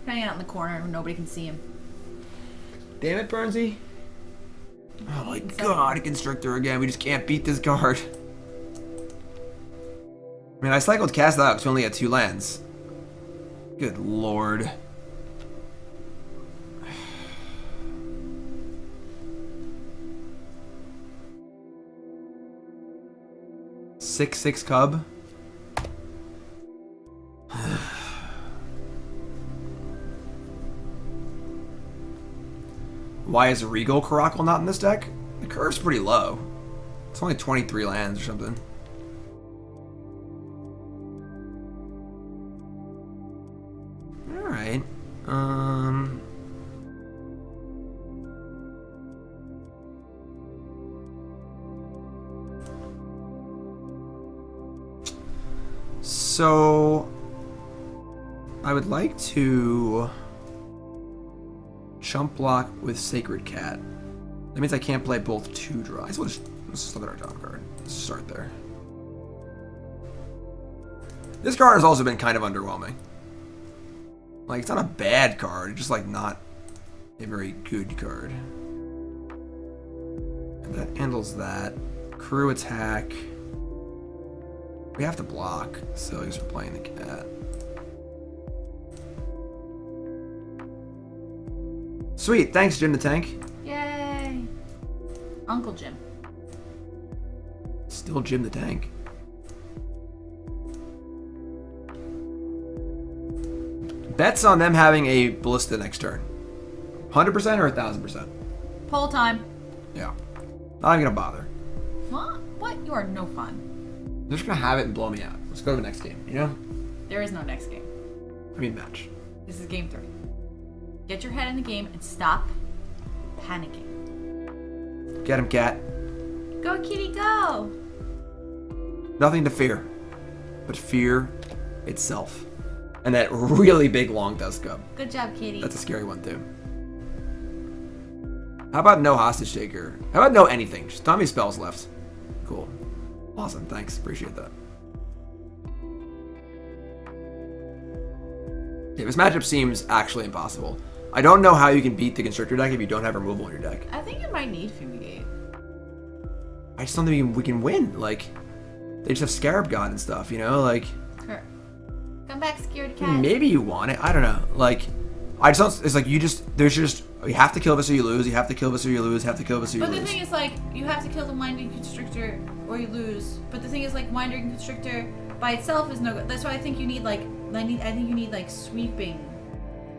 Hanging out in the corner where nobody can see him. Damn it, Burnsy. Oh my god, a Constrictor again. We just can't beat this card. I mean, I cycled Cast out because we only had 2 lands. Good lord. Six cub. Why is Regal Caracal not in this deck? The curve's pretty low. It's only 23 lands or something. Alright. So I would like to chump block with Sacred Cat. That means I can't play both 2 draws. Let's just look at our top card. Let's start there. This card has also been kind of underwhelming. Like, it's not a bad card, it's just like not a very good card. And that handles that. Crew attack. We have to block, so I guess we're playing the cat. Sweet, thanks Jim the Tank. Yay! Uncle Jim. Still Jim the Tank. Bets on them having a Ballista next turn. 100% or 1000%? Poll time. Yeah. Not even gonna bother. What? What? You are no fun. They're just gonna have it and blow me out. Let's go to the next game, you know? There is no next game. I mean match. This is game 3. Get your head in the game and stop panicking. Get him, cat. Go, kitty, go! Nothing to fear. But fear itself. And that really big long dust cub. Good job, kitty. That's a scary one too. How about no hostage taker? How about no anything? Just tell me spells left. Cool. Awesome, thanks. Appreciate that. Yeah, this matchup seems actually impossible. I don't know how you can beat the Constrictor deck if you don't have removal in your deck. I think you might need Fumigate. I just don't think we can win. Like, they just have Scarab God and stuff, you know? Like, Sure. Come back, scared cat. maybe you want it. I don't know. Like, I just don't. It's like you have to kill this or you lose. You have to kill this or you lose. Have to kill this or you But lose. the thing is, like, you have to kill the Winding Constrictor or you lose. But the thing is, like, Winding Constrictor by itself is no good. That's why I think you need, like, I think you need, like, sweeping.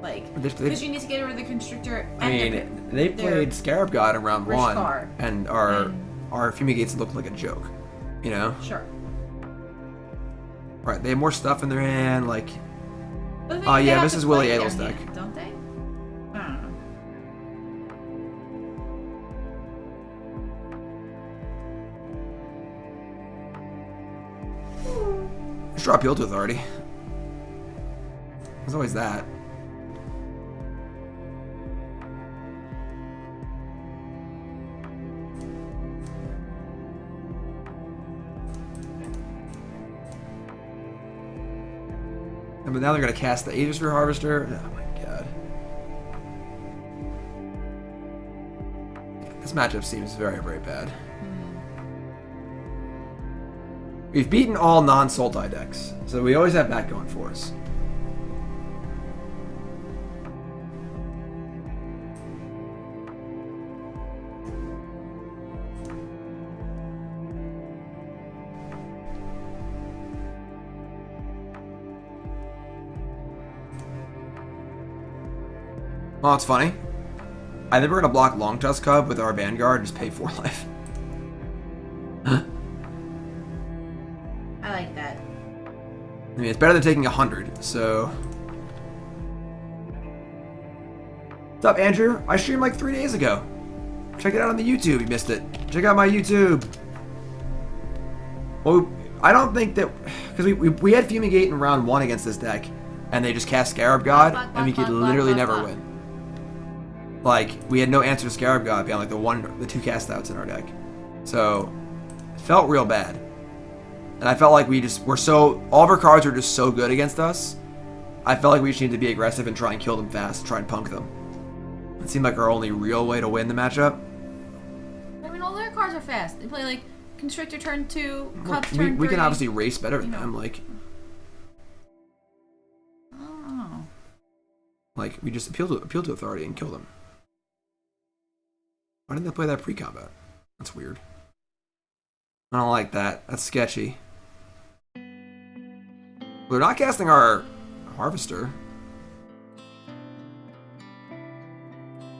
Like, because you need to get rid of the Constrictor and I mean, they played Scarab God in round Rishkar. 1, and our Fumigates looked like a joke. You know? Sure. Right, they have more stuff in their hand, like... But the thing is, Oh they yeah, have this to is Willie play their Adel's deck. hand, don't they? I don't know. Let's draw Appeal to Authority. There's always that. But now they're going to cast the Aethersphere Harvester. Oh my god. This matchup seems very, very bad. We've beaten all non-Sultai decks, so we always have that going for us. Oh, it's funny. I think we're gonna block Long Tusk Cub with our Vanguard and just pay 4 life. I like that. I mean, it's better than taking 100, so... What's up, Andrew? I streamed like 3 days ago. Check it out on the YouTube. You missed it. Check out my YouTube. Well, I don't think that... Because we had Fumigate in round 1 against this deck, and they just cast Scarab God, and we could literally never win. Like, we had no answer to Scarab God beyond like the 2 cast outs in our deck. So, it felt real bad. And I felt like all of our cards were just so good against us. I felt like we just needed to be aggressive and try and kill them fast, try and punk them. It seemed like our only real way to win the matchup. I mean, all their cards are fast. They play like Constrictor turn 2, Cub turn 3. We can obviously race better than them. Like, Oh. Like we just appeal to authority and kill them. Why didn't they play that pre-combat? That's weird. I don't like that. That's sketchy. We're not casting our Harvester.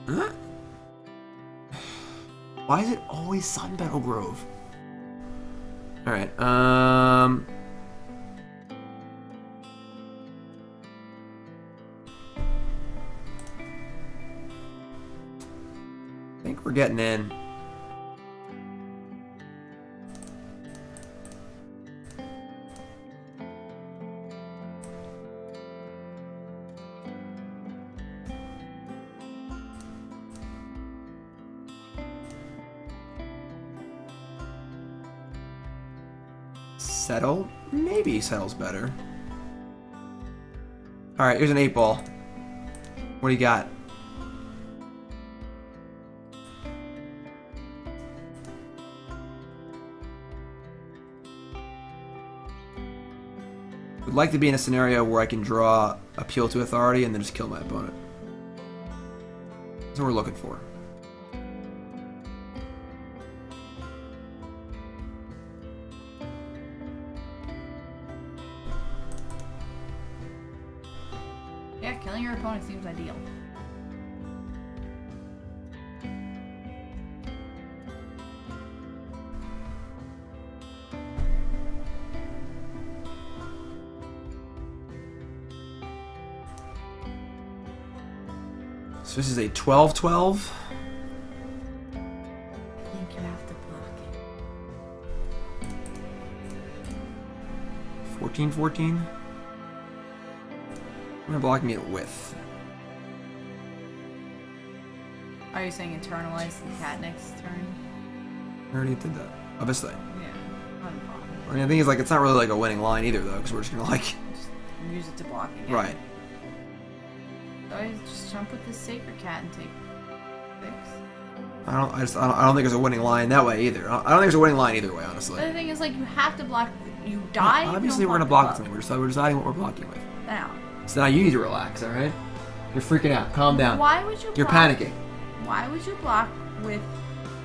Huh? Why is it always Sunpetal Grove? Alright, I think we're getting in. Settle? Maybe Settle's better. Alright, here's an 8-ball. What do you got? Would like to be in a scenario where I can draw Appeal to Authority and then just kill my opponent. That's what we're looking for. Yeah, killing your opponent seems ideal. So this is a 12-12. I think you have to block it. 14-14. I'm gonna block me at width. Are you saying internalize the cat next turn? I already did that. Obviously. Yeah, not a problem. I mean, the thing is, like, it's not really like a winning line either, though, because we're just gonna like. Just use it to block again. Right. So I just jump with this sacred cat and take 6. I don't think there's a winning line that way either. I don't think there's a winning line either way, honestly. The other thing is, like, you have to block. You die. Well, if obviously, you we're don't gonna block the with something. We're deciding what we're blocking with. Now. So now you need to relax, all right? You're freaking out. Calm down. Why would you? You're block, panicking. Why would you block with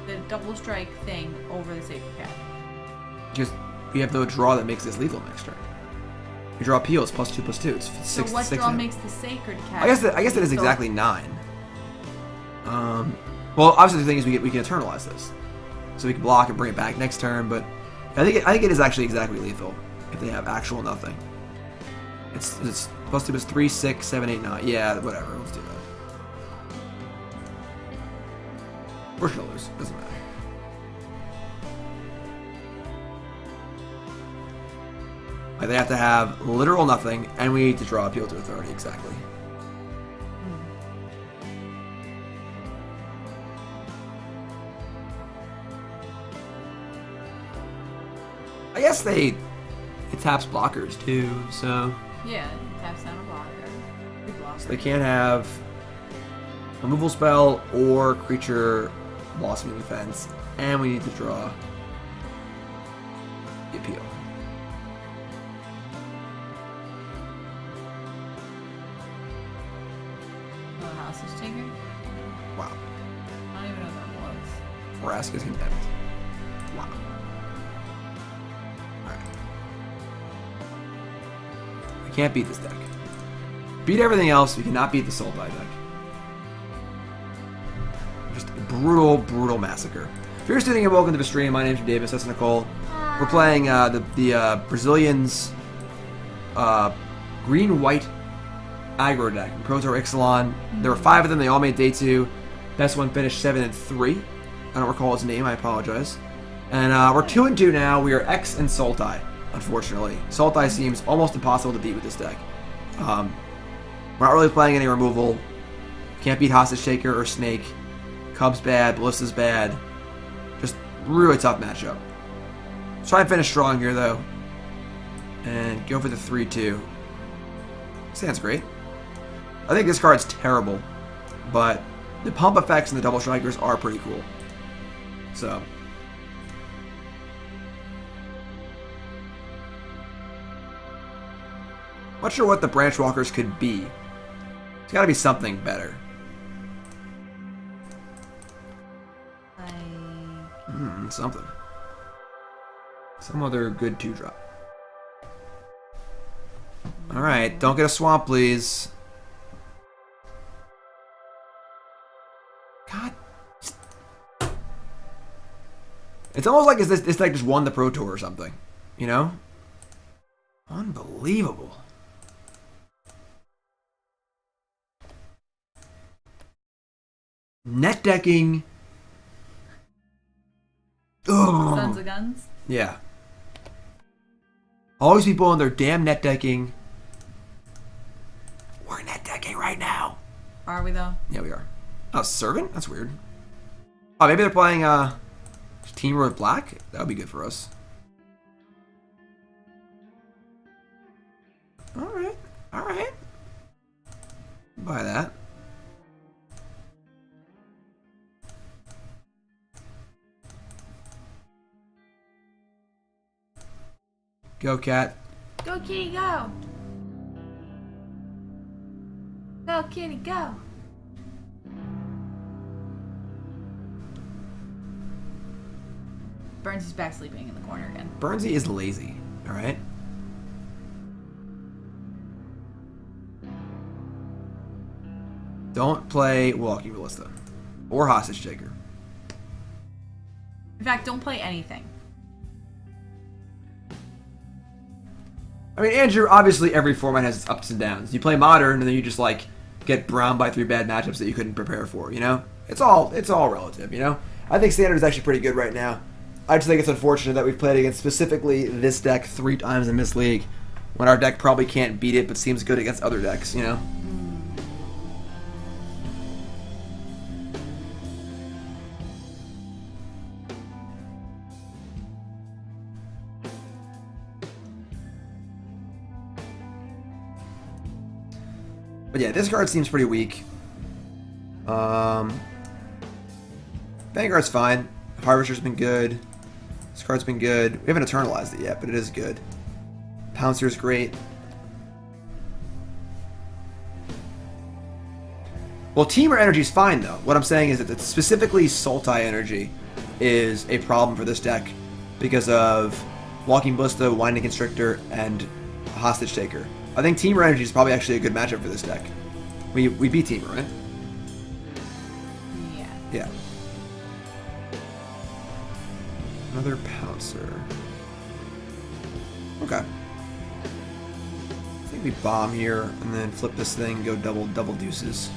the double strike thing over the sacred cat? Because you have no draw that makes this lethal next turn. You draw appeal, it's +2/+2. It's 6. So what 6 draw now. makes the sacred cat? I guess that is lethal? exactly 9. Well, obviously the thing is we can eternalize this, so we can block and bring it back next turn. But I think it is actually exactly lethal if they have actual nothing. It's +2/+3, 6, 7, 8, 9. Yeah, whatever. Let's do that. We're gonna lose. Doesn't matter. Like, they have to have literal nothing, and we need to draw Appeal to Authority exactly. I guess it taps blockers too, so. Yeah, it taps down a blocker. Big blocker. So they can't have removal spell or creature blossoming defense, and we need to draw the appeal. Oh, hostage taker? Wow. I don't even know what that was. Vraska's Contempt. Wow. Alright. We can't beat this deck. Beat everything else, we cannot beat the Sultai deck. Just a brutal, brutal massacre. If you're tuning in, welcome to the stream. My name's Davis, that's Nicole. We're playing the Brazilians green-white aggro deck, Pro Tour Ixalan. There were 5 of them, they all made day 2. Best one finished 7-3. I don't recall his name, I apologize. And we're 2-2 now. We are X and Sultai, unfortunately. Sultai seems almost impossible to beat with this deck. We're not really playing any removal. Can't beat Hostage Taker or Snake. Cub's bad, Ballista's bad. Just really tough matchup. Let's try and finish strong here, though. And go for the 3-2. Sounds great. I think this card's terrible, but the pump effects and the double strikers are pretty cool. So. Not sure what the Branchwalkers could be. It's gotta be something better. Something. Some other good 2-drop. Alright, don't get a swamp, please. God. It's almost like this deck just won the Pro Tour or something. You know? Unbelievable. Net decking. Ugh. Sons of Guns? Yeah. Always people on their damn net decking. We're net decking right now. Are we, though? Yeah, we are. Oh, Servant? That's weird. Oh, maybe they're playing Team Road Black? That would be good for us. Alright. Alright. Buy that. Go, cat. Go, kitty, go. Go, kitty, go. Burns is back sleeping in the corner again. Burnsy is lazy. Alright. Don't play Walking Ballista. Or Hostage Taker. In fact, don't play anything. I mean, Andrew, obviously every format has its ups and downs. You play Modern, and then you just, like, get browned by 3 bad matchups that you couldn't prepare for, you know? It's all relative, you know? I think Standard is actually pretty good right now. I just think it's unfortunate that we've played against specifically this deck 3 times in this league, when our deck probably can't beat it, but seems good against other decks, you know? But yeah, this card seems pretty weak. Vanguard's fine. Harvester's been good. This card's been good. We haven't eternalized it yet, but it is good. Pouncer's great. Well, Teamer Energy's fine, though. What I'm saying is that specifically Sultai Energy is a problem for this deck because of Walking Ballista, Winding Constrictor, and Hostage Taker. I think Teamer Energy is probably actually a good matchup for this deck. We beat Teamer, right? Yeah. Yeah. Another Pouncer. Okay. I think we bomb here and then flip this thing, go double deuces.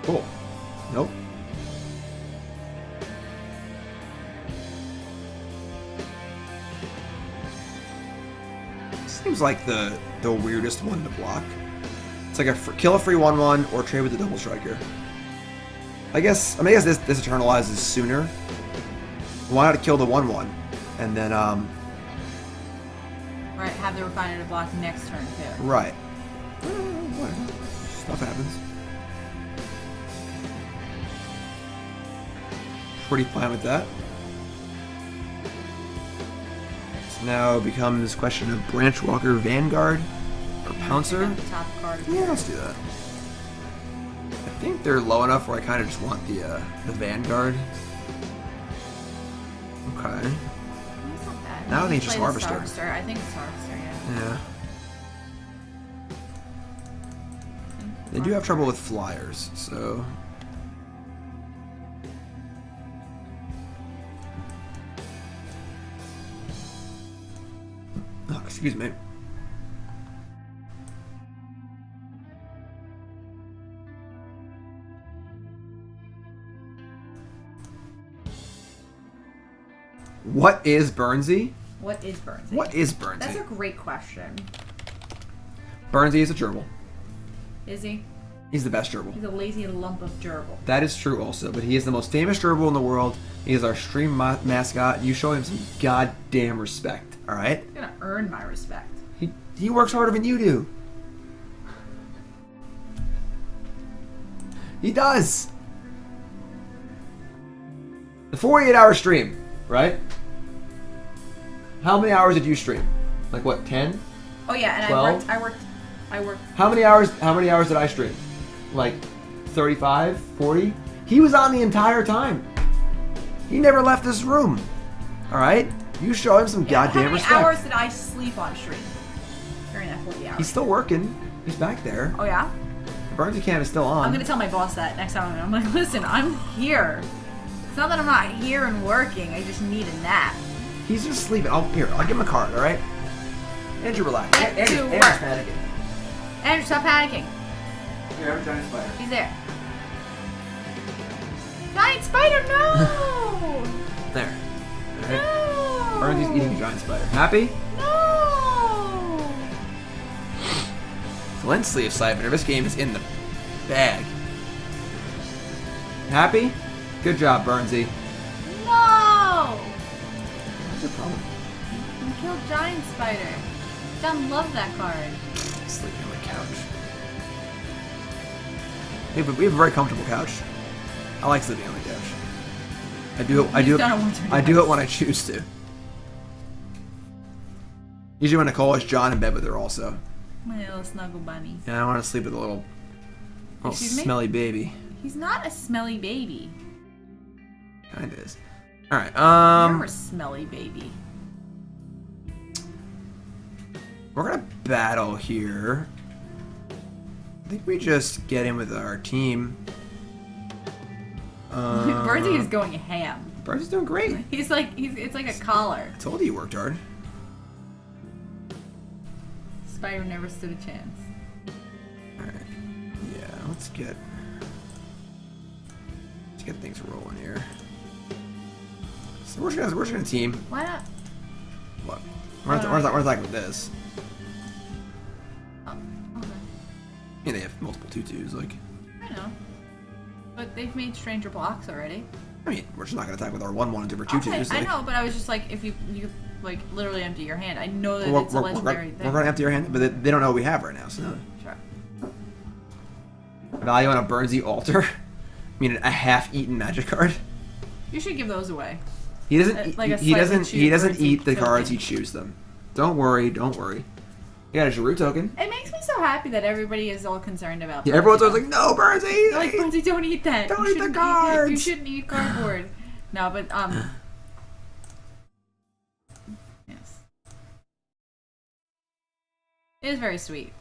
Cool. Nope. Seems like the weirdest one to block. It's like kill a free 1/1 or trade with the double striker. I guess this eternalizes sooner. Why not kill the 1/1 and then Right, have the refiner to block next turn too. right. Stuff happens. Pretty fine with that. So now becomes question of Branchwalker Vanguard or Pouncer. The top card. Yeah, let's do that. I think they're low enough where I kind of just want the Vanguard. Okay. That's not bad. Now I think it's Play just the Harvester. Harvester. I think it's Harvester, yeah. Yeah. They do have trouble with flyers, so. Oh, excuse me. What is Burnsy? What is Burnsy? What is Burnsy? That's a great question. Burnsy is a gerbil. Is he? He's the best gerbil. He's a lazy lump of gerbil. That is true also, but he is the most famous gerbil in the world. He is our stream mascot. You show him some goddamn respect, alright? He's gonna earn my respect. He works harder than you do. He does. The 48-hour stream, right? How many hours did you stream? Like what, 10? Oh yeah, and 12? I worked. How many hours did I stream? Like 35, 40? He was on the entire time. He never left this room. Alright? You show him some goddamn respect. How many hours did I sleep on stream during that 40 hours? He's still working. He's back there. Oh yeah? The Burnsy cam is still on. I'm gonna tell my boss that next time. I'm like, listen, I'm here. It's not that I'm not here and working. I just need a nap. He's just sleeping. I'll give him a card, alright? Andrew, relax. Get to Andrew's work. panicking. Andrew, stop panicking. Here, I have a giant spider. He's there. Giant spider, no! There. Alright. No! Burnsy's eating a giant spider. Happy? No! Flint Sleeve Siphoner. This game is in the bag. Happy? Good job, Burnsy. No! What's the problem? You killed Giant Spider. John loved that card. Sleeping on the couch. Hey, but we have a very comfortable couch. I like sleeping on the couch. I do it when I choose to. Usually when Nicole is John in bed with her also. My little snuggle bunny. Yeah, I want to sleep with a little smelly baby. He's not a smelly baby. Kinda is. Alright, You're a smelly baby. we're gonna battle here. I think we just get in with our team. Birdsey is going ham. Birdie's doing great. It's like a collar. I told you you worked hard. Spider never stood a chance. Alright. Yeah, let's get things rolling here. So we're just gonna team. Why not? What? We're not like with this. Oh, okay. Yeah, they have multiple tutus, like. I know. But they've made stranger blocks already. I mean, we're just not gonna attack with our 1/1 over tutus. Okay, like, I know, but I was just like, if you like literally empty your hand. I know that it's a we're legendary thing. gonna empty our hand, but they don't know what we have right now, so no. Sure. Value on a Burnsy altar? I mean, a half-eaten magic card? You should give those away. He doesn't. Like a he doesn't. slightly He doesn't Burnsy eat the token. cards. He chews them. Don't worry. Don't worry. You got a Giroux token. It makes me so happy that everybody is all concerned about. Yeah, everyone's Burnsy, always like, "No, Burnsy." though. Like Burnsy, don't eat that. Don't You eat the shouldn't cards. You shouldn't eat cardboard. No, but yes, it is very sweet.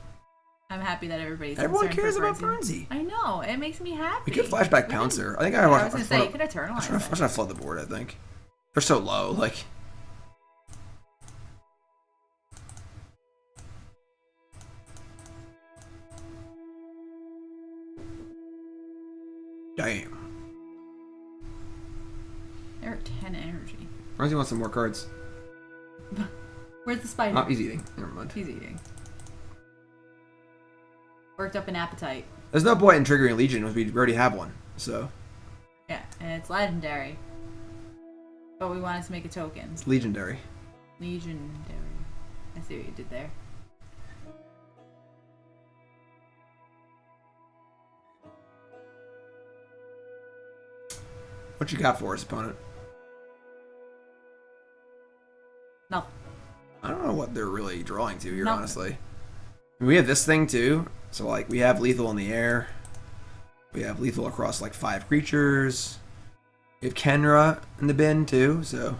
I'm happy that everybody's. Everyone concerned cares for about Burnsy. Burnsy. I know. It makes me happy. We could flashback Pouncer. I think I was gonna say you could eternalize I'm trying to flood the board. I think they're so low. Like. Damn. They're at 10 energy. Burnsy wants some more cards. Where's the spider? Oh, he's eating. Never mind. He's eating. Worked up an appetite. There's no point in triggering Legion if we already have one. So. Yeah, and it's legendary. But we wanted to make a token. It's legendary. Legendary. I see what you did there. What you got for us, opponent? No. I don't know what they're really drawing to here, No. honestly. I mean, we have this thing too. So like we have lethal in the air. We have lethal across like 5 creatures. We have Khenra in the bin too, so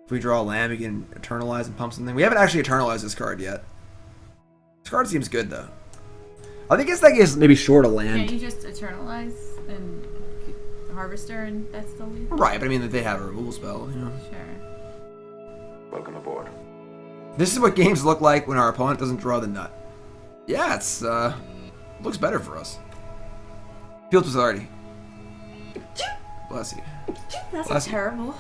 if we draw a land, we can eternalize and pump something. We haven't actually eternalized this card yet. This card seems good though. I think this deck is maybe short a land. Can't you just eternalize and harvester and that's the lead? Right, but I mean that they have a removal spell, you know. Sure. Welcome aboard. This is what games look like when our opponent doesn't draw the nut. Yeah, it's looks better for us. Field authority. Bless you. That's Bless you. terrible.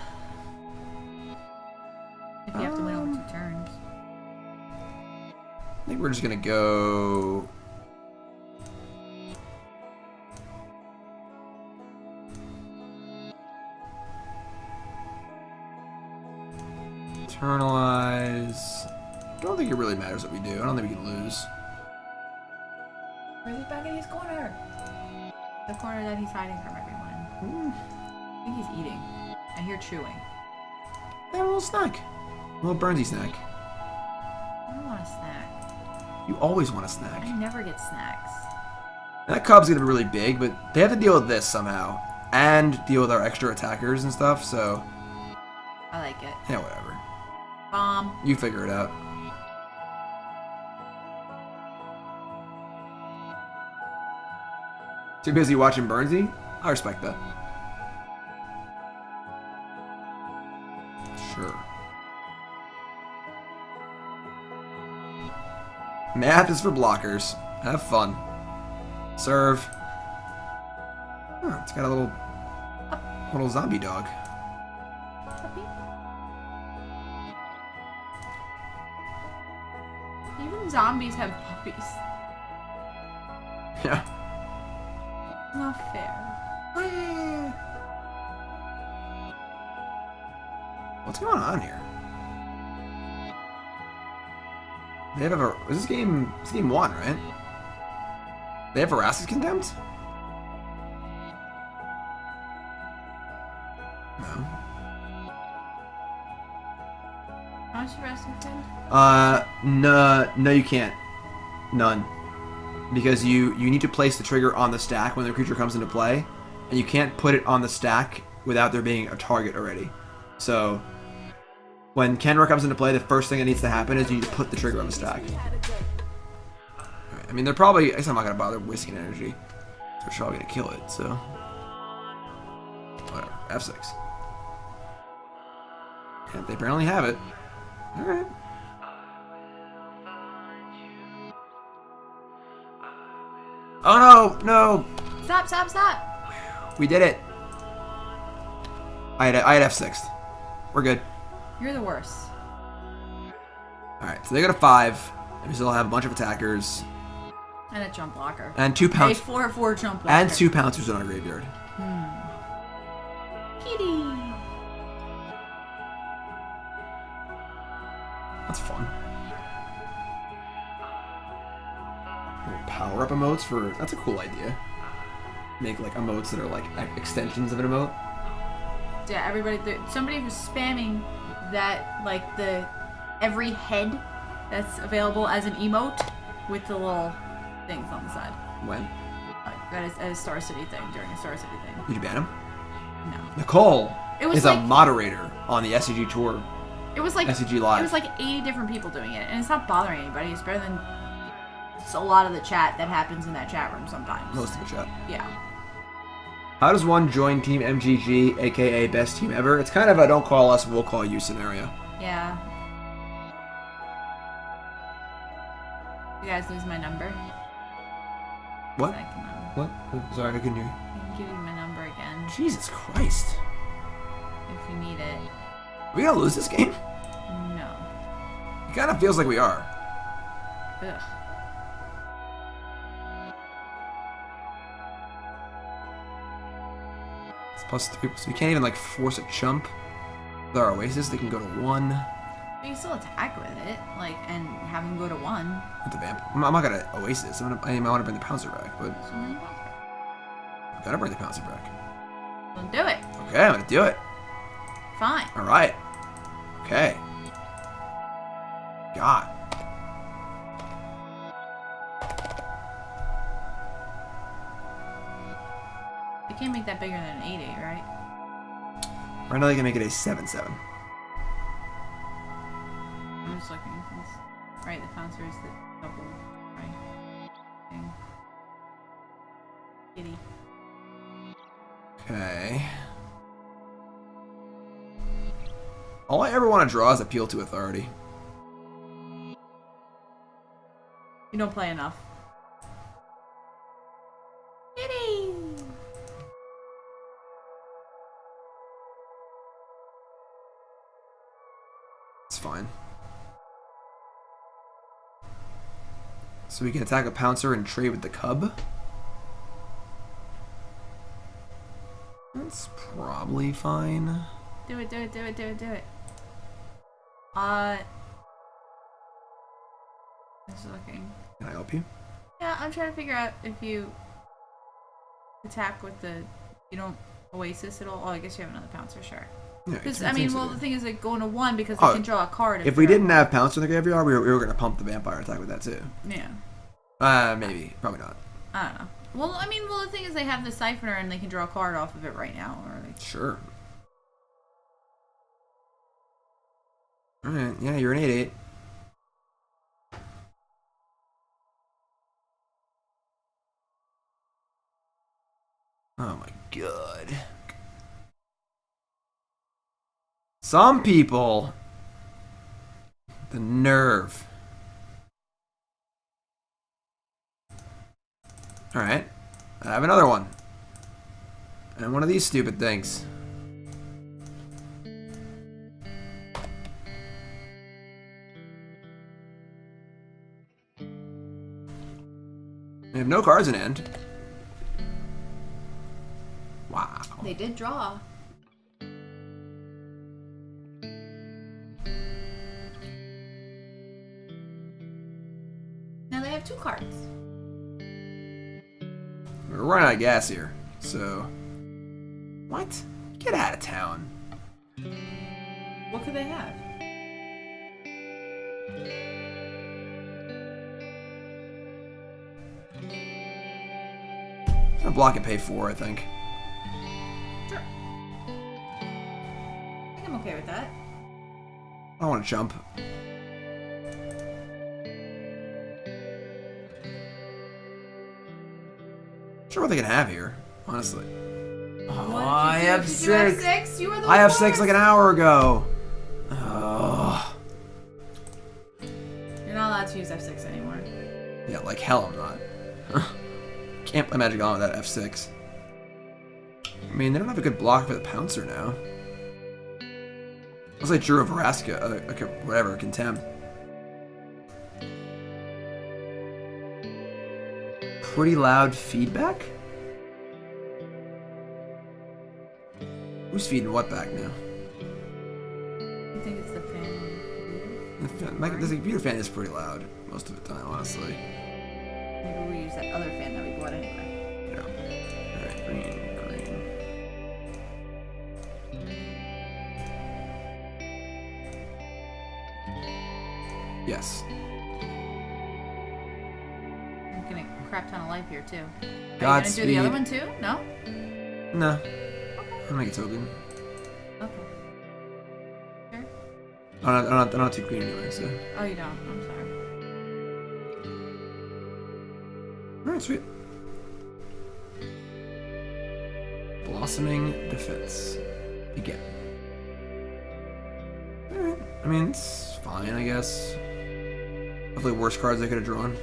If you have to win over 2 turns. I think we're just gonna go. Eternalize. Don't think it really matters what we do. I don't think we can lose. Where's he back in his corner? The corner that he's hiding from everyone. I think he's eating. I hear chewing. Have a little snack. A little Burnsy snack. I don't want a snack. You always want a snack. I never get snacks. That cub's gonna be really big, but they have to deal with this somehow. And deal with our extra attackers and stuff, so. I like it. Yeah, whatever. Bomb. You figure it out. Too busy watching Burnsy? I respect that. Sure. Math is for blockers. Have fun. Serve. Oh, it's got a little zombie dog. Puppy. Even zombies have puppies. Yeah. Not fair. What's going on here? They have a. Is this game? It's game 1, right? They have Veracity Contempt? No. How much Veracity Contempt? No, you can't. None. Because you need to place the trigger on the stack when the creature comes into play, and you can't put it on the stack without there being a target already. So, when Khenra comes into play, the first thing that needs to happen is you need to put the trigger on the stack. Right, I mean, they're probably... I guess I'm not going to bother wasting energy. They're probably going to kill it, so... Whatever. F6. Yeah, they apparently have it. Alright. Oh no! No! Stop, stop, stop! We did it! I had F6. We're good. You're the worst. Alright, so they go to 5, and we still have a bunch of attackers. And a jump blocker. And 2 A pounce 4/4 jump blocker. and 2 pouncers in our graveyard. Kitty! That's fun. Power up emotes for... That's a cool idea. Make like emotes that are like extensions of an emote. Yeah, everybody... Somebody was spamming that, like, every head that's available as an emote with the little things on the side. When? That is a Star City thing, during a Star City thing. Did you ban him? No. Nicole It was is like, a moderator on the SCG tour. It was like SCG Live. It was like 80 different people doing it, and it's not bothering anybody. It's better than a lot of the chat that happens in that chat room sometimes. Most of the chat. Yeah. How does one join Team MGG, aka best team ever? It's kind of a don't call us, we'll call you scenario. Yeah. You guys lose my number? What? I can, What? Sorry, I couldn't hear you. I can give you my number again Jesus Christ. if you need it. Are we gonna lose this game? No. It kind of feels like we are. Ugh. It's +3, so we can't even like force a chump. With our Oasis, they can go to 1. But you still attack with it, like, and have them go to 1. With the vamp. I'm not gonna Oasis. I want to bring the Pouncer back, but So then, I gotta bring the Pouncer back. then do it. Okay, I'm gonna do it. Fine. All right. Okay. God. You can't make that bigger than an 8/8, right? Right now they can make it a 7/7. I'm just looking. Right, the Pouncer is the double, right? Thing. Kitty. Okay. All I ever want to draw is Appeal to Authority. You don't play enough. Kitty! It's fine. So we can attack a Pouncer and trade with the Cub. That's probably fine. Do it, do it, do it, do it, do it. Just looking. Can I help you? Yeah, I'm trying to figure out if you attack with the... You don't Oasis at all? Oh, I guess you have another Pouncer, sure. Yeah, Because, it I mean, seems well, like the it. thing is, like, going to 1 because they Oh, can draw a card. If we they're- didn't have Pouncer in the graveyard, we were going to pump the Vampire attack with that too. Yeah. Maybe. Probably not. I don't know. Well, I mean, the thing is they have the Siphoner and they can draw a card off of it right now. Or they... Sure. Alright, yeah, you're an 8/8. Oh my god. Some people. The nerve. Alright. I have another one. And one of these stupid things. We have no cards in hand. Wow. They did draw. Now they have 2 cards. We're running out of gas here, so... What? Get out of town. What could they have? I'm gonna block and pay 4, I think. Sure. I think I'm okay with that. I don't want to jump. Sure what they can have here, honestly. Oh, What I did you do? have Did 6. you have 6? You were the I have worst. 6 like an hour ago. Oh. You're not allowed to use F6 anymore. Yeah, like hell I'm not. Can't play Magic on with that F6. I mean, they don't have a good block for the Pouncer now. Looks like Drew of Veraska, whatever, Contempt. Pretty loud feedback? Who's feeding what back now? I think it's the fan. The computer fan is pretty loud most of the time, honestly. Maybe we use that other fan that we bought anyway. Yeah. Alright, green. Yes. I'm getting a crap ton of life here too. Are you gonna do Godspeed. the other one too? No? No. I'll make a token. Okay. Sure. I don't take green anyway, so. Oh, you don't. I'm sorry. Alright, sweet. Blossoming Defense. Again. Alright. I mean, it's fine, I guess. Hopefully worse cards I could have drawn.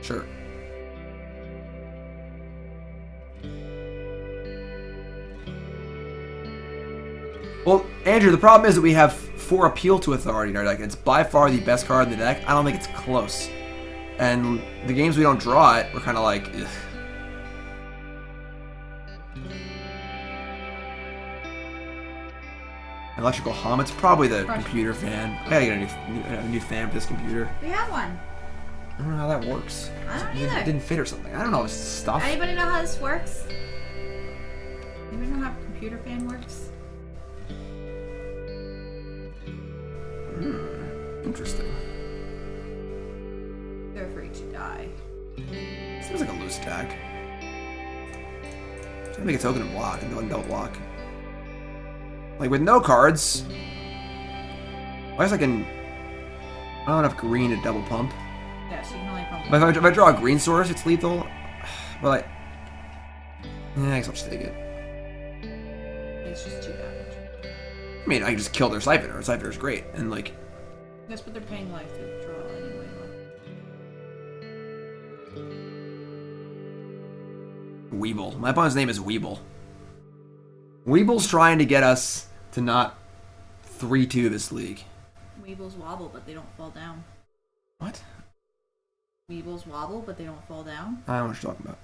Sure. Well, Andrew, the problem is that we have 4 Appeal to Authority in our deck. It's by far the best card in the deck. I don't think it's close. And the games we don't draw it, we're kind of like, ugh. Electrical Hum, it's probably the computer fan. I gotta get a new fan for this computer. We have one. I don't know how that works. I don't It either. didn't fit or something. I don't know, it's stuff. Anybody know how this works? Anybody know how a computer fan works? Interesting. They're free to die. Seems like a loose attack. Trying to make a token and block and don't block. Like with no cards, I guess I can. I don't have green to double pump. Yeah, so you can only pump. But if I draw a green source, it's lethal. But like, yeah, I guess I'll just take it. It's just 2 damage. I mean, I can just kill their Siphoner. Their Siphoner is great, and like, That's what they're paying life to draw anyway. Weeble. My opponent's name is Weeble. Weeble's trying to get us to not 3-2 this league. Weebles wobble, but they don't fall down. What? Weebles wobble, but they don't fall down. I don't know what you're talking about.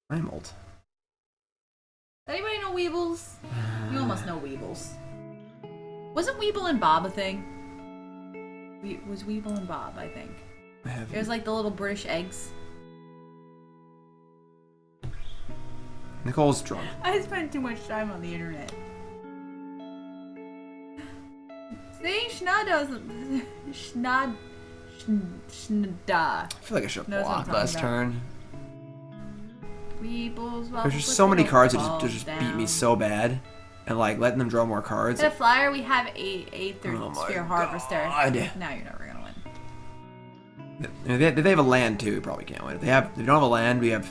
I'm old. Anybody know Weebles? You almost know Weebles. Wasn't Weeble and Bob a thing? Was Weeble and Bob, I think. I have. It was like the little British eggs. Nicole's drunk. I spent too much time on the internet. See, Schnad doesn't. Schnad. Schnada. I feel like I should have Knows what I'm blocked last talking turn. Weebles, There's just so many cards that just beat me so bad. And like letting them draw more cards. In a flyer, we have a Oh my Aethersphere Harvester. God. Now you're never gonna win. If they have a land too, we probably can't win. If they don't have a land, we have.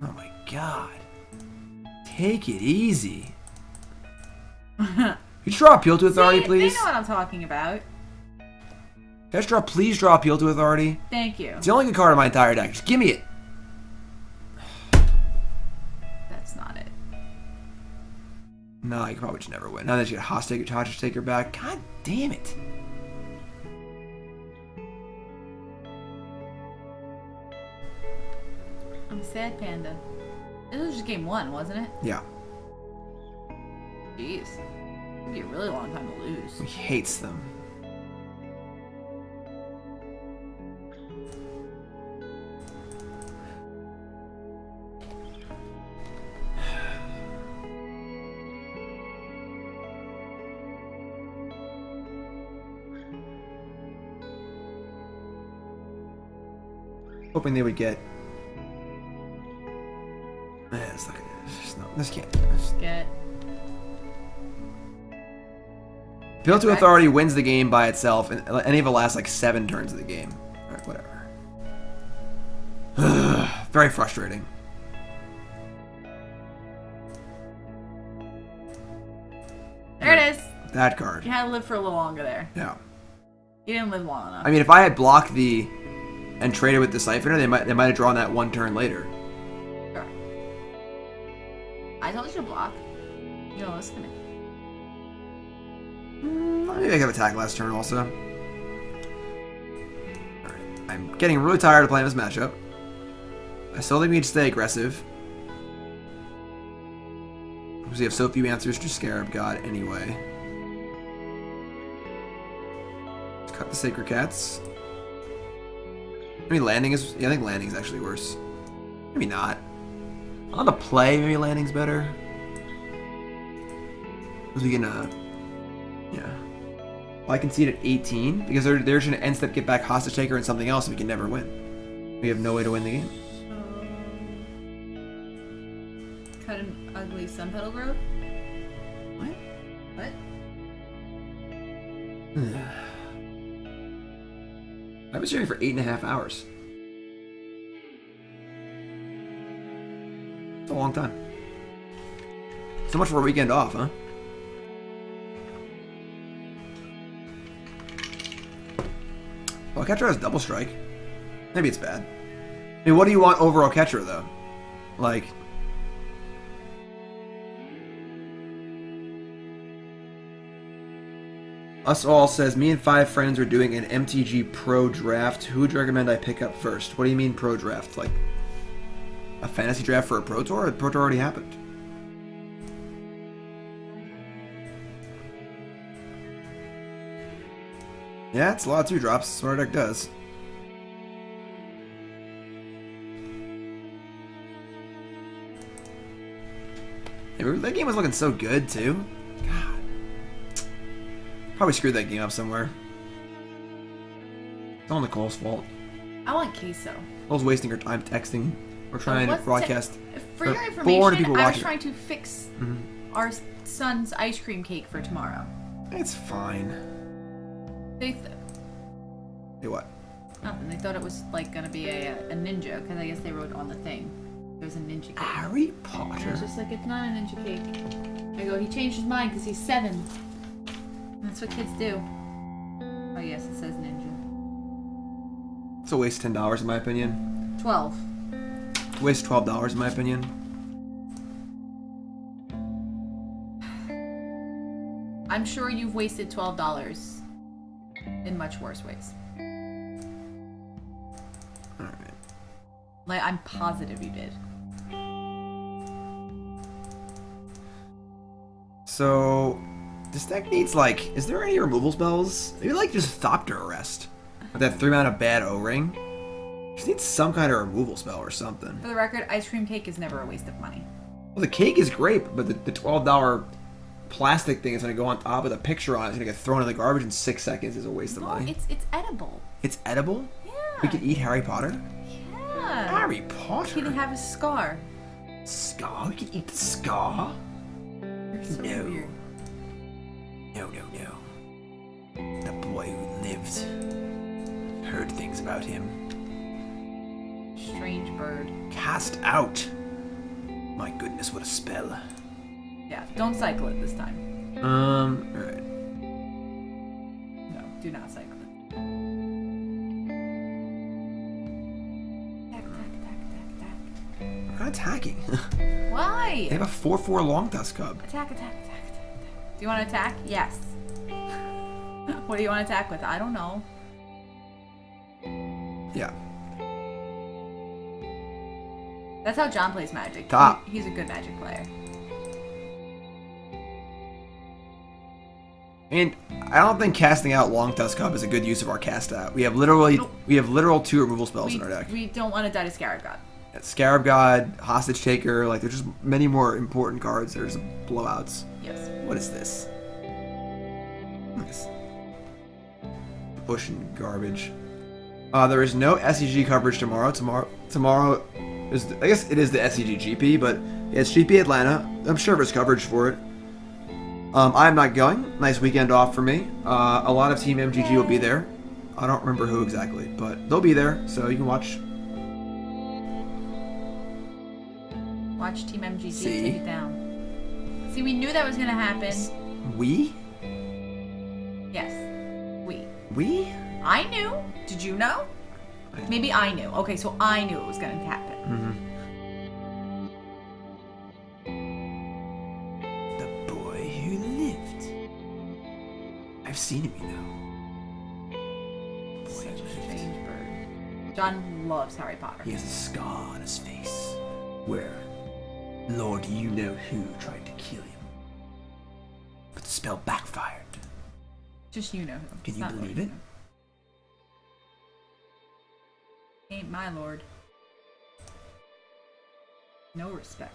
Oh my god. Take it easy. Could you draw Appeal to Authority, See, please? They know what I'm talking about. Can I please draw Appeal to Authority? Thank you. It's the only good card in my entire deck. Just give me it. That's not it. No, you probably just never win. Now that you get hostage taker back. God damn it. I'm sad, Panda. This was just game 1, wasn't it? Yeah. Jeez. It'd be a really long time to lose. He hates them. Hoping they would get. It's not, this can't do this. Get. Appeal to Authority wins the game by itself, and any of the last like 7 turns of the game. Alright, whatever. Very frustrating. There it is. That card. You had to live for a little longer there. Yeah. You didn't live long enough. I mean, if I had blocked the and traded with the Siphoner, they might have drawn that 1 turn later. Sure. I told you to block. You don't listen to me. Maybe I could have attacked last turn also. Alright. I'm getting really tired of playing this matchup. I still think we need to stay aggressive. Because we have so few answers to Scarab God anyway. Let's cut the Sacred Cats. Maybe landing is... Yeah, I think landing is actually worse. Maybe not. On the play, maybe landing's better. Because we can, yeah. Well, I concede at 18, because they're just going to end step get back Hostage Taker and something else, and we can never win. We have no way to win the game. Cut an ugly Sunpetal Grove? What? What? I was here for 8.5 hours. It's a long time. So much for a weekend off, huh? Well, Oketra has double strike. Maybe it's bad. I mean, what do you want over Oketra, though? Like... Us All says, me and 5 friends are doing an MTG Pro Draft. Who would you recommend I pick up first? What do you mean Pro Draft? Like, a fantasy draft for a Pro Tour? Or the Pro Tour already happened? Yeah, it's a lot of 2-drops. That's what our deck does. Yeah, that game was looking so good, too. God. Probably screwed that game up somewhere. It's all Nicole's fault. I want queso. Nicole's wasting her time texting. We're trying to broadcast. For your 400 information, people I was watching. trying to fix our son's ice cream cake for tomorrow. It's fine. They Hey, what? nothing. They thought it was like gonna be a ninja because I guess they wrote on the thing. There's a ninja cake. Harry And I Potter. was just like, it's not a ninja cake. I go, he changed his mind because he's 7. And that's what kids do. Oh yes, it says ninja. It's a waste of $10 in my opinion. 12. It's a waste of $12 in my opinion. I'm sure you've wasted $12 in much worse ways. Alright. Like, I'm positive you did. So, this deck needs, like, is there any removal spells? Maybe, like, just Thopter Arrest. With that 3-mana bad O-Ring. Just needs some kind of removal spell or something. For the record, ice cream cake is never a waste of money. Well, the cake is great, but the $12 plastic thing is going to go on top with a picture on it. It's going to get thrown in the garbage in 6 seconds. Is a waste of No, money. it's edible. It's edible? Yeah. We could eat Harry Potter? Yeah. Harry He Potter? didn't have a scar. Scar? We could eat the scar? You're so No. weird. No, no, no. The boy who lived. Heard things about him. Strange bird. Cast out. My goodness, what a spell. Yeah, don't cycle it this time. Alright. No, do not cycle it. Attack. We're not attacking. Why? They have a 4/4 Long Tusk Cub. Attack. Do you want to attack? Yes. What do you want to attack with? I don't know. Yeah. That's how John plays Magic. Top. He's a good Magic player. And I don't think casting out Long Tusk Cub is a good use of our cast out. We have literal 2 removal spells in our deck. We don't want to die to Scarab God. Scarab God, Hostage Taker, like there's just many more important cards. There's blowouts. Yes. What is this? Bush and garbage. There is no SCG coverage tomorrow. Tomorrow is, I guess it is the SCG GP, but it's GP Atlanta. I'm sure there's coverage for it. I'm not going. Nice weekend off for me. A lot of Team MGG will be there. I don't remember who exactly, but they'll be there, so you can watch. Watch Team MGG take it down. See, we knew that was gonna happen. We? Yes. We? I knew. Did you know? Maybe I knew. Okay, so I knew it was gonna happen. The boy who lived. I've seen him, you know. Such a strange bird. John loves Harry Potter. He has a scar on his face. Where? Lord, you know who tried to kill him. But the spell backfired. Just you know who. Can It's you not believe Lord it? Who. Ain't my lord. No respect.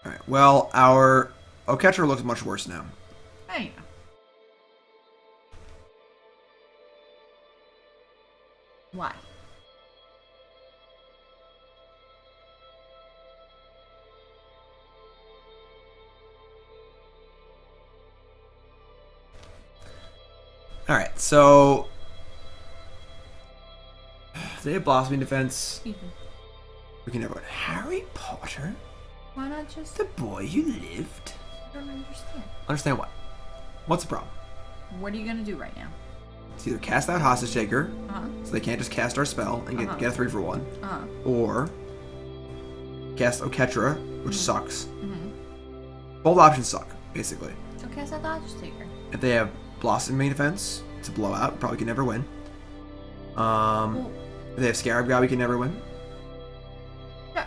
Alright, well, our Oketra looks much worse now. I know. Why? Alright, so they have Blossoming Defense. We can never win. Harry Potter? Why not just... The boy who lived? I don't understand. Understand what? What's the problem? What are you gonna do right now? It's either cast out Hostage Taker, Uh-huh. so they can't just cast our spell and get a 3-for-1, Uh-huh. or cast Oketra, which sucks. Mm-hmm. Both options suck, basically. So cast out the Hostage Taker. If they have Blossoming Defense, it's a blowout. Probably can never win. Well, If they have Scarab God, we can never win. yeah.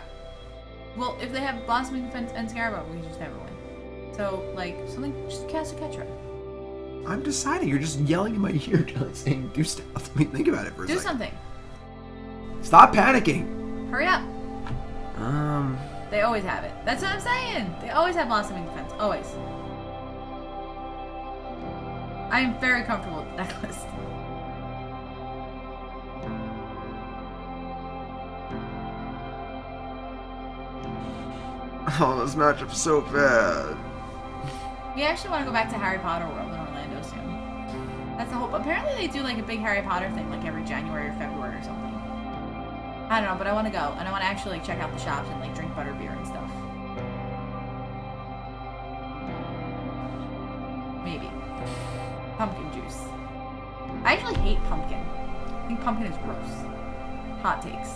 Well, if they have Blossoming Defense and Scarab, we can just never win. So, like, just cast Oketra. I'm deciding. You're just yelling in my ear, John, saying do stuff. Let me think about it for a Do second. something. Stop panicking. Hurry up. Um. They always have it. That's what I'm saying. They always have Blossoming Defense. Always. I am very comfortable with the Decklist. Oh, this matchup's so bad. We actually want to go back to Harry Potter World in Orlando soon. That's the hope. Apparently they do like a big Harry Potter thing like every January or February or something. I don't know, but I want to go. And I want to actually like check out the shops and like drink butterbeer and stuff. Maybe. Pumpkin juice. I actually hate pumpkin. I think pumpkin is gross. Hot takes.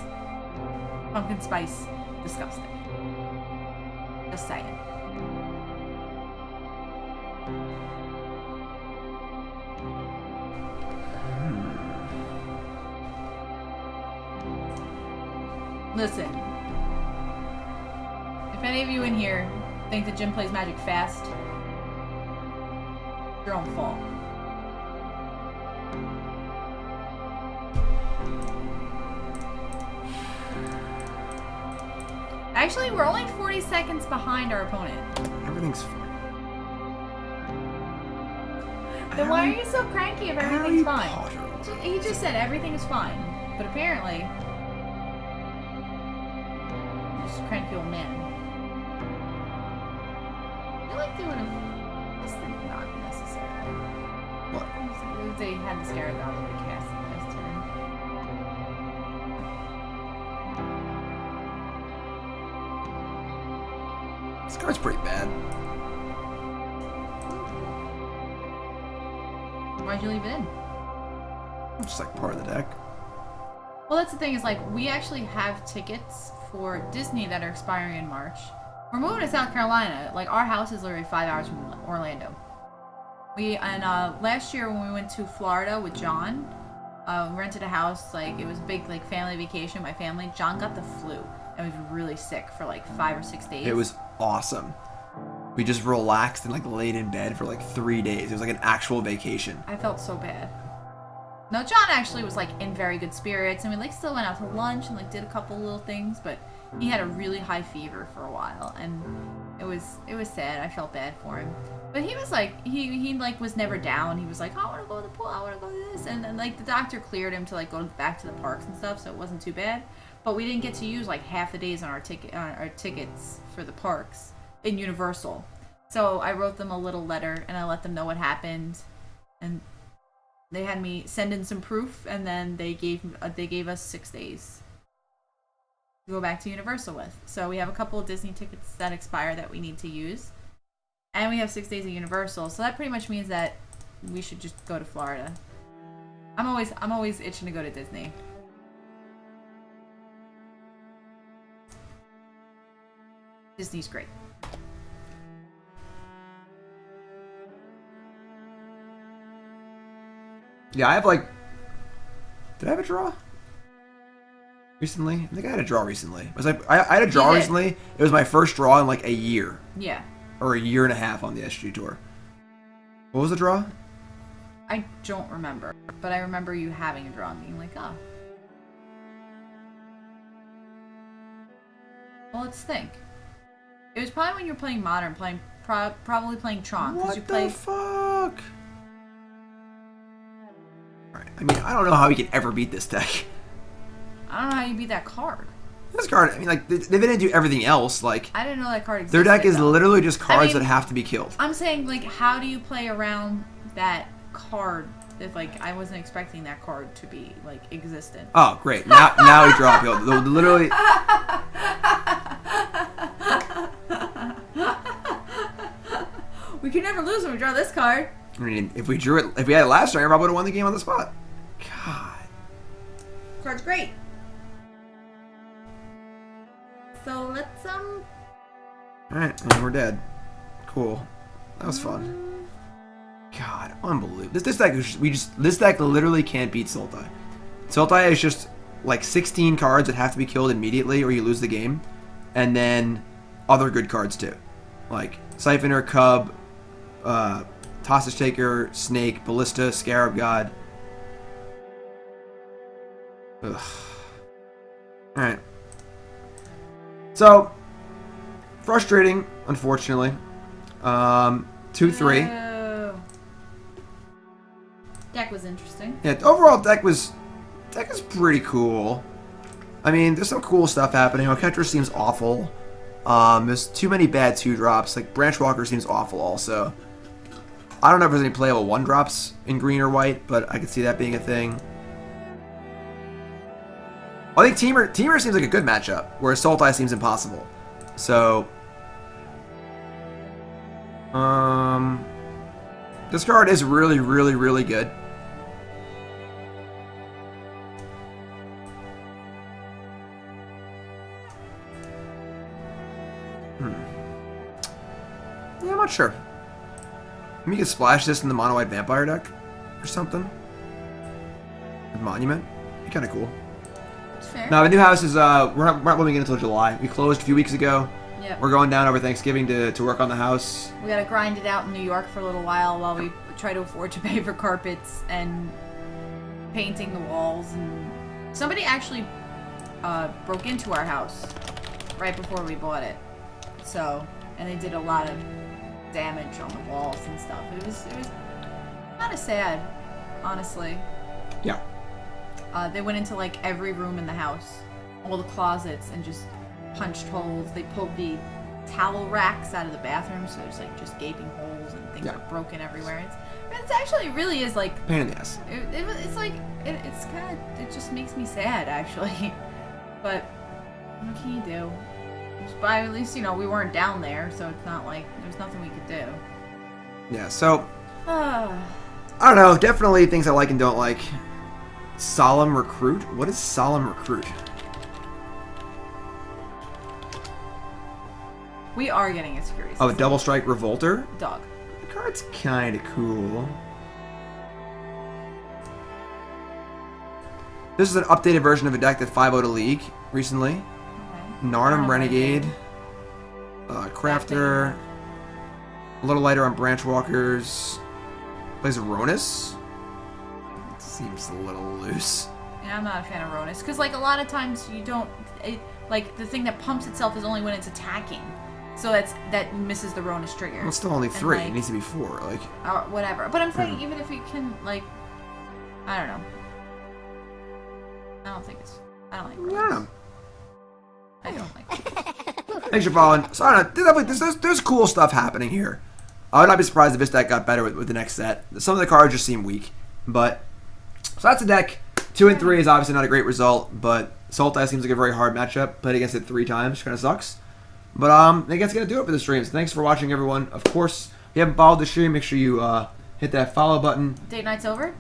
Pumpkin spice, disgusting. Just saying. Listen. If any of you in here think that Jim plays Magic fast, your own fault. Actually, we're only 40 seconds behind our opponent. Everything's fine. Then why are you so cranky if everything's fine? Potter. He just said everything is fine. But apparently, he's just a cranky old man. I feel like they would have... This thing not necessarily. What? They had the Scarab God that they cast last turn. This card's pretty bad. Why'd you leave it in? It's just like part of the deck. Well, that's the thing is like we actually have tickets for Disney that are expiring in March, We're moving to South Carolina. Like, our house is literally 5 hours from Orlando. Last year when we went to Florida with John, we rented a house. Like, it was a big, like, family vacation. My family. John got the flu and was really sick for like 5 or 6 days. It was awesome. We just relaxed and like laid in bed for like 3 days. It was like an actual vacation. I felt so bad. No, John actually was like in very good spirits, and we like still went out to lunch and like did a couple little things, but he had a really high fever for a while, and it was sad. I felt bad for him, but he was like he like was never down. He was like, I want to go to the pool, I want to go to this, and like the doctor cleared him to like go back to the parks and stuff, so it wasn't too bad. But we didn't get to use like half the days on our tickets for the parks in Universal. So I wrote them a little letter and I let them know what happened, and they had me send in some proof, and then they gave us 6 days to go back to Universal with. So we have a couple of Disney tickets that expire that we need to use, and we have 6 days of Universal. So that pretty much means that we should just go to Florida. I'm always itching to go to Disney. Disney's great. Yeah, I have like... Did I have a draw? Recently? I think I had a draw recently. It was like I had a draw recently. It was my first draw in like a year. Yeah. Or a year and a half on the SG Tour. What was the draw? I don't remember, but I remember you having a draw and being like, oh. Well, let's think. It was probably when you were playing Modern, probably playing Tron. What you the fuck? Alright, I mean, I don't know how we could ever beat this deck. I don't know how you beat that card. This card, I mean, like, they didn't do everything else. Like, I didn't know that card existed. their deck is though. literally just cards that have to be killed. I'm saying, like, how do you play around that card if, like, I wasn't expecting that card to be, like, existent? Oh, great. Now we draw appeal. Literally... We can never lose when we draw this card. I mean, if we drew it, if we had it last turn, I probably would have won the game on the spot. God. Card's great. So let's Alright, and we're dead. Cool. That was fun. God, unbelievable. This deck is this deck literally can't beat Sultai. Sultai is just like 16 cards that have to be killed immediately or you lose the game. And then other good cards too. Like Siphoner, Cub, Tossage Taker, Snake, Ballista, Scarab God. Ugh. Alright. So, frustrating, unfortunately. 2-3. Oh. Deck was interesting. Yeah, overall deck is pretty cool. I mean, there's some cool stuff happening. Oketra seems awful. There's too many bad 2-drops. Like, Branchwalker seems awful also. I don't know if there's any playable 1-drops in green or white, but I could see that being a thing. I think Teamer seems like a good matchup, whereas Sultai seems impossible. So, this card is really, really, really good. Yeah, I'm not sure. Maybe you could splash this in the mono white vampire deck or something. Monument, be kind of cool. Fair. No, the new house is we're not moving in until July. We closed a few weeks ago. Yep. We're going down over Thanksgiving to work on the house. We gotta grind it out in New York for a little while we try to afford to pay for carpets and painting the walls. And somebody actually broke into our house right before we bought it. So, and they did a lot of damage on the walls and stuff. It was kind of sad, honestly. Yeah. They went into like every room in the house, all the closets, and just punched holes. They pulled the towel racks out of the bathroom, so there's like just gaping holes and things are broken everywhere. It's actually really is like pain in the ass. It's like it's kind of, it just makes me sad actually. But what can you do? But at least, you know, we weren't down there, so it's not like there's nothing we could do. Yeah, so I don't know, definitely things I like and don't like. Solemn Recruit? What is Solemn Recruit? We are getting a security Oh, a system. Double Strike Revolter. Dog. The card's kind of cool. This is an updated version of a deck that 5-0'd a league recently. Okay. Narnum Renegade. Crafter. A little lighter on Branchwalkers. Plays Ronus. Seems a little loose. Yeah, I'm not a fan of Ronus. Because, like, a lot of times you don't... like, the thing that pumps itself is only when it's attacking. So that misses the Ronus trigger. Well, it's still only And, 3. like, It needs to be 4. Like, or whatever. But I'm saying, even if you can, like... I don't know. I don't like Ronus. yeah. I don't like Ronus. Thanks for following. So I don't know. There's cool stuff happening here. I would not be surprised if this deck got better with the next set. Some of the cards just seem weak, but so that's a deck. 2 and 3 is obviously not a great result, but Sultai seems like a very hard matchup. Played against it 3 times, kind of sucks. But I think that's gonna do it for the stream. So thanks for watching, everyone. Of course, if you haven't followed the stream, make sure you hit that follow button. Date night's over?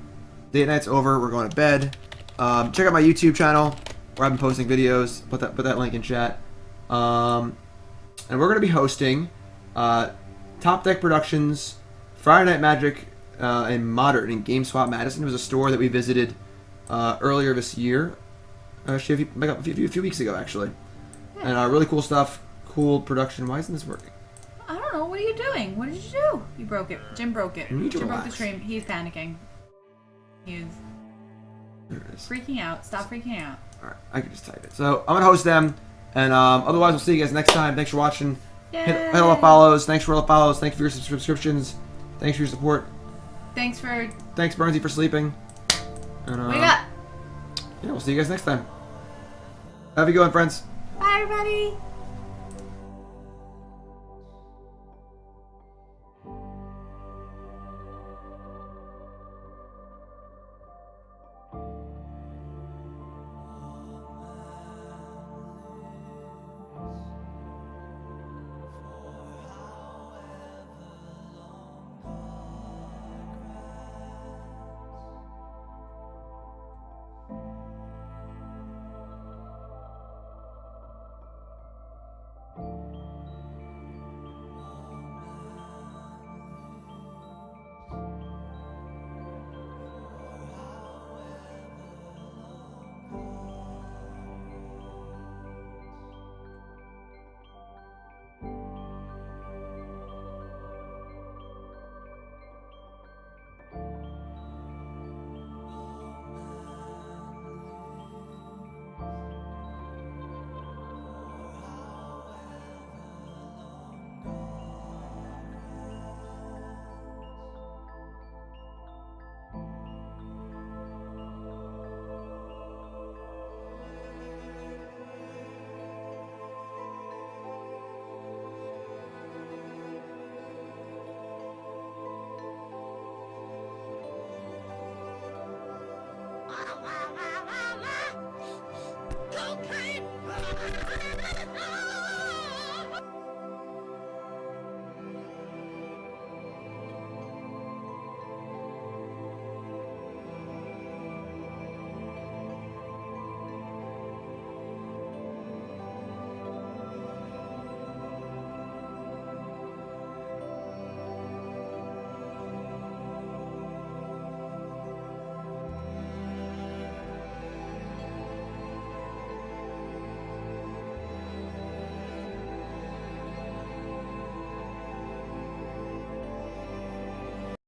Date night's over. We're going to bed. Check out my YouTube channel where I've been posting videos. Put that link in chat. And we're gonna be hosting Top Deck Productions Friday Night Magic in Modern in GameSwap Madison. It was a store that we visited earlier this year, actually a few weeks ago, actually. Yeah. And really cool stuff, cool production. Why isn't this working? I don't know. What are you doing? What did you do? You broke it. Jim broke it. You need to Jim broke the relax. stream. He's panicking. He's There it is. freaking out. Stop freaking out. All right, I can just type it. So I'm gonna host them, and otherwise we'll see you guys next time. Thanks for watching. Hit all the follows. Thanks for all the follows. Thanks for your subscriptions. Thanks for your support. Thanks, Burnsy, for sleeping. And, what do you got? Yeah, we'll see you guys next time. Have a good one, friends. Bye, everybody.